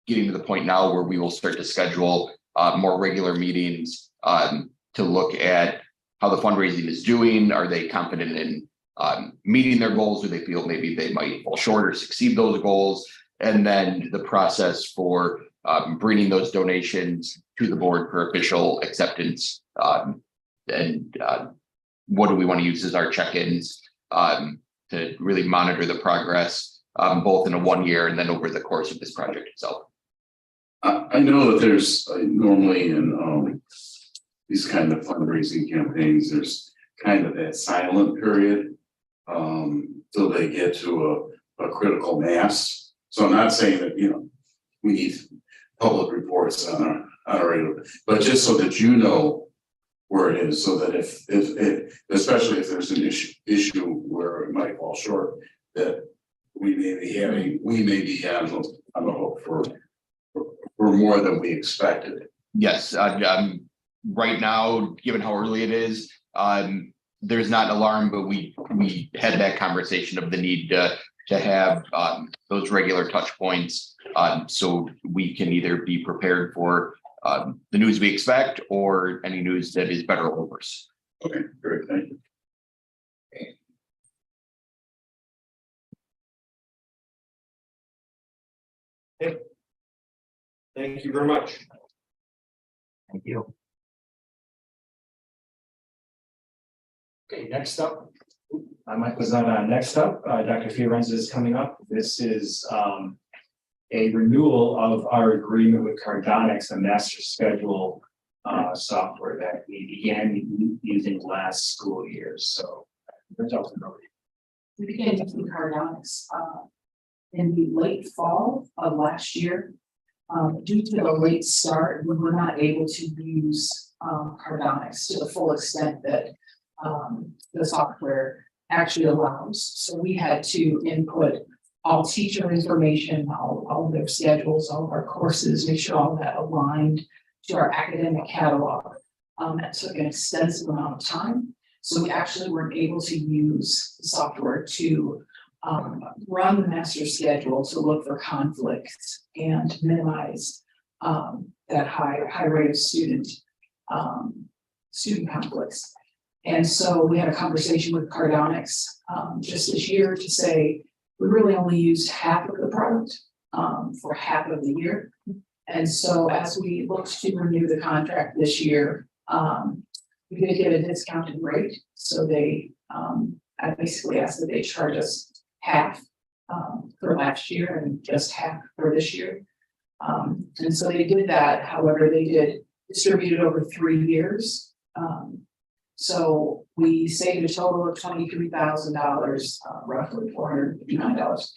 getting to the point now where we will start to schedule more regular meetings to look at how the fundraising is doing. Are they confident in meeting their goals? Do they feel maybe they might fall short or succeed those goals? And then the process for bringing those donations to the board for official acceptance. And what do we want to use as our check-ins to really monitor the progress, both in a 1 year and then over the course of this project itself. I know that there's normally in these kind of fundraising campaigns, there's kind of that silent period till they get to a critical mass. So I'm not saying that, we need public reports on a regular, but just so that you know where it is, so that if especially if there's an issue where it might fall short, that we may be having on the hook for more than we expected. Yes, right now, given how early it is, there's not an alarm, but we had that conversation of the need to have those regular touch points, so we can either be prepared for the news we expect or any news that is better or worse. Okay, great, thank you. Okay. Thank you very much. Thank you. Okay, next up, Mike was on, next up, Dr. Fiorenza is coming up. This is a renewal of our agreement with Cardonics, a master schedule software that we began using last school year. So we began using Cardonics in the late fall of last year. Due to the late start, we were not able to use Cardonics to the full extent that the software actually allows. So we had to input all teacher information, all of their schedules, all of our courses, make sure all that aligned to our academic catalog. That took an extensive amount of time. So we actually weren't able to use the software to run the master schedule to look for conflicts and minimize that high rate of student conflicts. And so we had a conversation with Cardonics just this year to say we really only used half of the product for half of the year. And so as we looked to renew the contract this year, we did get a discounted rate. So they, I basically asked that they charge us half for last year and just half for this year. And so they did that. However, they did distribute it over 3 years. So we saved a total of $23,000, roughly $459.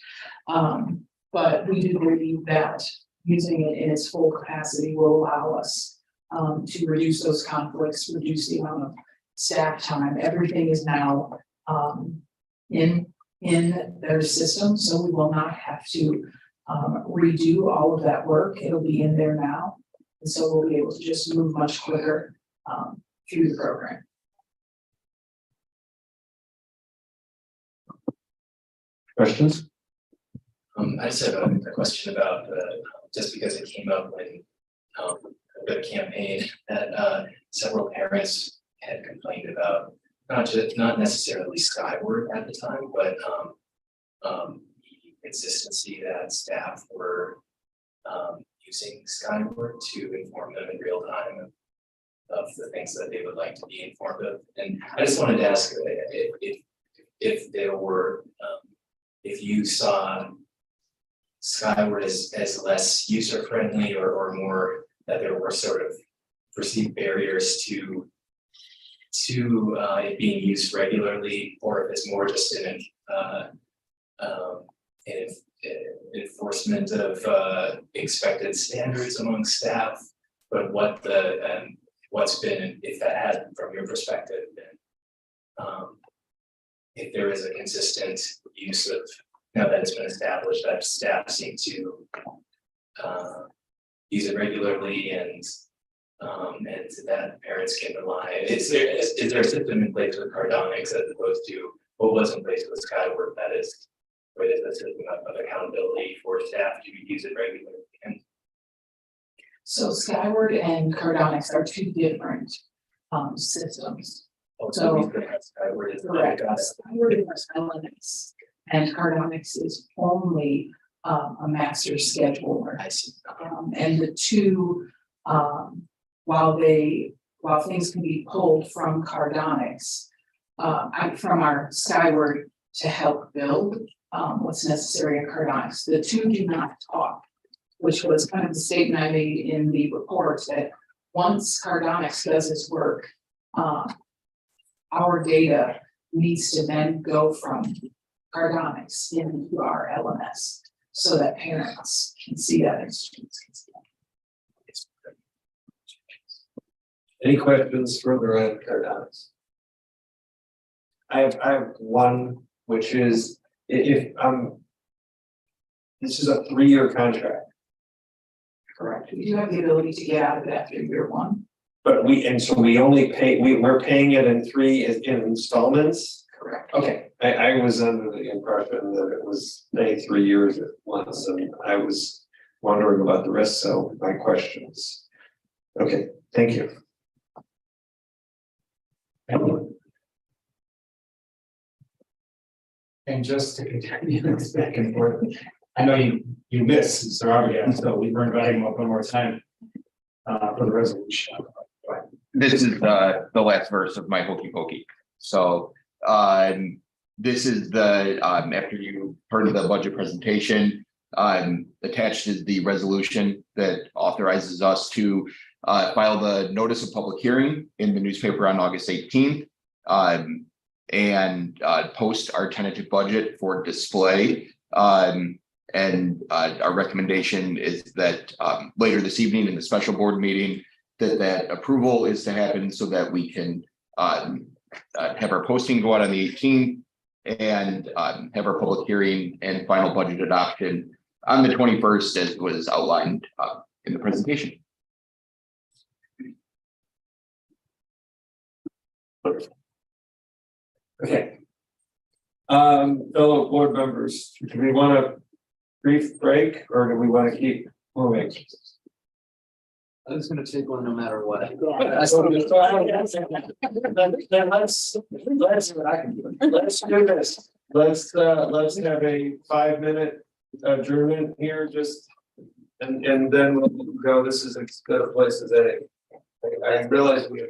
But we do believe that using it in its full capacity will allow us to reduce those conflicts, reduce the amount of staff time. Everything is now in their system, so we will not have to redo all of that work. It'll be in there now, and so we'll be able to just move much quicker through the program. questions? I just have a question about just because it came up when the campaign that several parents had complained about, not necessarily Skyward at the time, but the consistency that staff were using Skyward to inform them in real time of the things that they would like to be informed of. And I just wanted to ask if there were if you saw Skyward as less user-friendly or more that there were sort of perceived barriers to it being used regularly, or if it's more just an enforcement of expected standards among staff, but what what's been, if that has from your perspective been, if there is a consistent use of, now that it's been established that staff seem to use it regularly and that parents can rely. Is there a system in place with Cardonics as opposed to what was in place with Skyward, that is, where there's a system of accountability for staff to use it regularly? And So Skyward and Cardonics are two different systems. also, we could have Skyward is Correct. Skyward is LMS and Cardonics is only a master scheduler. I see. And the two, while things can be pulled from Cardonics, from our Skyward to help build what's necessary in Cardonics, the two do not talk, which was kind of the statement I made in the report that once Cardonics does its work, our data needs to then go from Cardonics into our LMS so that parents can see that and students can see that. Any questions further on Cardonics? I have one, which is if this is a 3-year contract, Correct. We do have the ability to get out of it after year one. but we only pay, we're paying it in 3 installments? Correct. Okay, I was under the impression that it was pay 3 years at once, and I was wondering about the rest, so my questions. Okay, thank you. And just to continue this back and forth, I know you missed Mr. Abraham, so we were inviting him up one more time for the resolution. This is the last verse of my hokey pokey. So this is the after you heard the budget presentation, attached is the resolution that authorizes us to file the notice of public hearing in the newspaper on August 18th. And post our tentative budget for display. And our recommendation is that later this evening in the special board meeting, that approval is to happen so that we can have our posting go out on the 18th and have our public hearing and final budget adoption on the 21st, as was outlined in the presentation. Okay. Fellow board members, do we want a brief break or do we want to keep moving? I was gonna take one no matter what. Let's do this. Let's have a 5-minute adjournment here, just and then we'll go. This is as good a place as any. I realize we have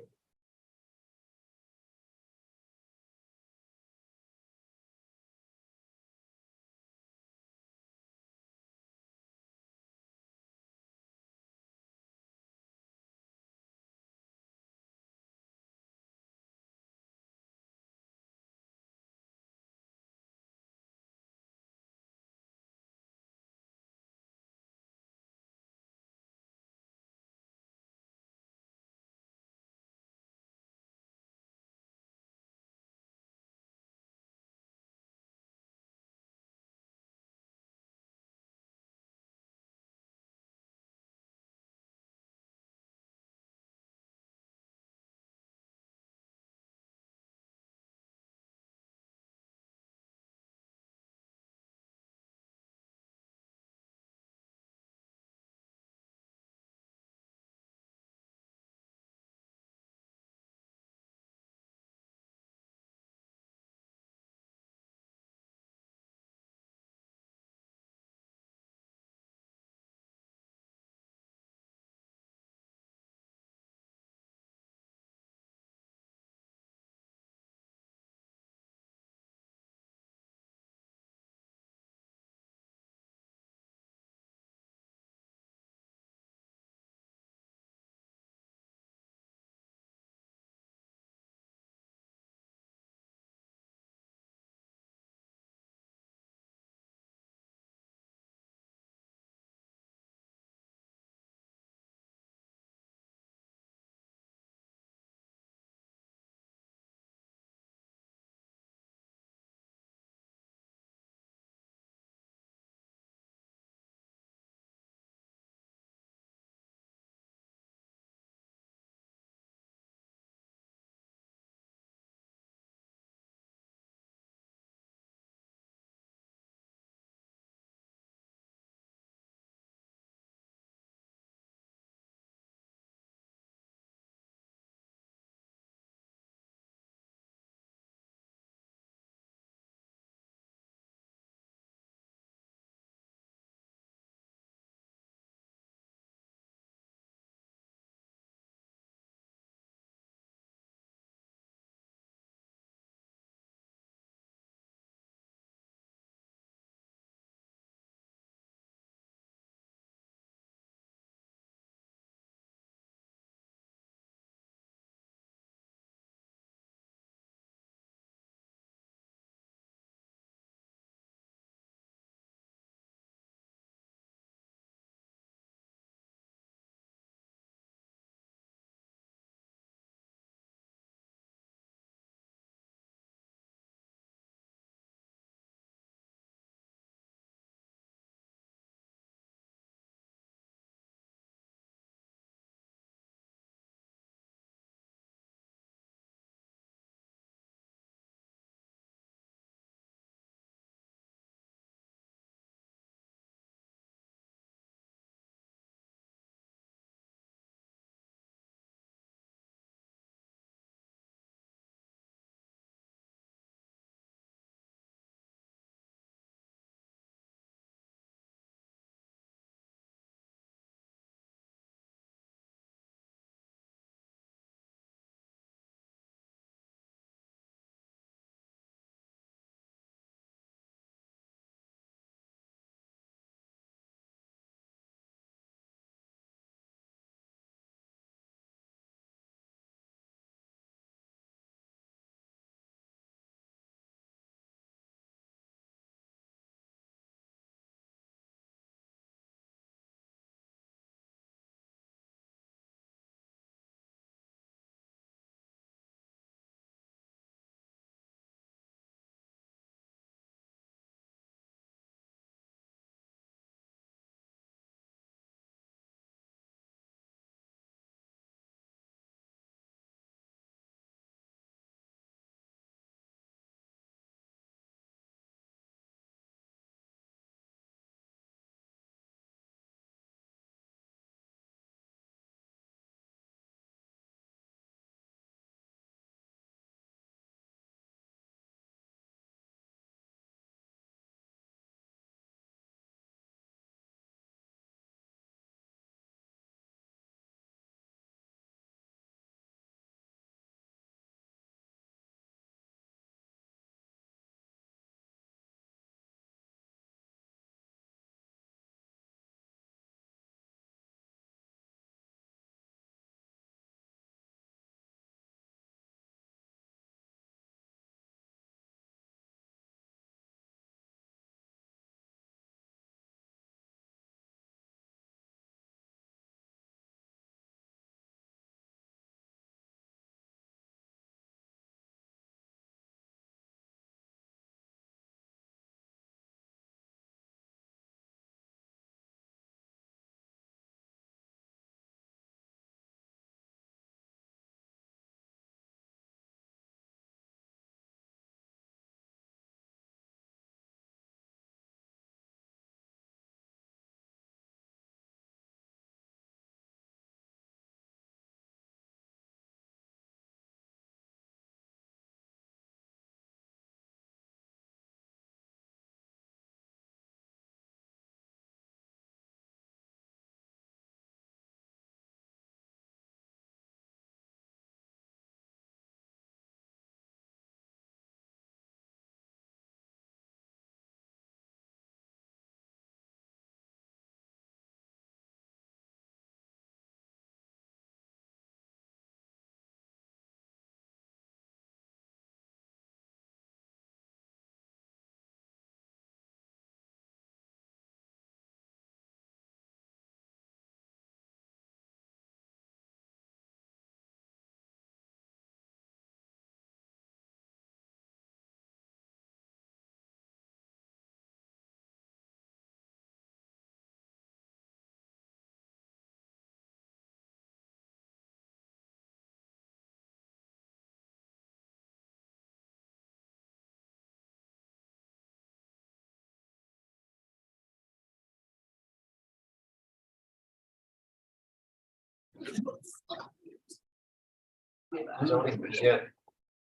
Yeah.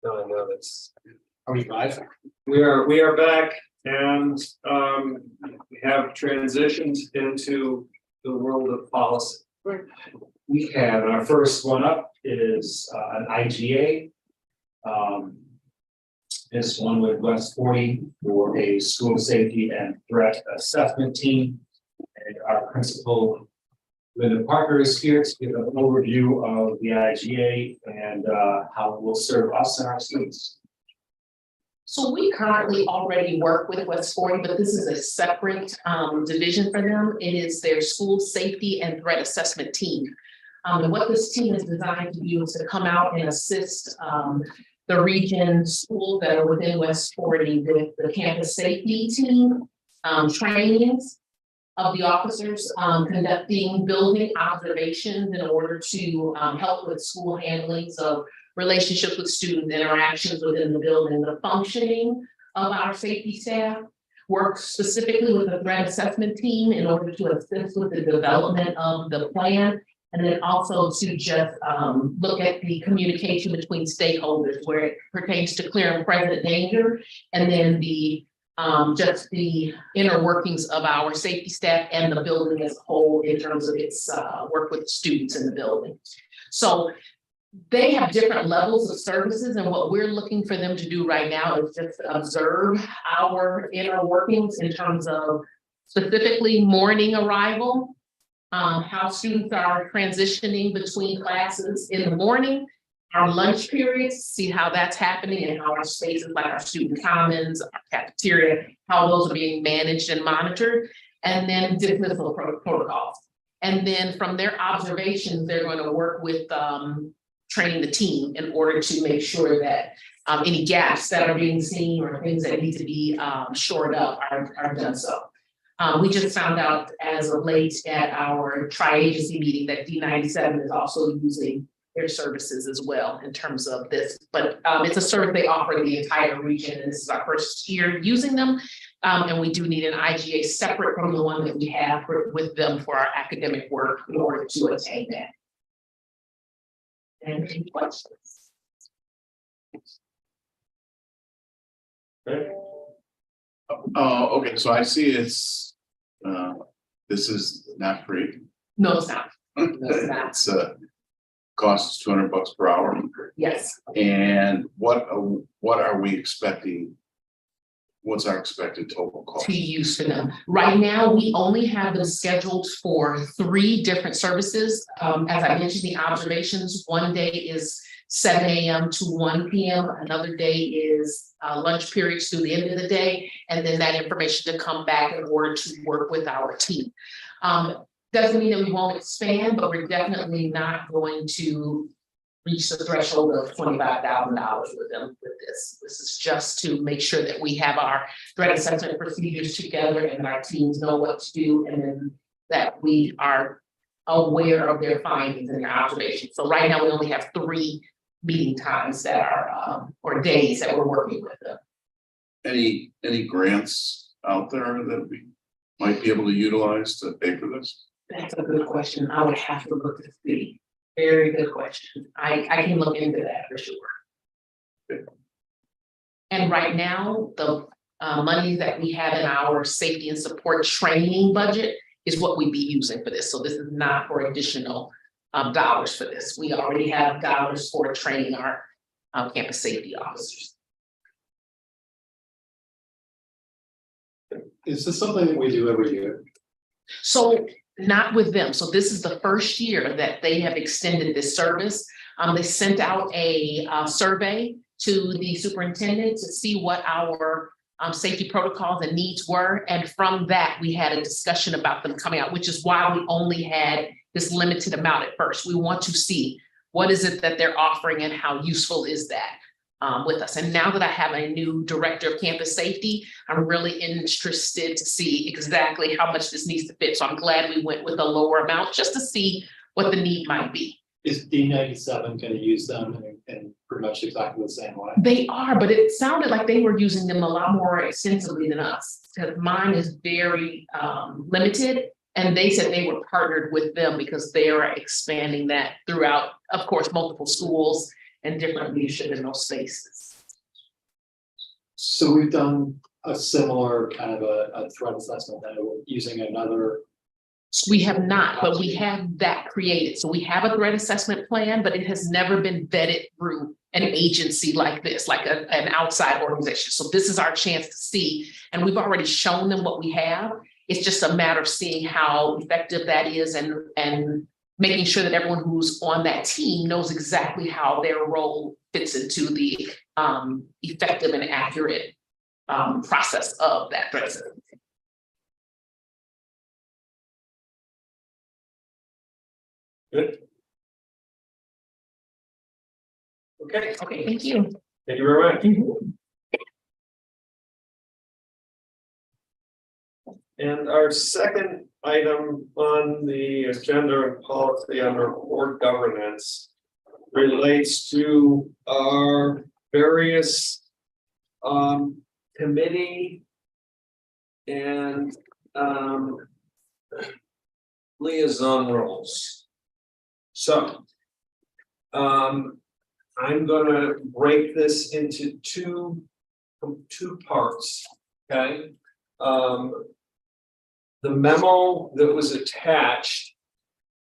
No, I know that's. Are we live? We are back and we have transitioned into the world of policy. We have, our first one up is an IGA. This one with West 40 for a school safety and threat assessment team. And our principal, Linda Parker, is here to give an overview of the IGA and how it will serve us and our students. So we currently already work with West 40, but this is a separate division for them. It is their school safety and threat assessment team. And what this team is designed to do is to come out and assist the region schools that are within West 40 with the campus safety team, trainings of the officers, conducting building observations in order to help with school handlings of relationships with student interactions within the building, the functioning of our safety staff, work specifically with the threat assessment team in order to assist with the development of the plan, and then also to just look at the communication between stakeholders where it pertains to clear and present danger, and then the just the inner workings of our safety staff and the building as a whole in terms of its work with students in the building. So they have different levels of services, and what we're looking for them to do right now is just observe our inner workings in terms of specifically morning arrival, how students are transitioning between classes in the morning, our lunch periods, see how that's happening and how our spaces like our student commons, our cafeteria, how those are being managed and monitored, and then dismissal protocols. And then from their observations, they're going to work with training the team in order to make sure that any gaps that are being seen or things that need to be shored up are done so. We just found out as of late at our tri-agency meeting that D97 is also using their services as well in terms of this, but it's a service they offer the entire region, and this is our first year using them. And we do need an IGA separate from the one that we have with them for our academic work in order to attain that. And any questions? Okay, so I see it's, this is not free. No, it's not. No, it's not. It's costs $200 per hour. Yes. And what are we expecting? What's our expected total cost? To use for them. Right now, we only have them scheduled for 3 different services. As I mentioned, the observations, one day is 7 a.m. to 1 p.m. Another day is lunch periods through the end of the day, and then that information to come back in order to work with our team. Doesn't mean that we won't expand, but we're definitely not going to reach the threshold of $25,000 with them with this. This is just to make sure that we have our threat assessment procedures together and our teams know what to do, and then that we are aware of their findings and their observations. So right now we only have 3 meeting times that are or days that we're working with them. Any grants out there that we might be able to utilize to pay for this? That's a good question. I would have to look to see. Very good question. I can look into that for sure. And right now, the money that we have in our safety and support training budget is what we'd be using for this. So this is not for additional dollars for this. We already have dollars for training our campus safety officers. Is this something that we do every year? So not with them. So this is the first year that they have extended this service. They sent out a survey to the superintendent to see what our safety protocols and needs were. And from that, we had a discussion about them coming out, which is why we only had this limited amount at first. We want to see what is it that they're offering and how useful is that with us. And now that I have a new director of campus safety, I'm really interested to see exactly how much this needs to fit. So I'm glad we went with a lower amount just to see what the need might be. Is D97 going to use them in pretty much exactly the same way? They are, but it sounded like they were using them a lot more extensively than us, because mine is very limited. And they said they were partnered with them because they are expanding that throughout, of course, multiple schools and different leadership in those spaces. So we've done a similar kind of a threat assessment that we're using another. We have not, but we have that created. So we have a threat assessment plan, but it has never been vetted through an agency like this, like an outside organization. So this is our chance to see, and we've already shown them what we have. It's just a matter of seeing how effective that is and making sure that everyone who's on that team knows exactly how their role fits into the effective and accurate process of that threat assessment. Good. Okay, Okay, thank you. thank you very much. And our second item on the agenda and policy under board governance relates to our various committee and liaison roles. So I'm gonna break this into two parts, okay? The memo that was attached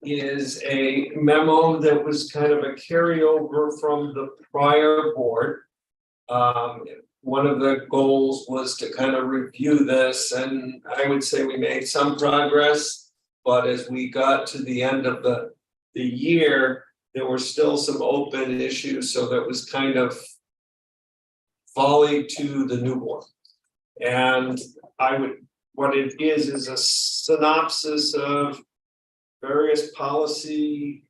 is a memo that was kind of a carryover from the prior board. One of the goals was to kind of review this, and I would say we made some progress, but as we got to the end of the year, there were still some open issues, so that was kind of volleyed to the new board. And what it is a synopsis of various policy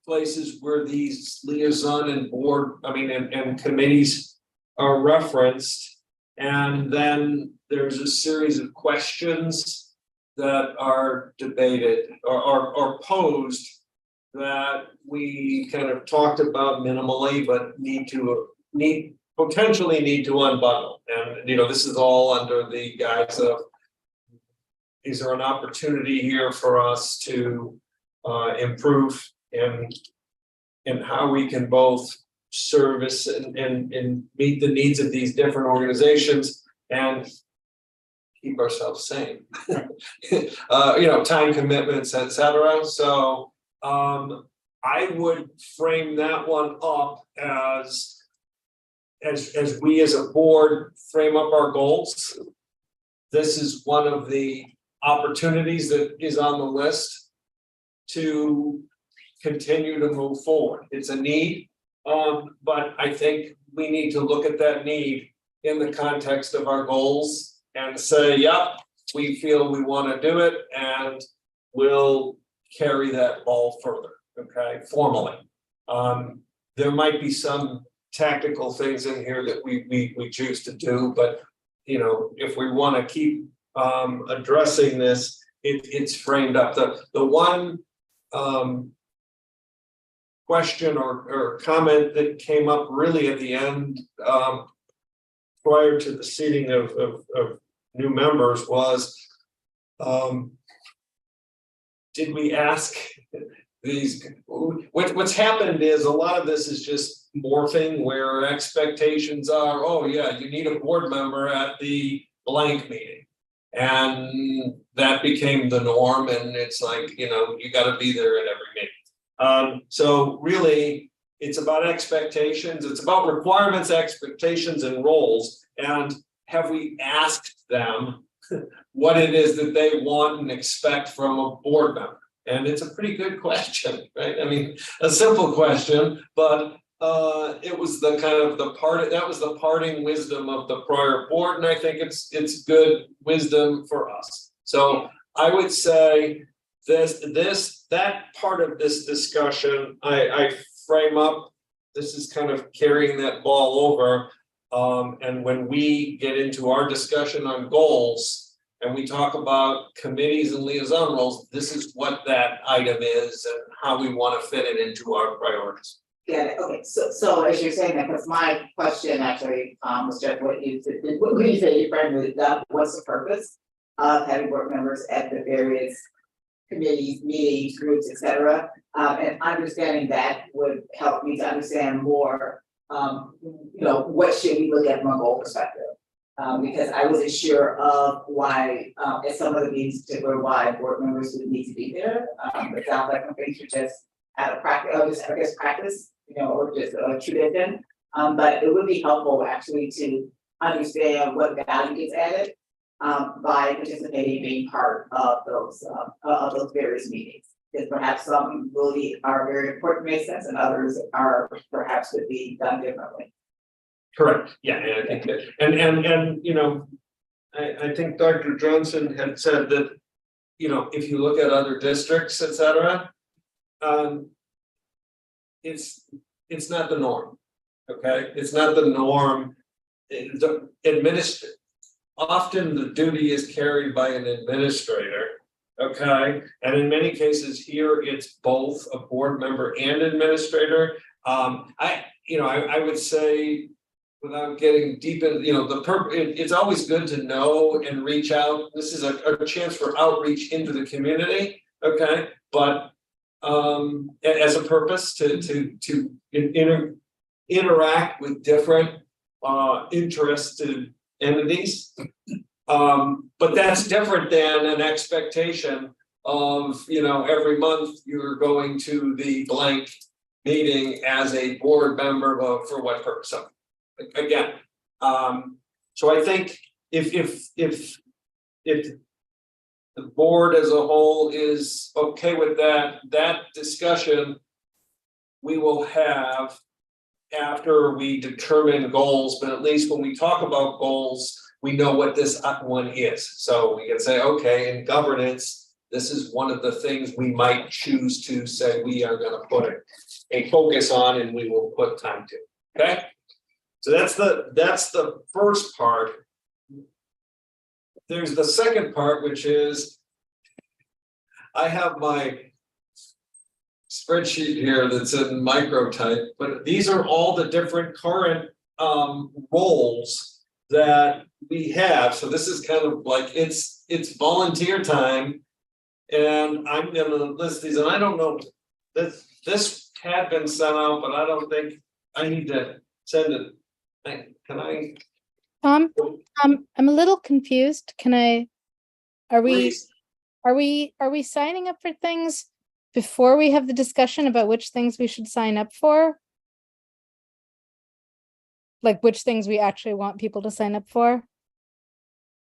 places where these liaison and board, and committees are referenced. And then there's a series of questions that are debated or posed that we kind of talked about minimally, but potentially need to unbundle. And this is all under the guise of, is there an opportunity here for us to improve in how we can both service and meet the needs of these different organizations and keep ourselves sane. Time commitments, etc. So I would frame that one up as we as a board frame up our goals. This is one of the opportunities that is on the list to continue to move forward. It's a need, but I think we need to look at that need in the context of our goals and say, yep, we feel we want to do it, and we'll carry that ball further, okay, formally. There might be some tactical things in here that we choose to do, but if we want to keep addressing this, it's framed up. The one question or comment that came up really at the end prior to the seating of new members was, did we ask these? What's happened is a lot of this is just morphing where expectations are, oh yeah, you need a board member at the blank meeting. And that became the norm, and it's like, you got to be there at every meeting. So really, it's about expectations, it's about requirements, expectations, and roles. And have we asked them what it is that they want and expect from a board member? And it's a pretty good question, right? A simple question, but it was that was the parting wisdom of the prior board, and I think it's good wisdom for us. So I would say that part of this discussion, I frame up. This is kind of carrying that ball over, and when we get into our discussion on goals, and we talk about committees and liaison roles, this is what that item is and how we want to fit it into our priorities. Yeah, okay, so as you're saying that, because my question actually was just what you said you framed it up, what's the purpose of having board members at the various committees, meetings, groups, et cetera. And understanding that would help me to understand more, what should we look at from a goal perspective? Because I wasn't sure of why, at some of the meetings, particularly why board members would need to be there. It sounds like some things are just out of practice, or just, I guess, practice, or just a tradition. But it would be helpful actually to understand what value is added by participating, being part of those various meetings. Because perhaps some really are very important, make sense, and others are perhaps could be done differently. Correct, yeah, and I think that, I think Dr. Johnson had said that, if you look at other districts, et cetera, it's not the norm, okay? It's not the norm. Often the duty is carried by an administrator, okay? And in many cases here, it's both a board member and administrator. I would say, without getting deep in, it's always good to know and reach out. This is a chance for outreach into the community, okay? But as a purpose to interact with different interested entities. But that's different than an expectation of, every month you're going to the blank meeting as a board member for what purpose. So again, so I think if the board as a whole is okay with that discussion we will have after we determine goals, but at least when we talk about goals, we know what this one is. So we can say, okay, in governance, this is one of the things we might choose to say we are going to put a focus on and we will put time to. Okay. So that's the first part. There's the second part, which is I have my spreadsheet here that's in micro type, but these are all the different current roles that we have. So this is kind of like it's volunteer time, and I'm gonna list these. And I don't know that this had been sent out, but I don't think I need to send it. Can I? Tom, I'm a little confused. Are we signing up for things before we have the discussion about which things we should sign up for? Like which things we actually want people to sign up for?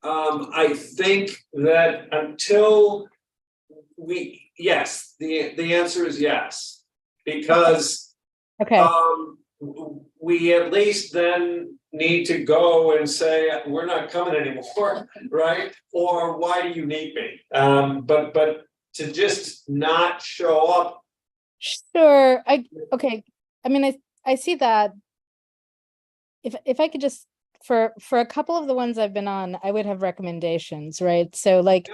I think that until yes, the answer is yes, because okay. We at least then need to go and say we're not coming anymore, right? Or why do you need me? But to just not show up. Sure. Okay. I mean, I see that. If I could just for a couple of the ones I've been on, I would have recommendations, right? So like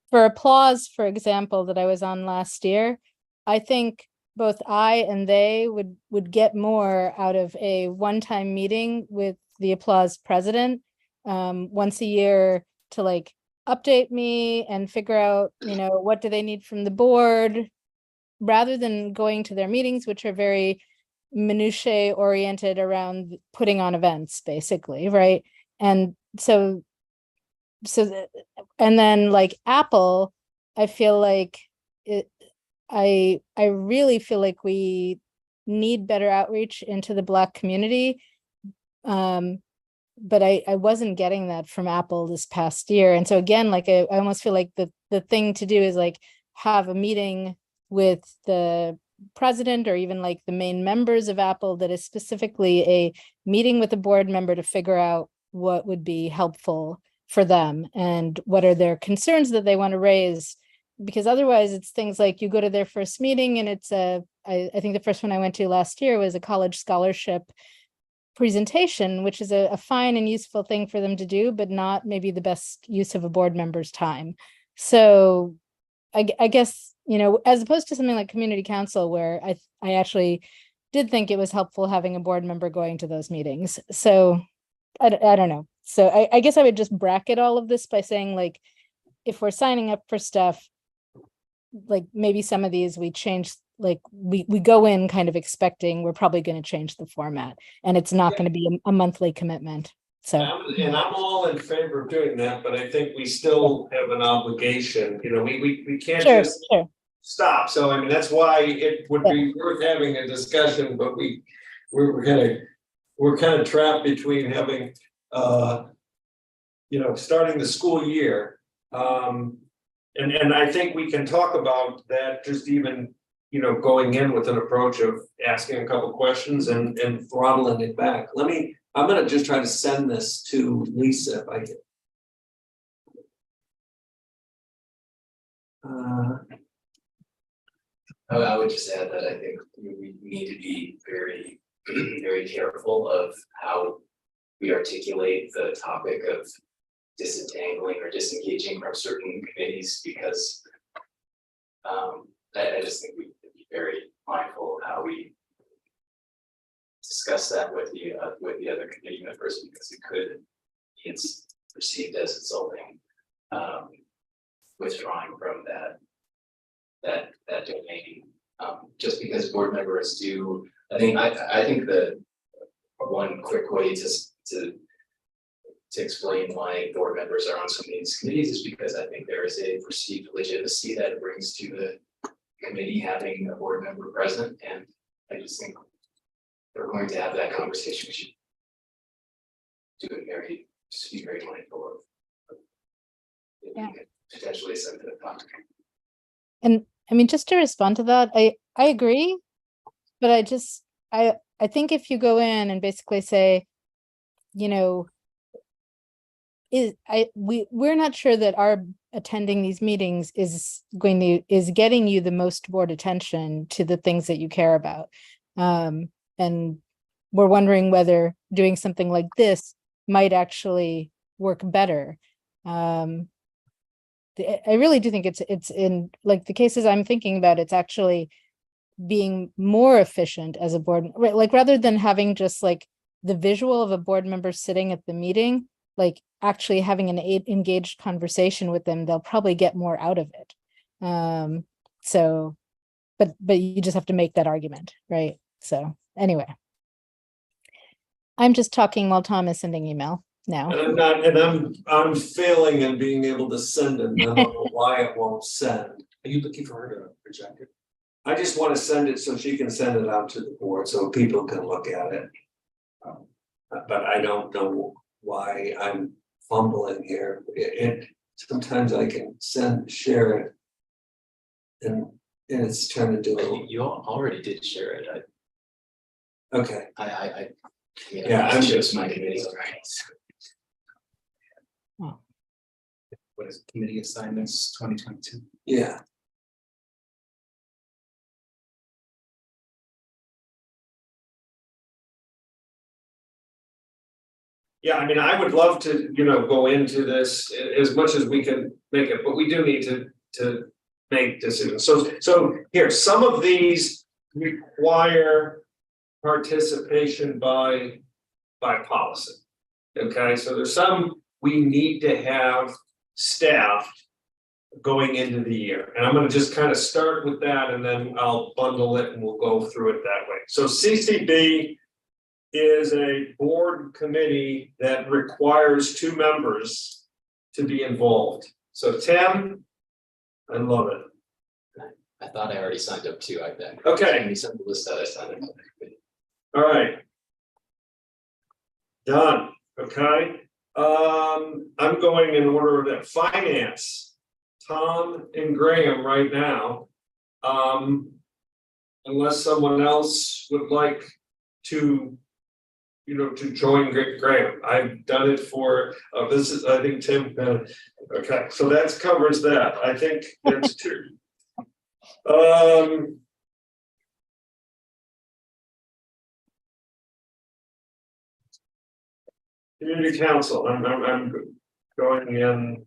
for applause, for example, that I was on last year, I think both I and they would get more out of a one-time meeting with the applause president once a year to like update me and figure out, what do they need from the board, rather than going to their meetings, which are very minutiae oriented around putting on events, basically, right? And so and then like Apple, I feel like I really feel like we need better outreach into the Black community. But I wasn't getting that from Apple this past year. And so again, like I almost feel like the thing to do is like have a meeting with the president or even like the main members of Apple that is specifically a meeting with a board member to figure out what would be helpful for them and what are their concerns that they want to raise. Because otherwise it's things like you go to their first meeting and it's I think the first one I went to last year was a college scholarship presentation, which is a fine and useful thing for them to do, but not maybe the best use of a board member's time. So I guess, as opposed to something like community council, where I actually did think it was helpful having a board member going to those meetings. So I don't know. So I guess I would just bracket all of this by saying like, if we're signing up for stuff, like maybe some of these we change, like we go in kind of expecting we're probably going to change the format, and it's not going to be a monthly commitment. So, And I'm all in favor of doing that, but I think we still have an obligation, you know, we can't sure, just sure. stop. So I mean, that's why it would be worth having a discussion, but we're kind of trapped between having, you know, starting the school year. And I think we can talk about that, just even, you know, going in with an approach of asking a couple questions and throttling it back. I'm gonna just try to send this to Lisa if I can. I would just add that I think we need to be very, very careful of how we articulate the topic of disentangling or disengaging from certain committees, because I just think we need to be very mindful of how we discuss that with the other committee members, because it could be perceived as insulting, withdrawing from that domain, just because board members do. I think the one quick way to explain why board members are on so many of these committees is because I think there is a perceived legitimacy that it brings to the committee having a board member present, and I just think we're going to have that conversation. We should do it just be very mindful of potentially a sensitive topic. And I mean, just to respond to that, I agree, but I think if you go in and basically say, you know, we're not sure that our attending these meetings is getting you the most board attention to the things that you care about. And we're wondering whether doing something like this might actually work better. I really do think it's in, like, the cases I'm thinking about, it's actually being more efficient as a board, like rather than having just like the visual of a board member sitting at the meeting, like actually having an engaged conversation with them, they'll probably get more out of it. So, but you just have to make that argument, right? So anyway, I'm just talking while Tom is sending email now. And I'm failing in being able to send it, and I don't know why it won't send. Are you looking for her to project it? I just want to send it so she can send it out to the board so people can look at it. But I don't know why I'm fumbling here. Sometimes I can share it. And it's trying to do it. You already did share it. Okay. I chose my committee already. What is committee assignments 2022? Yeah. Yeah, I mean, I would love to, you know, go into this as much as we can make it, but we do need to make decisions. So here, some of these require participation by policy. Okay, so there's some we need to have staffed going into the year. And I'm going to just kind of start with that, and then I'll bundle it and we'll go through it that way. So CCB is a board committee that requires 2 members to be involved. So Tim, I love it. I thought I already signed up too. Okay. You sent the list that I signed up to. All right. Done. Okay. I'm going in order of that. Finance, Tom and Graham right now. Unless someone else would like to, you know, to join Graham. I've done it for this is, I think, Tim. Okay, so that covers that. I think that's 2. Community council. I'm going in.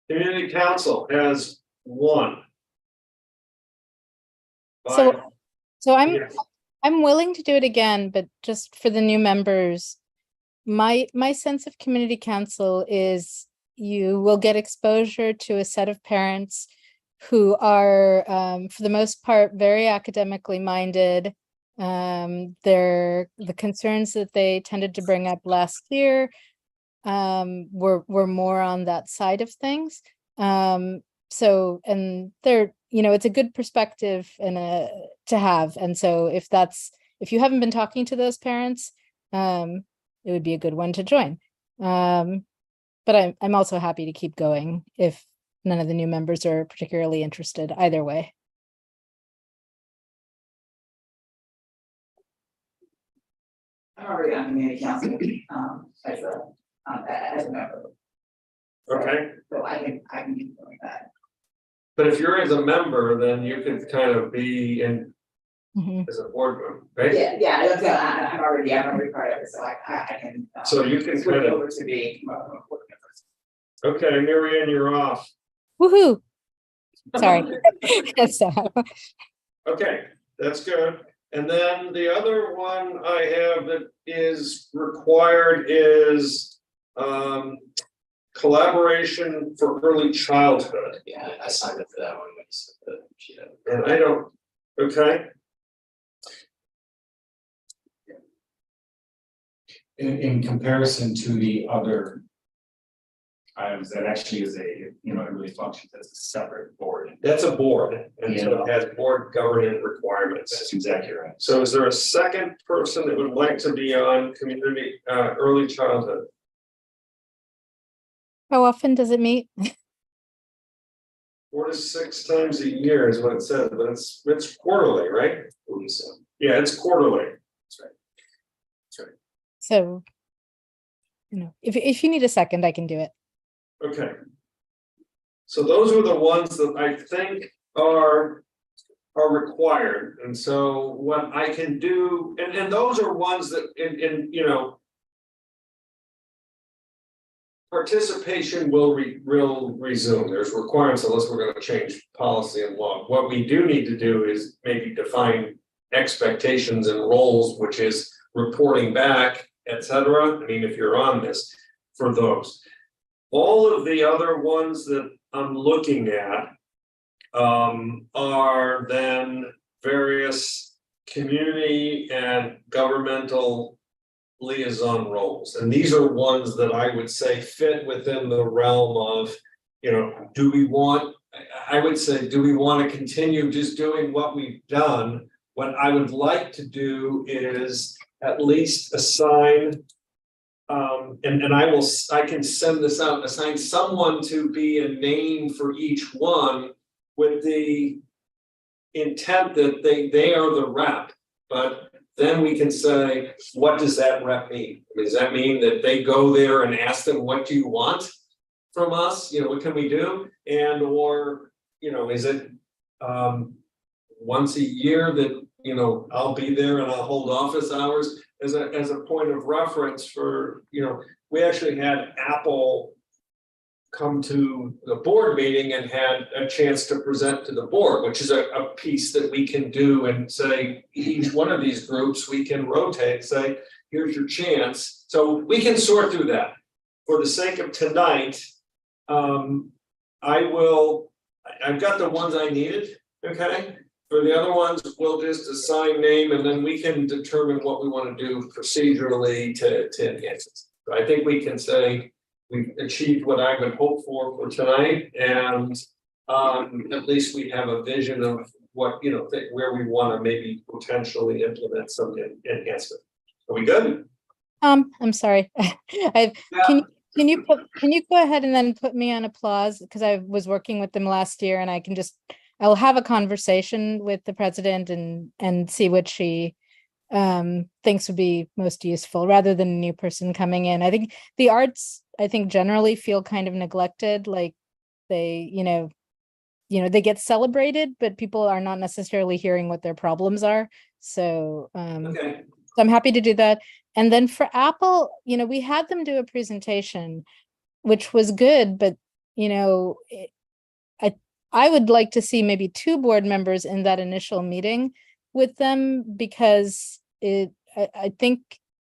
Community council has 1. So I'm willing to do it again, but just for the new members, my sense of community council is you will get exposure to a set of parents who are, for the most part, very academically minded. The concerns that they tended to bring up last year were more on that side of things. So, and they're, it's a good perspective and to have. And so if you haven't been talking to those parents, it would be a good one to join. But I'm also happy to keep going if none of the new members are particularly interested either way. I'm already on community council, as a member, Okay, so I can keep doing that. but if you're as a member, then you could kind of be in Mhm. as a board member, right? Yeah, I'm already part of it, so I can. So you can switch kind of, over to being a board member. okay, Mary Ann, you're off. Woohoo! Sorry. So, Okay, that's good. And then the other one I have that is required is collaboration for early childhood. Yeah, I signed up for that one when you said that. Yeah. And I don't, okay, In comparison to the other items, that actually is it really functions as a separate board. that's a board, and so it has board governance requirements. That's exactly right. So is there a second person that would like to be on community early childhood? how often does it meet? 4 to 6 times a year is what it says, but it's quarterly, right? So, Yeah, it's quarterly. So, if you need a second, I can do it. Okay. So those are the ones that I think are required, and so what I can do, and those are ones that in participation will resume. There's requirements unless we're going to change policy and law. What we do need to do is maybe define expectations and roles, which is reporting back, etc. I mean, if you're on this for those. All of the other ones that I'm looking at are then various community and governmental liaison roles. And these are ones that I would say fit within the realm of, do we want to continue just doing what we've done? What I would like to do is at least assign and I can send this out, assign someone to be a name for each one with the intent that they are the rep, but then we can say, what does that rep mean? Does that mean that they go there and ask them, what do you want from us? What can we do? And or, is it once a year that, I'll be there and I'll hold office hours as a point of reference for, we actually had Apple come to the board meeting and had a chance to present to the board, which is a piece that we can do and say, each one of these groups, we can rotate, say, here's your chance. So we can sort through that. For the sake of tonight, I've got the ones I needed, okay? For the other ones, we'll just assign name and then we can determine what we want to do procedurally to enhance it. So I think we can say we've achieved what I would hope for tonight, and at least we have a vision of what, where we want to maybe potentially implement some enhancement. Are we good? I'm sorry. Can you go ahead and then put me on applause, because I was working with them last year, and I'll have a conversation with the president and see what she thinks would be most useful, rather than a new person coming in. I think the arts, generally feel kind of neglected, like they, they get celebrated, but people are not necessarily hearing what their problems are. So, Okay. so I'm happy to do that. And then for Apple, we had them do a presentation, which was good, but I would like to see maybe 2 board members in that initial meeting with them, because I think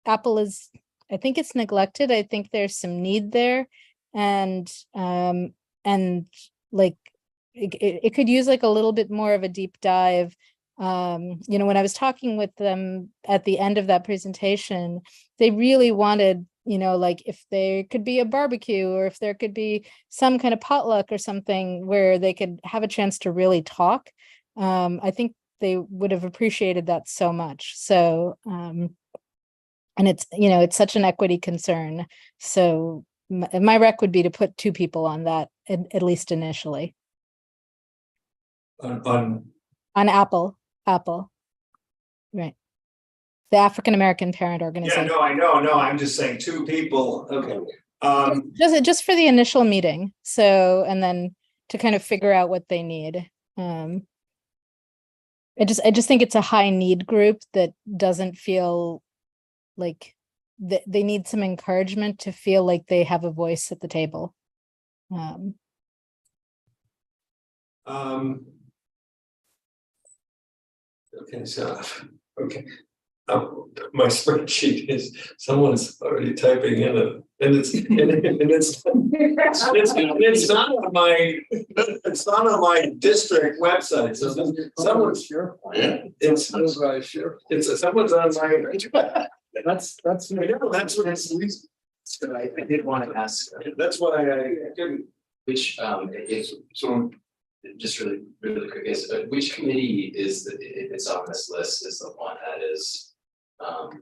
Apple is, I think it's neglected. I think there's some need there. and like it could use like a little bit more of a deep dive. You know, when I was talking with them at the end of that presentation, they really wanted, you know, like if there could be a barbecue or if there could be some kind of potluck or something where they could have a chance to really talk. I think they would have appreciated that so much. So, and it's, you know, it's such an equity concern. So my rec would be to put 2 people on that, at least initially. On On Apple, right. The African American Parent yeah, Organization. no, I know, no, I'm just saying 2 people, okay. Just for the initial meeting. So, and then to kind of figure out what they need. I just think it's a high need group that doesn't feel like they need some encouragement to feel like they have a voice at the table. Okay, so, okay. My spreadsheet is, someone's already typing in it, and it's not on my, it's not on my district website, so someone's sure. Yeah. It's sure. It's someone's on my. That's, I know, that's what it's. So I did want to ask, That's why I didn't. which, is, so, just really quick, is, which committee is the, if it's on this list, is the one that is, D97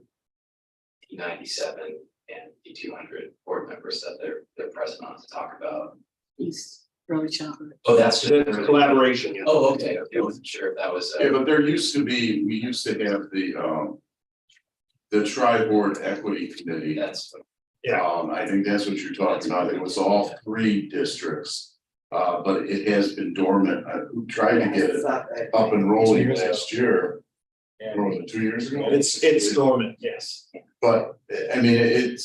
and D200 board members that they're present on to talk about? East early childhood. Oh, that's just. The collaboration. Yeah. Oh, okay, I wasn't sure if that was. Yeah, but there used to be, we used to have the tri-board equity committee. That's. Yeah. I think that's what you're talking about. It was all 3 districts. But it has been dormant. I tried to get it up and rolling last year. Or was it 2 years ago? It's dormant, yes. But I mean, we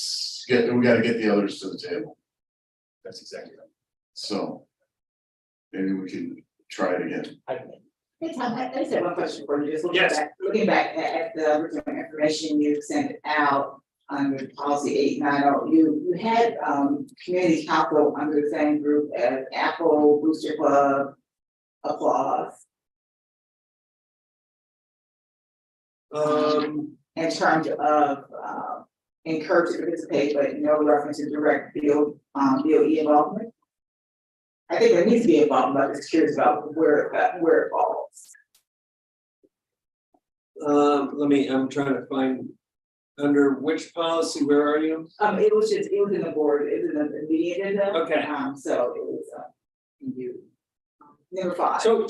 gotta get the others to the table. That's exactly right. So maybe we can try it again. Hey, Tom, I just have one question for you, just Yes. looking back at the original information you sent out under policy 890, you had community council under the same group as Apple, Booster Club, Applause. In terms of encourage to participate, but no reference to direct BOE involvement. I think there needs to be involvement, but I'm just curious about where it falls. I'm trying to find, under which policy, where are you? It was in the board, it was in the meeting agenda. Okay. So it was, number 5. So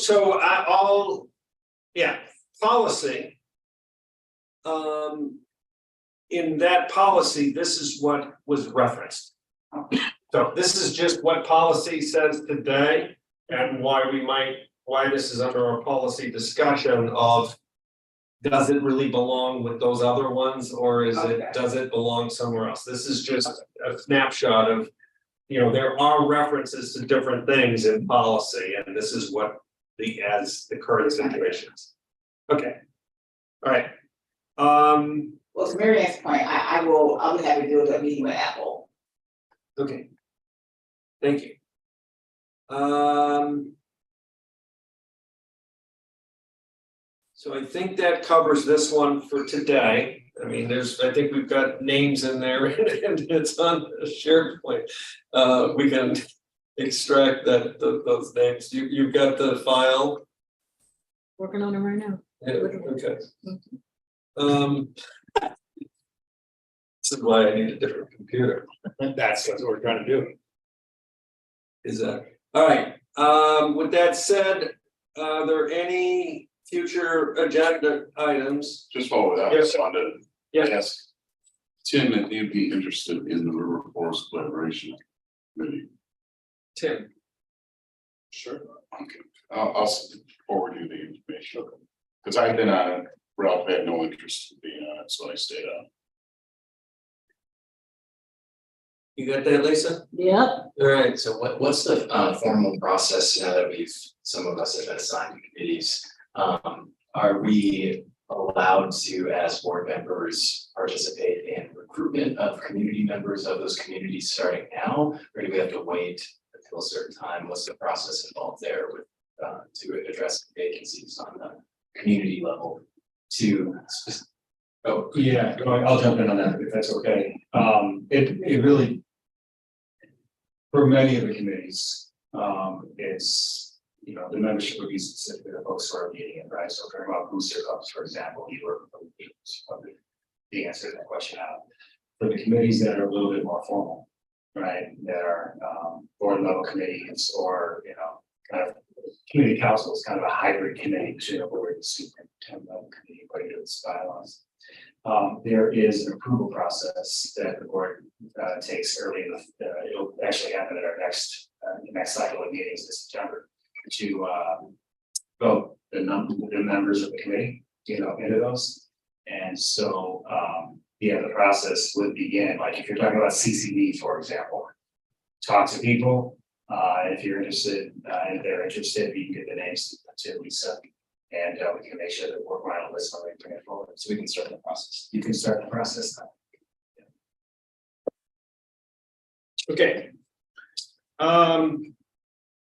policy. In that policy, this is what was referenced. So this is just what policy says today and why this is under a policy discussion of, does it really belong with those other ones, or does it belong somewhere else? This is just a snapshot of, you know, there are references to different things in policy, and this is what as the current situation is. Okay. All right. Well, to Mary Ann's point, I'll be happy to do a meeting with Apple. Okay. Thank you. So I think that covers this one for today. I mean, I think we've got names in there and it's on SharePoint. We can extract those names. You've got the file. Working on it right now. Yeah, okay. This is why I need a different computer. That's what we're trying to do. Is that, all right, with that said, are there any future agenda items? Just follow that. Yes. I wanted to ask Tim if he'd be interested in the River Forest Collaboration Committee. Tim. Sure. Okay, I'll forward you the information. Because I've been on it, Ralph had no interest in being on it, so I stayed on. You got that, Lisa? Yep. All right. So what's the formal process now that some of us have been assigned to committees? Are we allowed to, as board members, participate in recruitment of community members of those communities starting now? Or do we have to wait until a certain time? What's the process involved there with, to address vacancies on the community level? Oh, Yeah, I'll jump in on that if that's okay. It really, for many of the committees, it's, you know, the membership would be specific to the folks who are leading it, right? So if we're talking about booster clubs, for example, you were the answer to that question out. For the committees that are a little bit more formal, right, that are board level committees or, you know, kind of community council is kind of a hybrid committee between a board and superintendent level committee according to its bylaws. There is an approval process that the board takes early in the, it'll actually happen at our next cycle of meetings this September to vote the members of the committee, you know, into those. And so, yeah, the process would begin, like if you're talking about CCD, for example, talk to people, if you're interested, if they're interested, you can get the names to Lisa. And we can make sure that we're on a list when we bring it forward, so we can start the process. You can start the process now. Okay.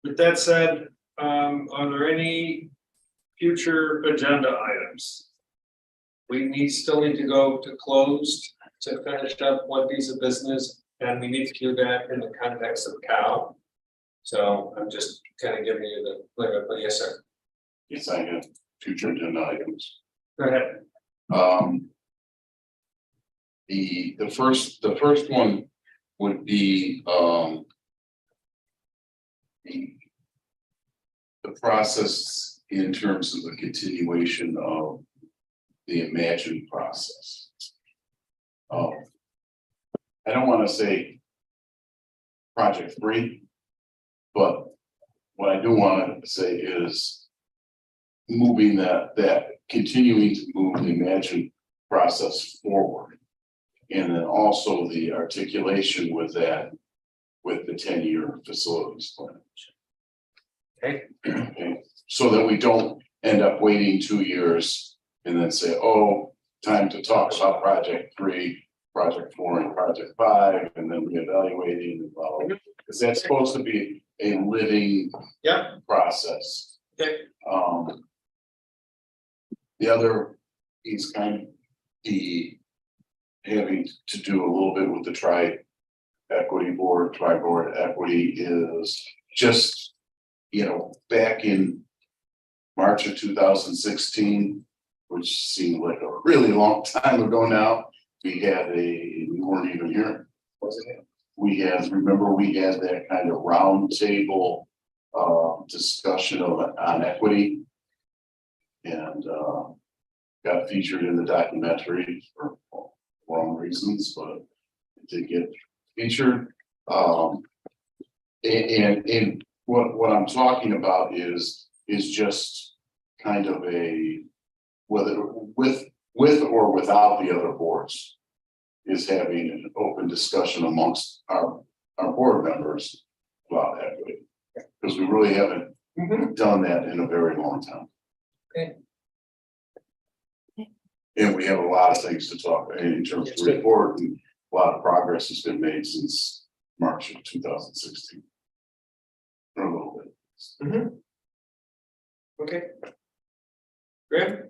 With that said, are there any future agenda items? We still need to go to closed to finish up one piece of business, and we need to do that in the context of COW. So I'm just kind of giving you the flavor, but yes, sir. Yes, I have future agenda items. Go ahead. The first one would be the process in terms of the continuation of the Imagine process. I don't want to say project free, but what I do want to say is moving that continuing to move the Imagine process forward. And then also the articulation with that, with the 10-year facilities plan. Okay. So that we don't end up waiting 2 years and then say, oh, time to talk about project 3, project 4, and project 5, and then reevaluating and blah, blah, blah. Because that's supposed to be a living process. Okay. The other is kind of the having to do a little bit with the tri-board equity is just, you know, back in March of 2016, which seemed like a really long time ago now, we weren't even here, wasn't it? We had that kind of round table discussion on equity. And got featured in the documentary for wrong reasons, but it did get featured. And what I'm talking about is just kind of a, whether with or without the other boards, is having an open discussion amongst our board members about equity. Because we really haven't done that in a very long time. Okay. And we have a lot of things to talk in terms of the report, and a lot of progress has been made since March of 2016. For a little bit. Okay. Graham?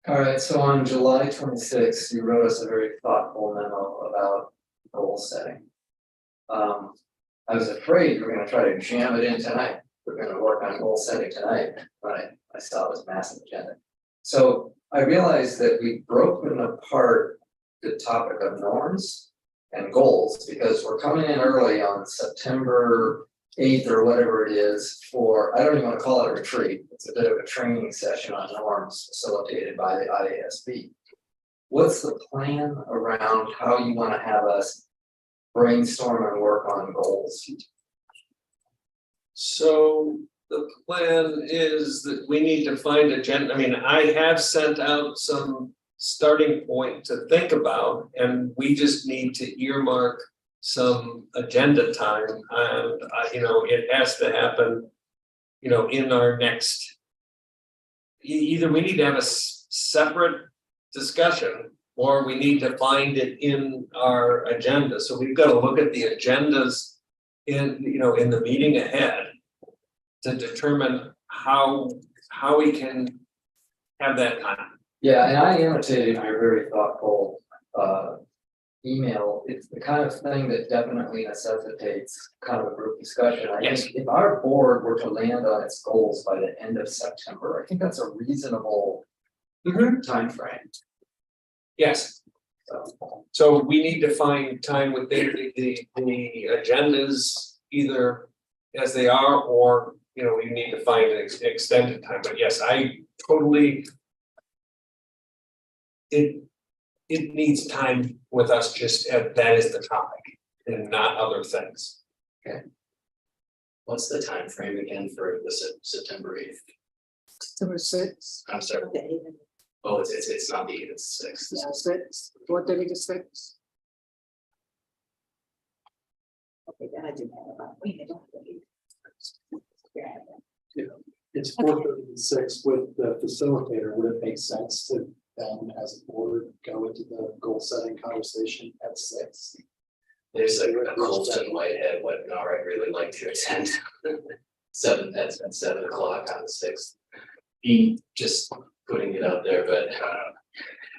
All right, so on July 26th, you wrote us a very thoughtful memo about goal setting. I was afraid you were gonna try to jam it in tonight. We're gonna work on goal setting tonight, but I saw this massive agenda. So I realized that we've broken apart the topic of norms and goals because we're coming in early on September 8th or whatever it is for, I don't even want to call it a retreat. It's a bit of a training session on norms facilitated by the IASB. What's the plan around how you want to have us brainstorm and work on goals? So the plan is that we need to find agenda. I mean, I have sent out some starting point to think about, and we just need to earmark some agenda time. And you know, it has to happen, you know, in our next. Either we need to have a separate discussion or we need to find it in our agenda. So we've got to look at the agendas in, in the meeting ahead to determine how we can have that time. Yeah, and I annotated your very thoughtful email. It's the kind of thing that definitely necessitates kind of a group discussion. I Yes. think if our board were to land on its goals by the end of September, I think that's a reasonable timeframe. Yes. So we need to find time within the agendas, either as they are, or, we need to find an extended time. But yes, I totally. It needs time with us, just that is the topic and not other things. What's the time frame again for the September 8th? September 6th. I'm sorry. Oh, it's not the 8th, it's 6th. Yeah, 6, 4:30 to 6. Okay, then I do have about, It's 4:36 with the facilitator. Would it make sense to then, as a board, go into the goal setting conversation at 6? There's a Colton Whitehead webinar I'd really like to attend. 7 at 7 o'clock on the 6th. Be just putting it out there,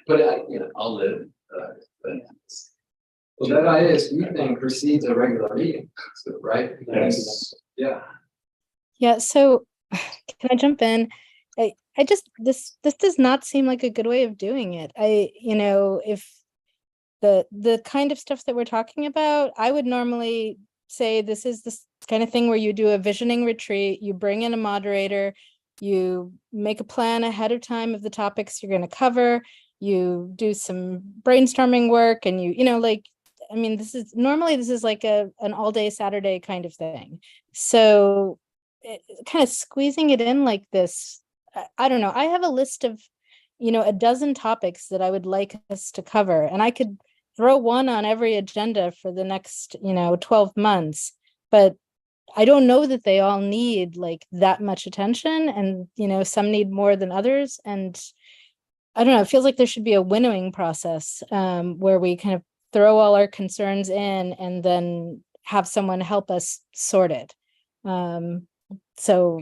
but I, I'll live. But Well, that ISB thing precedes a regular meeting, right? Yes. Yeah. Yeah, so can I jump in? I just this does not seem like a good way of doing it. If the kind of stuff that we're talking about, I would normally say this is this kind of thing where you do a visioning retreat, you bring in a moderator, you make a plan ahead of time of the topics you're going to cover, you do some brainstorming work, and this is like an all-day Saturday kind of thing. So kind of squeezing it in like this, I don't know. I have a list of, a dozen topics that I would like us to cover, and I could throw one on every agenda for the next, 12 months, but I don't know that they all need like that much attention, and, some need more than others. And I don't know, it feels like there should be a winnowing process where we kind of throw all our concerns in and then have someone help us sort it. So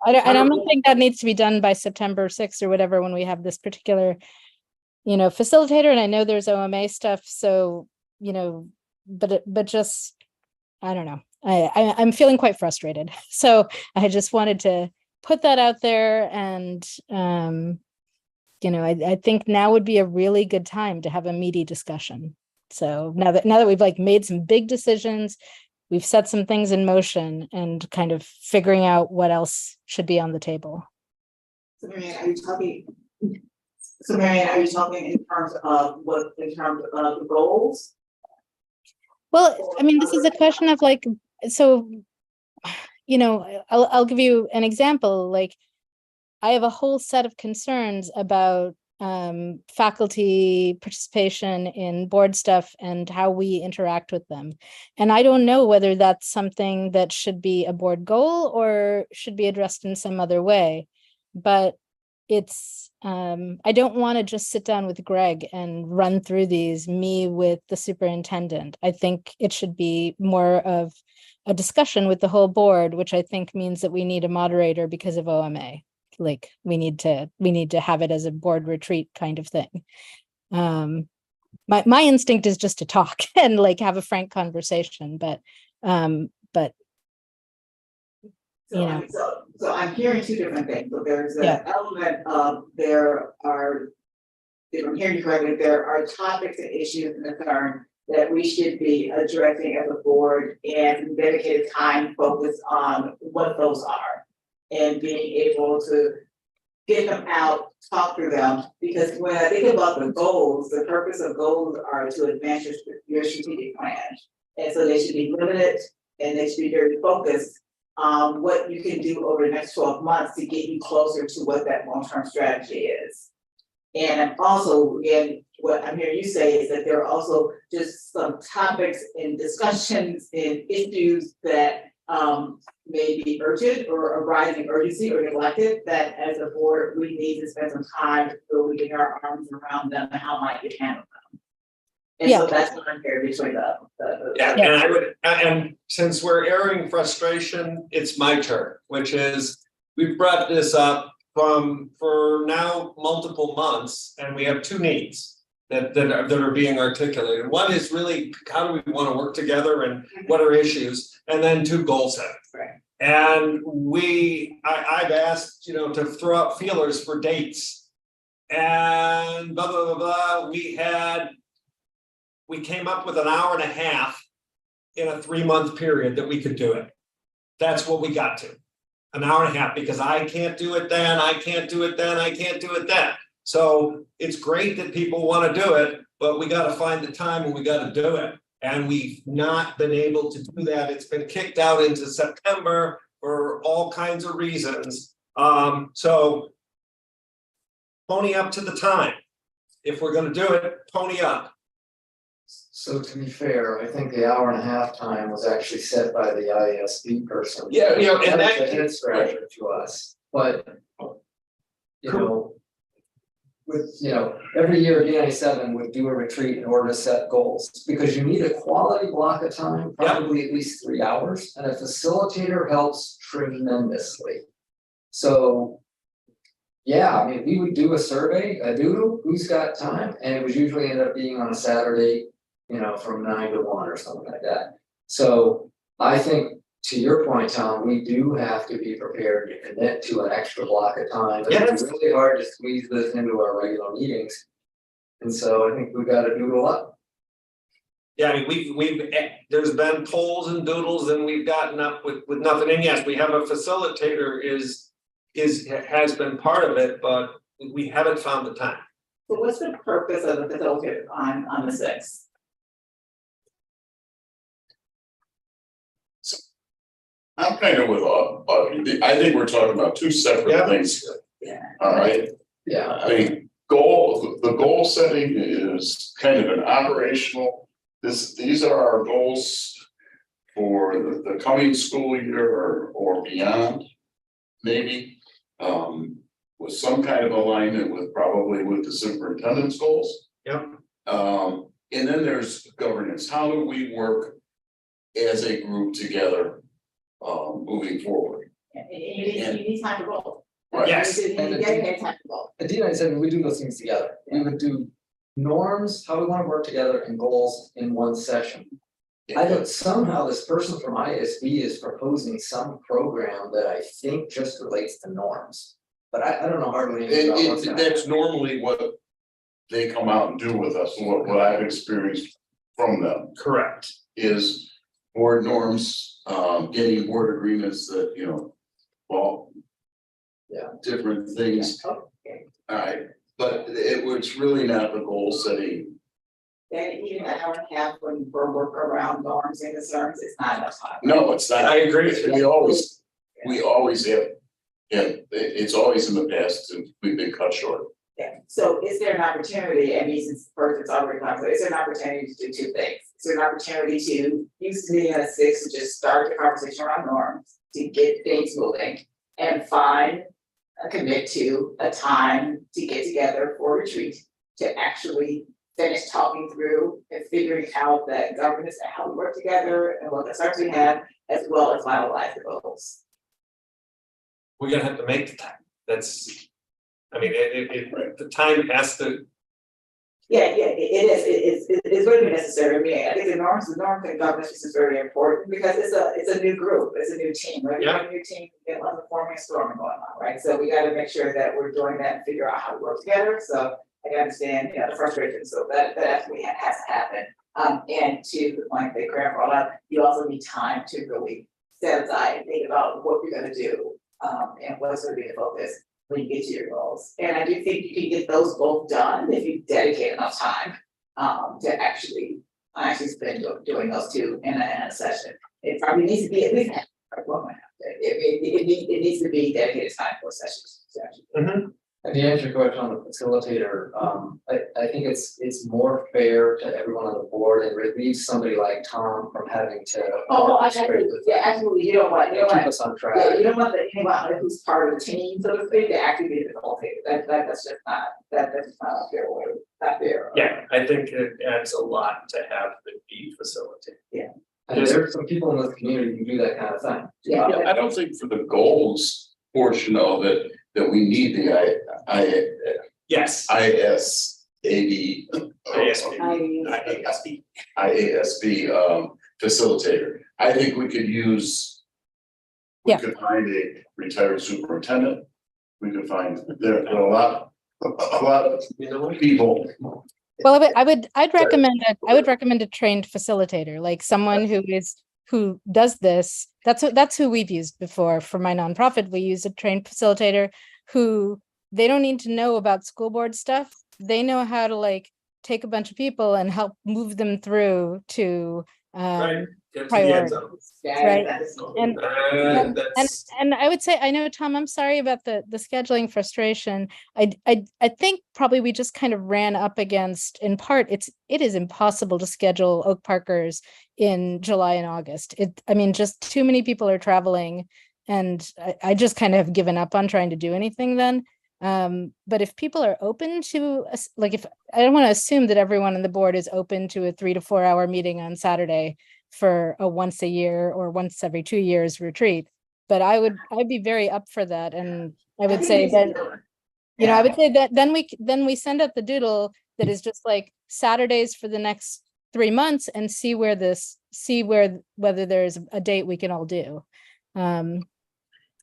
I don't think that needs to be done by September 6th or whatever, when we have this particular, facilitator. And I know there's OMA stuff. So, but just, I don't know. I'm feeling quite frustrated. So I just wanted to put that out there. And, I think now would be a really good time to have a meaty discussion. So now that we've like made some big decisions, we've set some things in motion, and kind of figuring out what else should be on the table. So Marianne, are you talking in terms of the goals? Well, this is a question of like, so, I'll give you an example. Like, I have a whole set of concerns about faculty participation in board stuff and how we interact with them. And I don't know whether that's something that should be a board goal or should be addressed in some other way. But it's, I don't want to just sit down with Greg and run through these, me with the superintendent. I think it should be more of a discussion with the whole board, which I think means that we need a moderator because of OMA. Like we need to have it as a board retreat kind of thing. My instinct is just to talk and like have a frank conversation, but So I'm hearing two different things. So there's an element of if I'm hearing you correctly, there are topics and issues and concerns that we should be addressing as a board, and dedicated time focused on what those are, and being able to get them out, talk through them. Because when I think about the goals, the purpose of goals are to advance your strategic plan. And so they should be limited, and they should be very focused on what you can do over the next 12 months to get you closer to what that long-term strategy is. And also, again, what I'm hearing you say is that there are also just some topics and discussions and issues that may be urgent or a rising urgency or neglected, that as a board, we need to spend some time so we get our arms around them and how might we handle them. And so that's what I'm here between the. Yeah, and I would, and since we're airing frustration, it's my turn, which is, we've brought this up for now multiple months, and we have two needs that are being articulated. One is really, how do we want to work together and what are issues? And then two, goal setting. Right. And I've asked, to throw out feelers for dates. And blah, blah, blah, blah, we came up with an hour and a half in a 3-month period that we could do it. That's what we got to. An hour and a half, because I can't do it then, I can't do it then, I can't do it then. So it's great that people want to do it, but we got to find the time and we got to do it. And we've not been able to do that. It's been kicked out into September for all kinds of reasons. So pony up to the time. If we're going to do it, pony up. So to be fair, I think the hour and a half time was actually set by the ISB person. Yeah, and That's a head scratcher to us, but. Every year D97 would do a retreat in order to set goals, because you need a quality block of time, probably at least 3 hours, and a facilitator helps tremendously. So. Yeah, I mean, we would do a survey, a doodle, who's got time, and it would usually end up being on a Saturday, from 9 to 1 or something like that. So I think, to your point, Tom, we do have to be prepared to commit to an extra block of time. It's really hard to squeeze this into our regular meetings. And so I think we've got to doodle up. Yeah, I mean, there's been polls and doodles and we've gotten up with nothing. And yes, we have a facilitator has been part of it, but we haven't found the time. So what's the purpose of the facilitator on the 6th? I'm kind of with, I think we're talking about two separate things. Yeah. All right. Yeah. I mean, the goal setting is kind of an operational, these are our goals for the coming school year or beyond, maybe. With some kind of alignment with the superintendent's goals. Yep. And then there's governance. How do we work as a group together, moving forward? You need time to roll. Right. Yes. You need time to roll. At D97, we do those things together. We would do norms, how we want to work together, and goals in one session. I don't, somehow this person from ISB is proposing some program that I think just relates to norms. But I don't know hardly anything about what's going on. That's normally what they come out and do with us, what I've experienced from them. Correct. Is board norms, getting board agreements that, different things. Okay. All right, but it's really not the goal setting. Then even an hour and a half when we're work around norms and concerns, it's not enough time. No, it's not. I agree. We always have, it's always in the past, and we've been cut short. Yeah, so is there an opportunity, I mean, since first it's already talked about, is there an opportunity to do two things? Is there an opportunity to use the meeting at 6 to just start the conversation around norms, to get things moving, and commit to a time to get together for a retreat, to actually finish talking through and figuring out that governance and how we work together and what concerns we have, as well as finalize the goals. We're gonna have to make the time. That's, I mean, the time has to. Yeah, it's really necessary. I mean, I think the norms and governance is very important because it's a new group, it's a new team, right? Yeah. A new team, we get a lot of forming and storming going on, right? So we gotta make sure that we're doing that and figure out how to work together. So I can understand, the frustration. So that absolutely has to happen. And to the point that Graham brought up, you also need time to really set aside and think about what you're gonna do, and what's gonna be the focus when you get to your goals. And I do think you can get those both done if you dedicate enough time to actually spend doing those two in a session. It probably needs to be at least it needs to be dedicated time for sessions. I And to answer your question on the facilitator, I think it's more fair to everyone on the board and relieves somebody like Tom from having to. Absolutely, yeah, absolutely, you don't want, Keep us on track. yeah, you don't want anyone who's part of the team, so to speak, to actually be the facilitator, that's just not, that's not a fair way, not fair. Yeah, I think it adds a lot to have the be facilitated. And there's some people in this community who do that kind of thing. Yeah. I don't think for the goals portion of it, that we need the Yes. ISAB. IASB facilitator. I think we could use. We Yeah. could find a retired superintendent. We could find, there are a lot of people. Well, I'd recommend I would recommend a trained facilitator, like someone who does this. That's who we've used before for my nonprofit. We use a trained facilitator who they don't need to know about school board stuff. They know how to like take a bunch of people and help move them through to priorities, right? And I would say, I know, Tom, I'm sorry about the scheduling frustration. I think probably we just kind of ran up against, in part, it is impossible to schedule Oak Parkers in July and August. I mean, just too many people are traveling, and I just kind of have given up on trying to do anything then. But if people are open to, like, if I don't want to assume that everyone on the board is open to a 3 to 4 hour meeting on Saturday for a once a year or once every 2 years retreat, but I'd be very up for that. And I would say that, I would say that then we send out the doodle that is just like Saturdays for the next 3 months and see whether there's a date we can all do.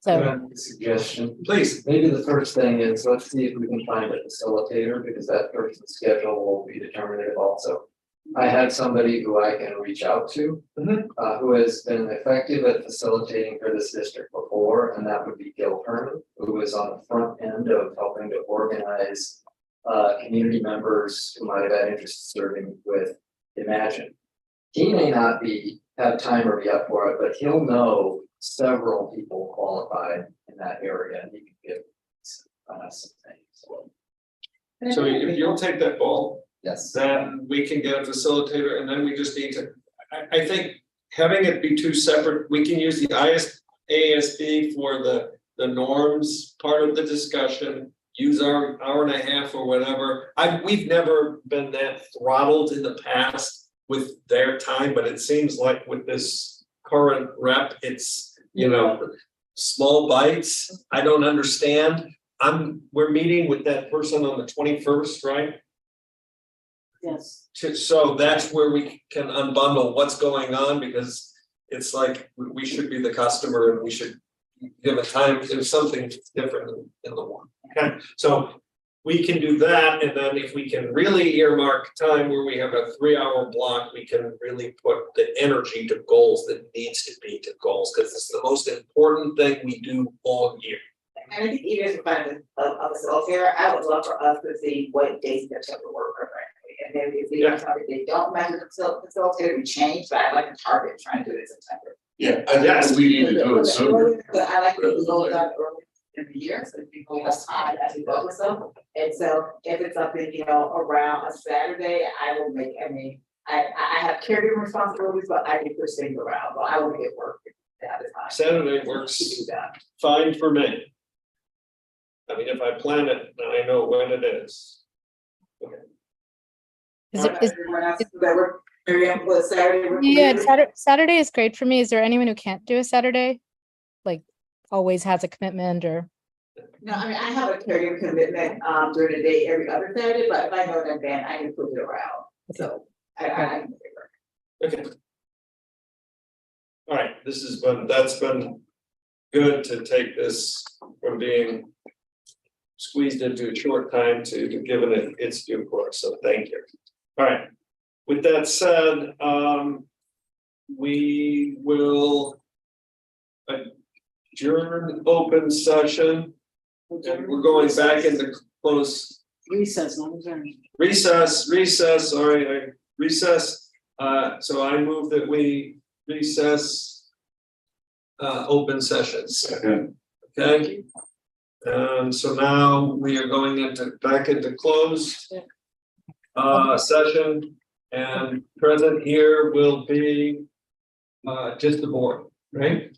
So suggestion, please. Maybe the first thing is, let's see if we can find a facilitator, because that person's schedule will be determinative also. I had somebody who I can reach out to, who has been effective at facilitating for this district before, and that would be Gil Herman, who is on the front end of helping to organize community members who might have had interest in serving with Imagine. He may not have time or be up for it, but he'll know several people qualified in that area, and he can give some things. So if you'll take that ball, yes, then we can get a facilitator, and then we just need to, I think having it be two separate, we can use the IASB for the norms part of the discussion, use our hour and a half or whatever. We've never been that throttled in the past with their time, but it seems like with this current rep, it's, small bites. I don't understand. We're meeting with that person on the 21st, right? Yes. So that's where we can unbundle what's going on, because it's like we should be the customer and we should give a time. There's something different in the one. Okay, so we can do that, and then if we can really earmark time where we have a 3-hour block, we can really put the energy to goals that needs to be to goals, because it's the most important thing we do all year. And I think even if we find a facilitator, I would love for us to see what dates that September work correctly. And then if they don't match the facilitator, we change, but I like to target trying to do it in September. Yeah, I think we need to do it sooner. But I like to go down early in the year, so people have time as we go with them. And so if it's something, around a Saturday, I have caregiving responsibilities, but I can push things around, but I will make it work. That is fine. Saturday works fine for me. I mean, if I plan it, then I know when it is. Okay. Saturday is great for me. Is there anyone who can't do a Saturday? Like always has a commitment or? No, I mean, I have a caregiver commitment during the day every other Saturday, but if I know in advance, I can put it around. So I can make it work. Okay. All right, that's been good to take this from being squeezed into a short time to giving it its due course, so thank you. All right, with that said, we will adjourn open session, and we're going back into close Recess, not adjourn. recess, all right, recess. So I move that we recess open sessions. Okay. And so now we are going back into closed session, and present here will be just the board, right?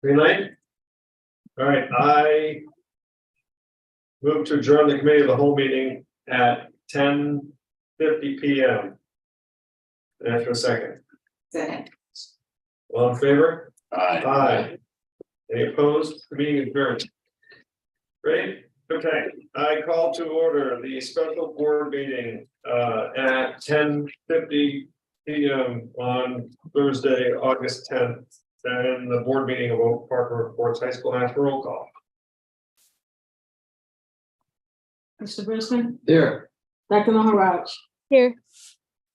Green light? All right, I move to adjourn the committee of the whole meeting at 10:50 PM. After a second, Second. all in favor? Aye. Aye. Any opposed? The meeting is adjourned. Great, okay, I call to order the special board meeting at 10:50 PM on Thursday, August 10th. And the board meeting of Oak Park Reports High School has a roll call. Mr. Brisbane, Here. Dr. Maharaj, Here.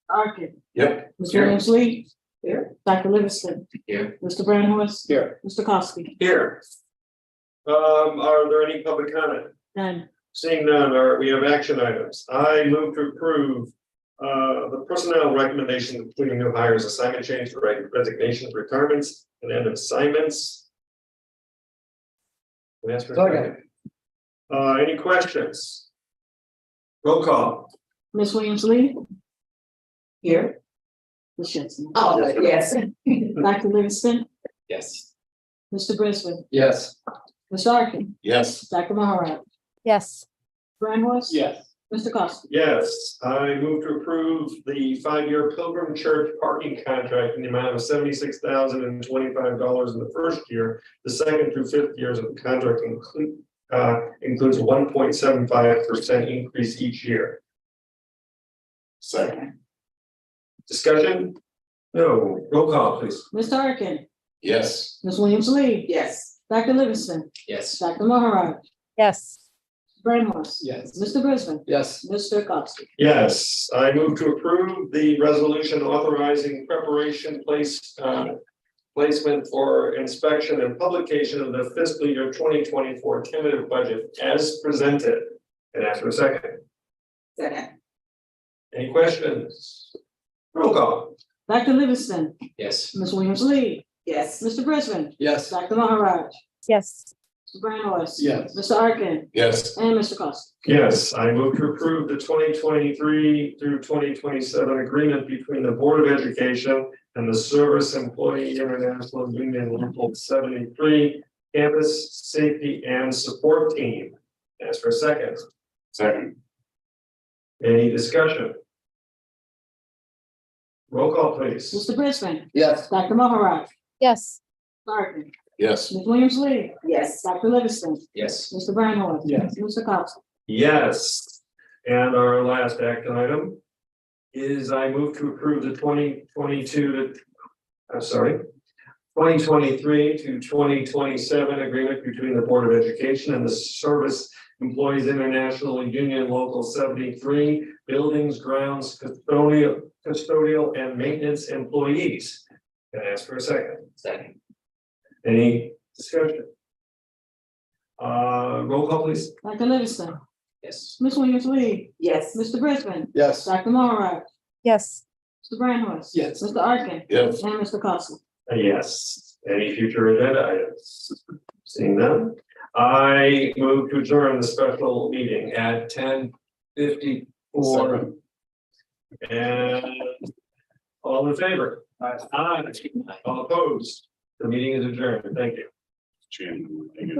Arkin, Yep. Ms. Williams Lee. Here. Dr. Livingston. Here. Mr. Brownhorse. Here. Mr. Costi. Here. Are there any public comment? None. Seeing none, we have action items. I move to approve the personnel recommendations, including new hires, assignment change, resignations, retirements, and end of assignments. Can I ask for a second? Any questions? Roll call. Ms. Williams Lee. Here. Ms. Jensen. Oh, yes. Dr. Livingston, Yes. Mr. Brisbane, Yes. Mr. Arkin, Yes. Dr. Maharaj, Yes. Brownhorse. Yes. Mr. Costi. Yes, I move to approve the 5-year Pilgrim Church parking contract in the amount of $76,025 in the first year. The second through fifth years of the contract includes a 1.75% increase each year. Second. Discussion? No, roll call, please. Mr. Arkin, Yes. Ms. Williams Lee. Yes. Dr. Livingston, Yes. Dr. Maharaj, Yes. Brownhorse. Yes. Mr. Brisbane, Yes. Mr. Costi. Yes, I move to approve the resolution authorizing preparation placement for inspection and publication of the fiscal year 2024 tentative budget as presented. And after a second, Second. any questions? Roll call. Dr. Livingston, Yes. Ms. Williams Lee, Yes. Mr. Brisbane, Yes. Dr. Maharaj, Yes. Mr. Brownhorse. Yes. Mr. Arkin, Yes. and Mr. Costi. Yes, I move to approve the 2023 through 2027 agreement between the Board of Education and the Service Employee International Union Local 73 Campus Safety and Support Team. Ask for a second. Second. Any discussion? Roll call, please. Mr. Brisbane, Yes. Dr. Maharaj, Yes. Mr. Arkin, Yes. Ms. Williams Lee, Yes. Dr. Livingston, Yes. Mr. Brownhorse. Yes. Mr. Costi. Yes. And our last action item is I move to approve the 2023 to 2027 agreement between the Board of Education and the Service Employees International Union Local 73 Buildings, Grounds, Custodial and Maintenance Employees. Can I ask for a second? Second. Any discussion? Roll call, please. Dr. Livingston, Yes. Ms. Williams Lee, Yes. Mr. Brisbane, Yes. Dr. Maharaj, Yes. Mr. Brownhorse. Yes. Mr. Arkin, Yes. and Mr. Costi. Yes. Any future agenda items? Seeing none, I move to adjourn the special meeting at 10:54. And all in favor? Aye. All opposed? The meeting is adjourned. Thank you. Chairman, thank you.